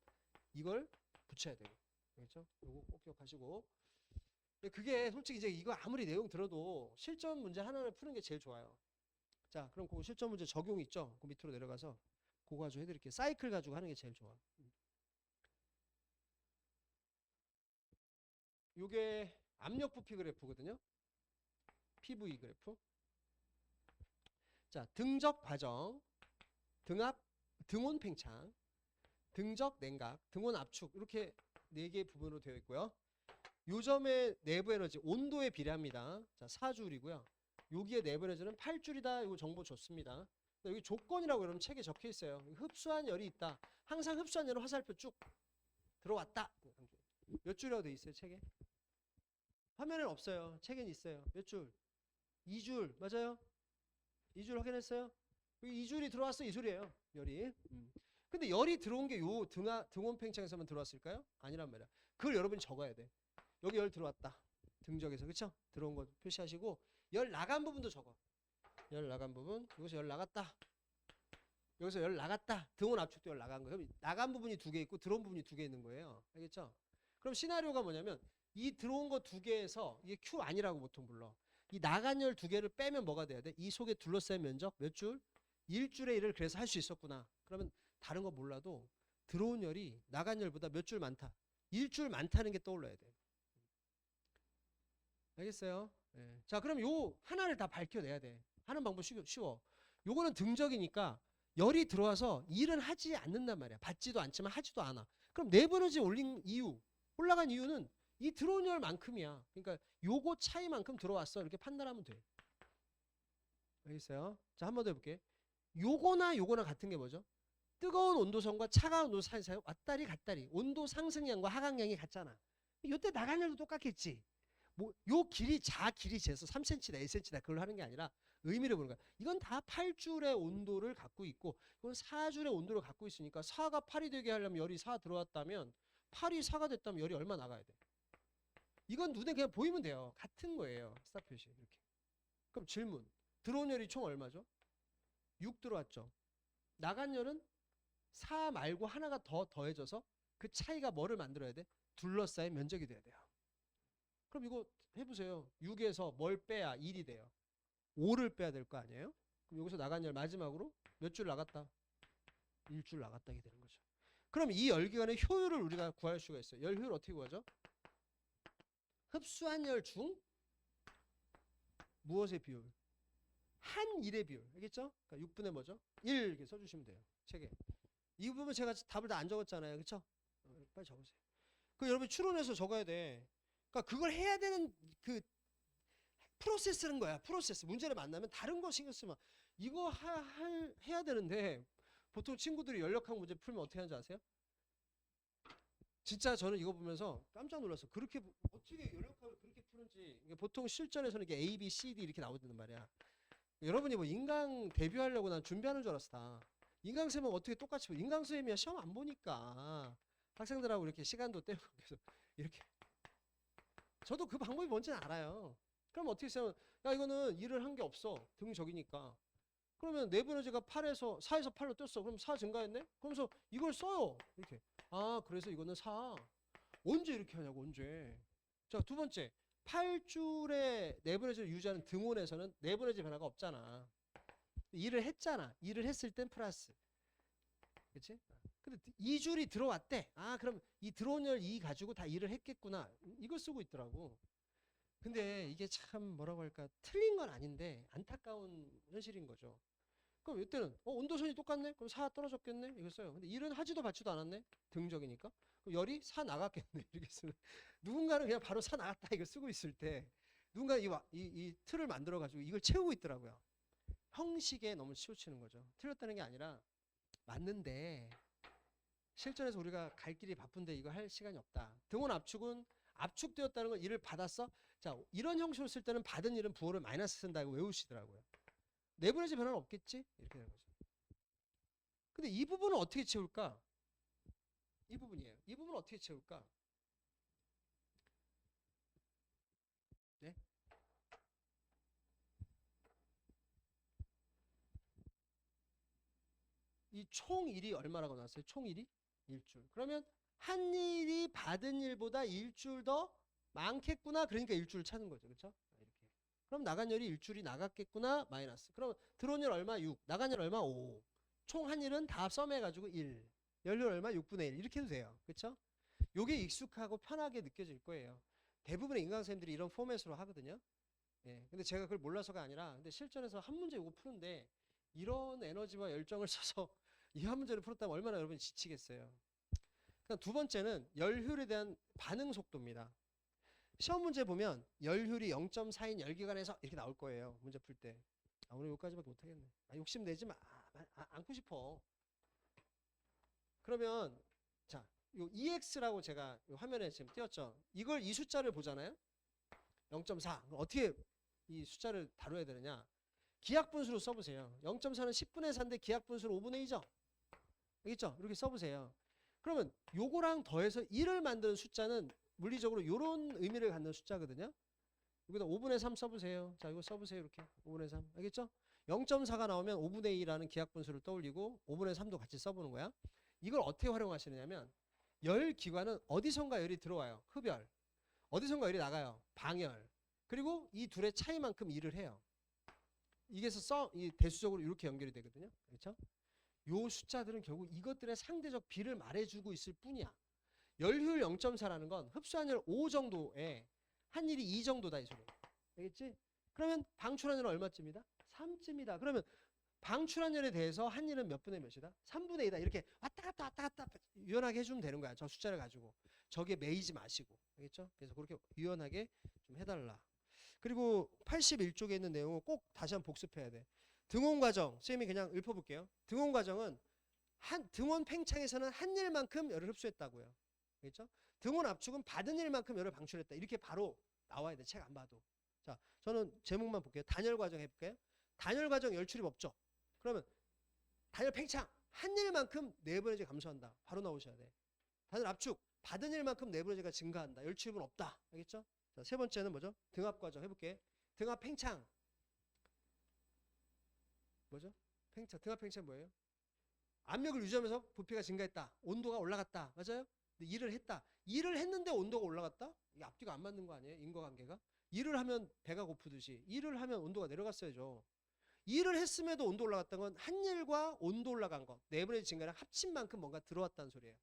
이걸 붙여야 돼요. 그렇죠? 이거 꼭 기억하시고. 근데 그게 솔직히 이제 이거 아무리 내용 들어도 실전 문제 하나를 푸는 게 제일 좋아요. 자, 그럼 그 실전 문제 적용 있죠? 그 밑으로 내려가서 그거 가지고 해드릴게요. 사이클 가지고 하는 게 제일 좋아. 요게 압력 부피 그래프거든요. PV 그래프. 자, 등적 과정, 등압, 등온 팽창, 등적 냉각, 등온 압축, 이렇게 4개의 부분으로 되어 있고요. 요점의 내부 에너지 온도에 비례합니다. 자, 4줄이고요. 여기에 내부 에너지는 8줄이다. 이거 정보 줬습니다. 여기 조건이라고 여러분 책에 적혀 있어요. 흡수한 열이 있다. 항상 흡수한 열은 화살표 쭉 들어왔다. 몇 줄이라고 돼 있어요, 책에? 화면에는 없어요. 책에는 있어요. 몇 줄? 2줄. 맞아요? 2줄 확인했어요? 여기 2줄이 들어왔어 이 소리예요. 열이. 근데 열이 들어온 게 요 등온 팽창에서만 들어왔을까요? 아니란 말이야. 그걸 여러분이 적어야 돼. 여기 열 들어왔다. 등적에서. 그쵸? 들어온 거 표시하시고, 열 나간 부분도 적어. 열 나간 부분. 여기서 열 나갔다. 여기서 열 나갔다. 등온 압축도 열 나간 거예요. 그럼 나간 부분이 2개 있고 들어온 부분이 2개 있는 거예요. 알겠죠? 그럼 시나리오가 뭐냐면, 이 들어온 거 2개에서 이게 Q 아니라고 보통 불러. 이 나간 열 2개를 빼면 뭐가 돼야 돼? 이 속에 둘러싸인 면적 몇 줄? 1줄의 일을 그래서 할 수 있었구나. 그러면 다른 거 몰라도 들어온 열이 나간 열보다 몇 줄 많다. 1줄 많다는 게 떠올라야 돼. 알겠어요? 예. 자, 그럼 요 하나를 다 밝혀내야 돼. 하는 방법 쉬워. 요거는 등적이니까 열이 들어와서 일은 하지 않는단 말이야. 받지도 않지만 하지도 않아. 그럼 네버너지 올라간 이유는 이 들어온 열만큼이야. 그러니까 요거 차이만큼 들어왔어. 이렇게 판단하면 돼. 알겠어요? 자, 한 번 더 해볼게. 요거나 같은 게 뭐죠? 뜨거운 온도선과 차가운 온도선 사이 왔다리 갔다리 온도 상승량과 하강량이 같잖아. 요때 나간 열도 똑같겠지. 뭐 요 길이 길이 재서 3cm다 1cm다 그걸 하는 게 아니라 의미를 보는 거야. 이건 다 8줄의 온도를 갖고 있고 이건 4줄의 온도를 갖고 있으니까 4가 8이 되게 하려면 열이 4 들어왔다면 8이 4가 됐다면 열이 얼마 나가야 돼? 이건 눈에 그냥 보이면 돼요. 같은 거예요. 스탑 표시 이렇게. 그럼 질문. 들어온 열이 총 얼마죠? 6 들어왔죠. 나간 열은 4 말고 하나가 더 더해져서 그 차이가 뭐를 만들어야 돼? 둘러싸인 면적이 돼야 돼요. 그럼 이거 해보세요. 6에서 뭘 빼야 1이 돼요? 5를 빼야 될 거 아니에요? 그럼 여기서 나간 열 마지막으로 몇 줄 나갔다? 1줄 나갔다 게 되는 거죠. 그럼 이 열기관의 효율을 우리가 구할 수가 있어요. 열 효율 어떻게 구하죠? 흡수한 열 중 무엇의 비율? 한 일의 비율. 알겠죠? 그러니까 6분의 뭐죠? 1 이렇게 써주시면 돼요. 책에. 이 부분 제가 답을 다 안 적었잖아요. 그렇죠? 빨리 적으세요. 그 여러분 추론해서 적어야 돼. 그러니까 그걸 해야 되는 그 프로세스는 거야. 프로세스. 문제를 만나면 다른 거 신경 쓰면 이거 해야 되는데 보통 친구들이 연력학 문제 풀면 어떻게 하는지 아세요? 진짜 저는 이거 보면서 깜짝 놀랐어. 그렇게 어떻게 연력학을 그렇게 푸는지. 보통 실전에서는 이게 A, B, C, D 이렇게 나오단 말이야. 여러분이 뭐 인강 데뷔하려고 난 준비하는 줄 알았어. 다. 인강쌤은 어떻게 똑같이 인강쌤이야 시험 안 보니까 학생들하고 이렇게 시간도 때우고 그래서 이렇게 저도 그 방법이 뭔지는 알아요. 그럼 어떻게 쓰면 야 이거는 일을 한 게 없어. 등적이니까. 그러면 내부에너지가 4에서 8로 뛰었어. 그럼 4 증가했네? 그러면서 이걸 써요. 이렇게. 아 그래서 이거는 4. 언제 이렇게 하냐고 언제. 자, 두 번째. 8줄의 내부에너지를 유지하는 등온에서는 내부에너지 변화가 없잖아. 일을 했잖아. 일을 했을 땐 플러스. 그치? 근데 2줄이 들어왔대. 아 그럼 이 들어온 열 2 가지고 다 일을 했겠구나. 이걸 쓰고 있더라고. 근데 이게 참 뭐라고 할까 틀린 건 아닌데 안타까운 현실인 거죠. 그럼 이때는 온도선이 똑같네? 그럼 4 떨어졌겠네? 이거 써요. 근데 일은 하지도 받지도 않았네? 등적이니까. 그럼 열이 4 나갔겠네? 이렇게 쓰면 누군가는 그냥 바로 4 나갔다 이거 쓰고 있을 때 누군가 이 틀을 만들어 가지고 이걸 채우고 있더라고요. 형식에 너무 치우치는 거죠. 틀렸다는 게 아니라 맞는데 실전에서 우리가 갈 길이 바쁜데 이거 할 시간이 없다. 등온 압축은 압축되었다는 건 일을 받았어? 자, 이런 형식으로 쓸 때는 받은 일은 부호를 마이너스 쓴다고 외우시더라고요. 내부에너지 변화는 없겠지? 이렇게 되는 거죠. 근데 이 부분은 어떻게 채울까? 이 부분이에요. 이 부분은 어떻게 채울까? 네? 이 총 일이 얼마라고 나왔어요? 총 일이? 1줄. 그러면 한 일이 받은 일보다 1줄 더 많겠구나. 그러니까 1줄 찾는 거죠. 그렇죠? 이렇게. 그럼 나간 열이 1줄이 나갔겠구나. 마이너스. 그럼 들어온 열 얼마? 6. 나간 열 얼마? 5. 총 한 일은 다 썸해가지고 1. 열열 얼마? 6분의 1. 이렇게 해도 돼요. 그렇죠? 요게 익숙하고 편하게 느껴질 거예요. 대부분의 인강쌤들이 이런 포맷으로 하거든요. 예. 근데 제가 그걸 몰라서가 아니라 근데 실전에서 한 문제 이거 푸는데 이런 에너지와 열정을 써서 이 한 문제를 풀었다면 얼마나 여러분이 지치겠어요. 그러니까 두 번째는 열효율에 대한 반응 속도입니다. 시험 문제 보면 열효율이 0.4인 열기관에서 이렇게 나올 거예요. 문제 풀 때. 아, 오늘 여기까지밖에 못하겠네. 욕심 내지 마. 않고 싶어. 그러면 자, 요 EX라고 제가 요 화면에 지금 띄웠죠. 이걸 이 숫자를 보잖아요. 0.4. 어떻게 이 숫자를 다뤄야 되느냐? 기하분수로 써보세요. 0.4는 10분의 4인데 기하분수로 5분의 2죠. 알겠죠? 이렇게 써보세요. 그러면 요거랑 더해서 1을 만드는 숫자는 물리적으로 요런 의미를 갖는 숫자거든요. 여기다 5분의 3 써보세요. 자, 이거 써보세요. 이렇게 5분의 3. 알겠죠? 0.4가 나오면 5분의 2라는 기하분수를 떠올리고 5분의 3도 같이 써보는 거야. 이걸 어떻게 활용하시느냐면 열 기관은 어디선가 열이 들어와요. 흡열. 어디선가 열이 나가요. 방열. 그리고 이 둘의 차이만큼 일을 해요. 이게서 이 대수적으로 이렇게 연결이 되거든요. 그렇죠? 요 숫자들은 결국 이것들의 상대적 비를 말해주고 있을 뿐이야. 열효율 0.4라는 건 흡수한 열 5 정도에 한일이 2 정도다 이 소리. 알겠지? 그러면 방출한율은 얼마쯤이다? 3쯤이다. 그러면 방출한율에 대해서 한일은 몇 분의 몇이다? 3분의 2다. 이렇게 왔다 갔다 유연하게 해주면 되는 거야. 저 숫자를 가지고. 저기에 매이지 마시고. 알겠죠? 그래서 그렇게 유연하게 좀 해달라. 그리고 81쪽에 있는 내용을 꼭 다시 한번 복습해야 돼. 등원 과정. 선생님이 그냥 읊어볼게요. 등원 과정은 등원 팽창에서는 한 일만큼 열을 흡수했다고요. 알겠죠? 등원 압축은 받은 일만큼 열을 방출했다. 이렇게 바로 나와야 돼. 책 안 봐도. 자, 저는 제목만 볼게요. 단열 과정 해볼게요. 단열 과정 열 출입 없죠? 그러면 단열 팽창 한 일만큼 내분해제 감소한다. 바로 나오셔야 돼. 단열 압축 받은 일만큼 내분해제가 증가한다. 열 출입은 없다. 알겠죠? 자, 세 번째는 뭐죠? 등압 과정 해볼게. 등압 팽창 뭐죠? 팽창 등압 팽창 뭐예요? 압력을 유지하면서 부피가 증가했다. 온도가 올라갔다. 맞아요? 근데 일을 했다. 일을 했는데 온도가 올라갔다? 이게 앞뒤가 안 맞는 거 아니에요? 인과관계가? 일을 하면 배가 고프듯이 일을 하면 온도가 내려갔어야죠. 일을 했음에도 온도 올라갔던 건 한 일과 온도 올라간 거 내분해제 증가랑 합친 만큼 뭔가 들어왔다는 소리예요.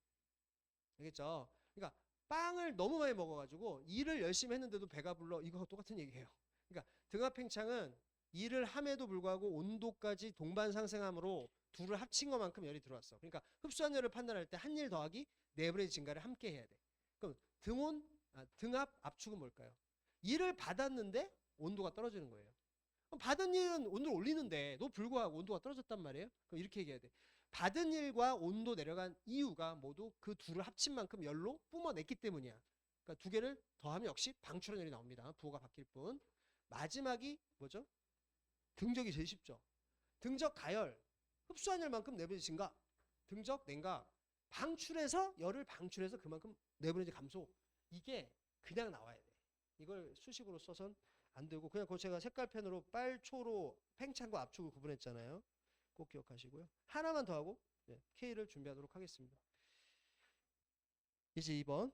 알겠죠? 그러니까 빵을 너무 많이 먹어가지고 일을 열심히 했는데도 배가 불러. 이거 똑같은 얘기예요. 그러니까 등압 팽창은 일을 함에도 불구하고 온도까지 동반 상승함으로 둘을 합친 것만큼 열이 들어왔어. 그러니까 흡수한 열을 판단할 때 한 일 더하기 내분해제 증가를 함께 해야 돼. 그럼 등압 압축은 뭘까요? 일을 받았는데 온도가 떨어지는 거예요. 그럼 받은 일은 온도를 올리는데도 불구하고 온도가 떨어졌단 말이에요. 그럼 이렇게 얘기해야 돼. 받은 일과 온도 내려간 이유가 모두 그 둘을 합친 만큼 열로 뿜어냈기 때문이야. 그러니까 두 개를 더하면 역시 방출한 열이 나옵니다. 부호가 바뀔 뿐. 마지막이 뭐죠? 등적이 제일 쉽죠. 등적 가열, 흡수한 열만큼 내분해제 증가. 등적 냉각, 방출해서 열을 방출해서 그만큼 내분해제 감소. 이게 그냥 나와야 돼. 이걸 수식으로 써선 안 되고 그냥 그 제가 색깔펜으로 빨초로 팽창과 압축을 구분했잖아요. 꼭 기억하시고요. 하나만 더 하고 K를 준비하도록 하겠습니다. 이제 2번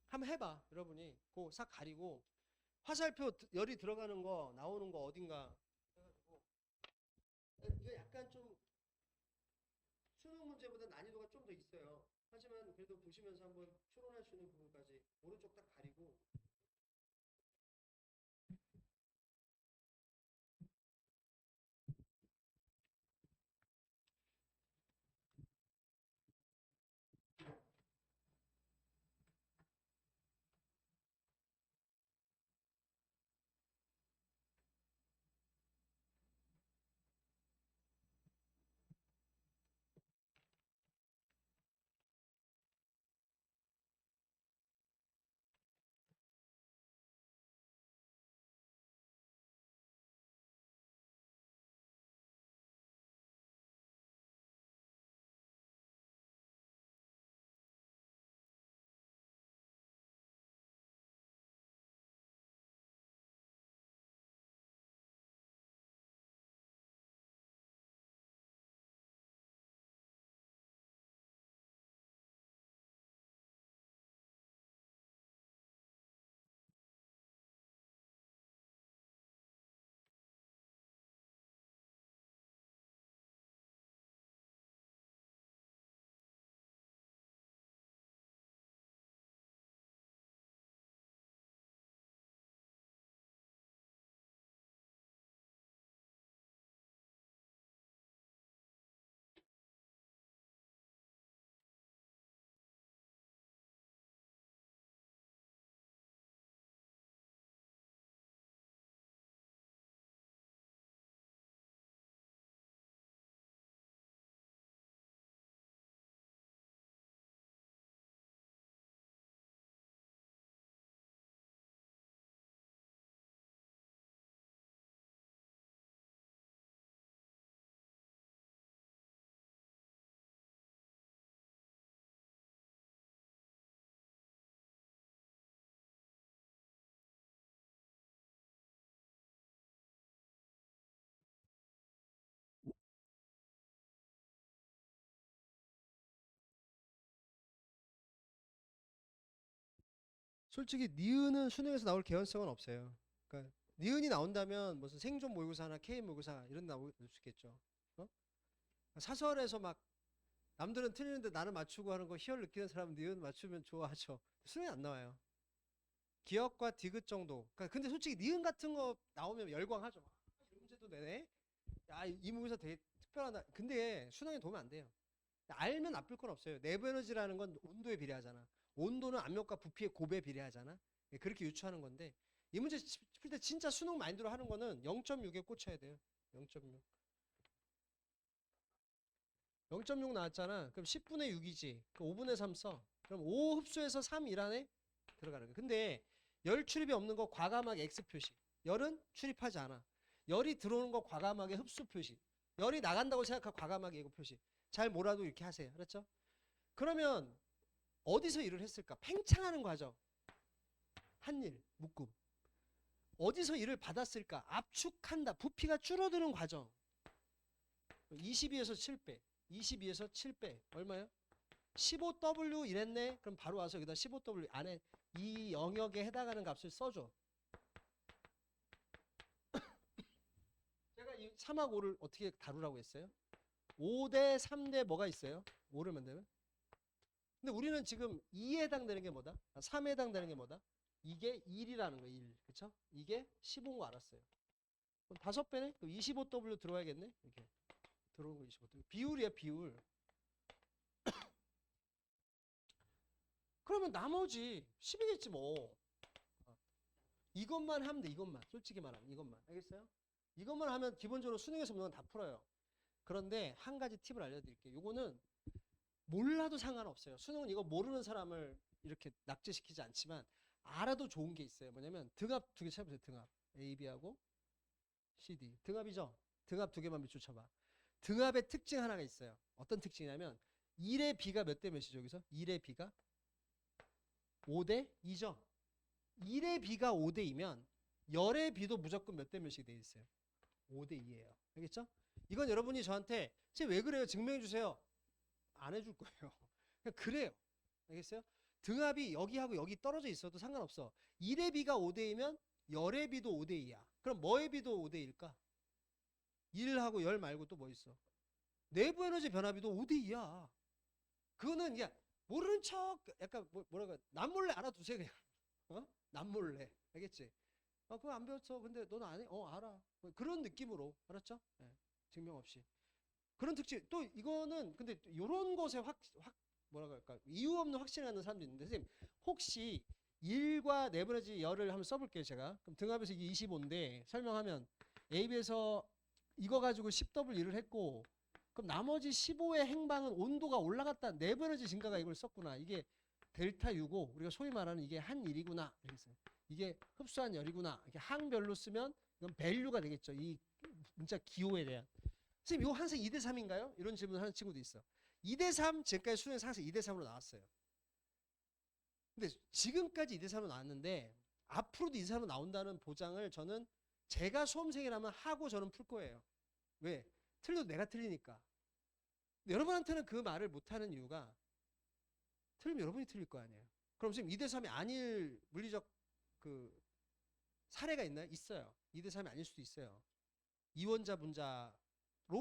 한번 해봐. 여러분이 그거 싹 가리고 화살표 열이 들어가는 거 나오는 거 어딘가 해가지고 이거 약간 좀 수능 문제보다 난이도가 좀 더 있어요. 하지만 그래도 보시면서 한번 추론할 수 있는 부분까지 오른쪽 딱 가리고 솔직히 니은은 수능에서 나올 개연성은 없어요. 그러니까 니은이 나온다면 무슨 생존 모의고사나 K 모의고사 이런 나올 수 있겠죠. 어? 사설에서 막 남들은 틀리는데 나는 맞추고 하는 거 희열 느끼는 사람은 니은 맞추면 좋아하죠. 수능이 안 나와요. 기역과 디귿 정도. 그러니까 근데 솔직히 니은 같은 거 나오면 열광하죠. 이런 문제도 내네. 야, 이 문제에서 되게 특별하다. 근데 수능에 도움이 안 돼요. 알면 나쁠 건 없어요. 내부 에너지라는 건 온도에 비례하잖아. 온도는 압력과 부피의 곱에 비례하잖아. 예, 그렇게 유추하는 건데 이 문제 풀 때 진짜 수능 마인드로 하는 거는 0.6에 꽂혀야 돼요. 0.6. 0.6 나왔잖아. 그럼 10분의 6이지. 그럼 5분의 3 써. 그럼 5 흡수해서 3 일 안에 들어가는 거야. 근데 열 출입이 없는 거 과감하게 X 표시. 열은 출입하지 않아. 열이 들어오는 거 과감하게 흡수 표시. 열이 나간다고 생각하고 과감하게 이거 표시. 잘 몰아도 이렇게 하세요. 알았죠? 그러면 어디서 일을 했을까? 팽창하는 과정. 한일, 묶음. 어디서 일을 받았을까? 압축한다. 부피가 줄어드는 과정. 22에서 7배. 22에서 7배. 얼마요? 15W 이랬네? 그럼 바로 와서 여기다 15W 안에 이 영역에 해당하는 값을 써줘. 제가 이 3하고 5를 어떻게 다루라고 했어요? 5대 3대 뭐가 있어요? 5를 만들면? 근데 우리는 지금 2에 해당되는 게 뭐다? 3에 해당되는 게 뭐다? 이게 1이라는 거예요. 1. 그쵸? 이게 15인 거 알았어요. 그럼 5배네? 그럼 25W 들어와야겠네? 이렇게. 들어오는 거 25W. 비율이야, 비율. 그러면 나머지 10이겠지 뭐. 이것만 하면 돼. 이것만. 솔직히 말하면 이것만. 알겠어요? 이것만 하면 기본적으로 수능에서 문제는 다 풀어요. 그런데 한 가지 팁을 알려드릴게요. 요거는 몰라도 상관없어요. 수능은 이거 모르는 사람을 이렇게 낙제시키지 않지만 알아도 좋은 게 있어요. 뭐냐면 등합 두 개 쳐보세요. 등합. A, B하고 CD. 등합이죠? 등합 두 개만 밑줄 쳐봐. 등합의 특징 하나가 있어요. 어떤 특징이냐면 1의 B가 몇 대 몇이죠? 여기서? 1의 B가 5대 2죠? 1의 B가 5대 2면 열의 B도 무조건 몇 대 몇이 돼 있어요? 5대 2예요. 알겠죠? 이건 여러분이 저한테 왜 그래요? 증명해 주세요. 안 해줄 거예요. 그냥 그래요. 알겠어요? 등합이 여기하고 여기 떨어져 있어도 상관없어. 1의 B가 5대 2면 열의 B도 5대 2야. 그럼 뭐의 B도 5대 2일까? 1하고 열 말고 또 뭐 있어? 내부 에너지 변화비도 5대 2야. 그거는 그냥 모르는 척 약간 뭐라고 남몰래 알아두세요 그냥. 어? 남몰래. 알겠지? 그거 안 배웠어. 근데 너는 안 해? 알아. 뭐 그런 느낌으로. 알았죠? 네. 증명 없이. 그런 특징. 또 이거는 근데 이런 것에 뭐라고 할까? 이유 없는 확신을 하는 사람도 있는데 선생님 혹시 1과 내부 에너지 열을 한번 써볼게요 제가. 그럼 등합에서 이게 25인데 설명하면 AB에서 이거 가지고 10W1을 했고 그럼 나머지 15의 행방은 온도가 올라갔다. 내부 에너지 증가가 이걸 썼구나. 이게 델타 U고 우리가 소위 말하는 이게 한 일이구나. 이게 흡수한 열이구나. 이렇게 항별로 쓰면 이건 밸류가 되겠죠. 이 문자 기호에 대한. 선생님 이거 항상 2대 3인가요? 이런 질문을 하는 친구도 있어. 2대 3 지금까지 수능에서 항상 2대 3으로 나왔어요. 근데 지금까지 2대 3으로 나왔는데 앞으로도 2대 3으로 나온다는 보장을 저는 제가 수험생이라면 하고 저는 풀 거예요. 왜? 틀려도 내가 틀리니까. 근데 여러분한테는 그 말을 못하는 이유가 틀리면 여러분이 틀릴 거 아니에요. 그럼 지금 2대 3이 아닐 물리적 그 사례가 있나요? 있어요. 2대 3이 아닐 수도 있어요. 이원자 분자로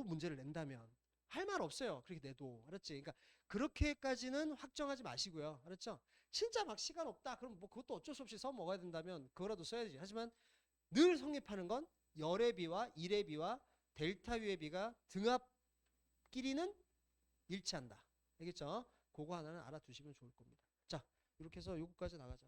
문제를 낸다면 할 말 없어요. 그렇게 내도. 알았지? 그러니까 그렇게까지는 확정하지 마시고요. 알았죠? 진짜 막 시간 없다. 그럼 뭐 그것도 어쩔 수 없이 써 먹어야 된다면 그거라도 써야지. 하지만 늘 성립하는 건 열의 비와 일의 비와 델타 U의 비가 등합끼리는 일치한다. 알겠죠? 그거 하나는 알아두시면 좋을 겁니다. 자, 이렇게 해서 요거까지 나가자.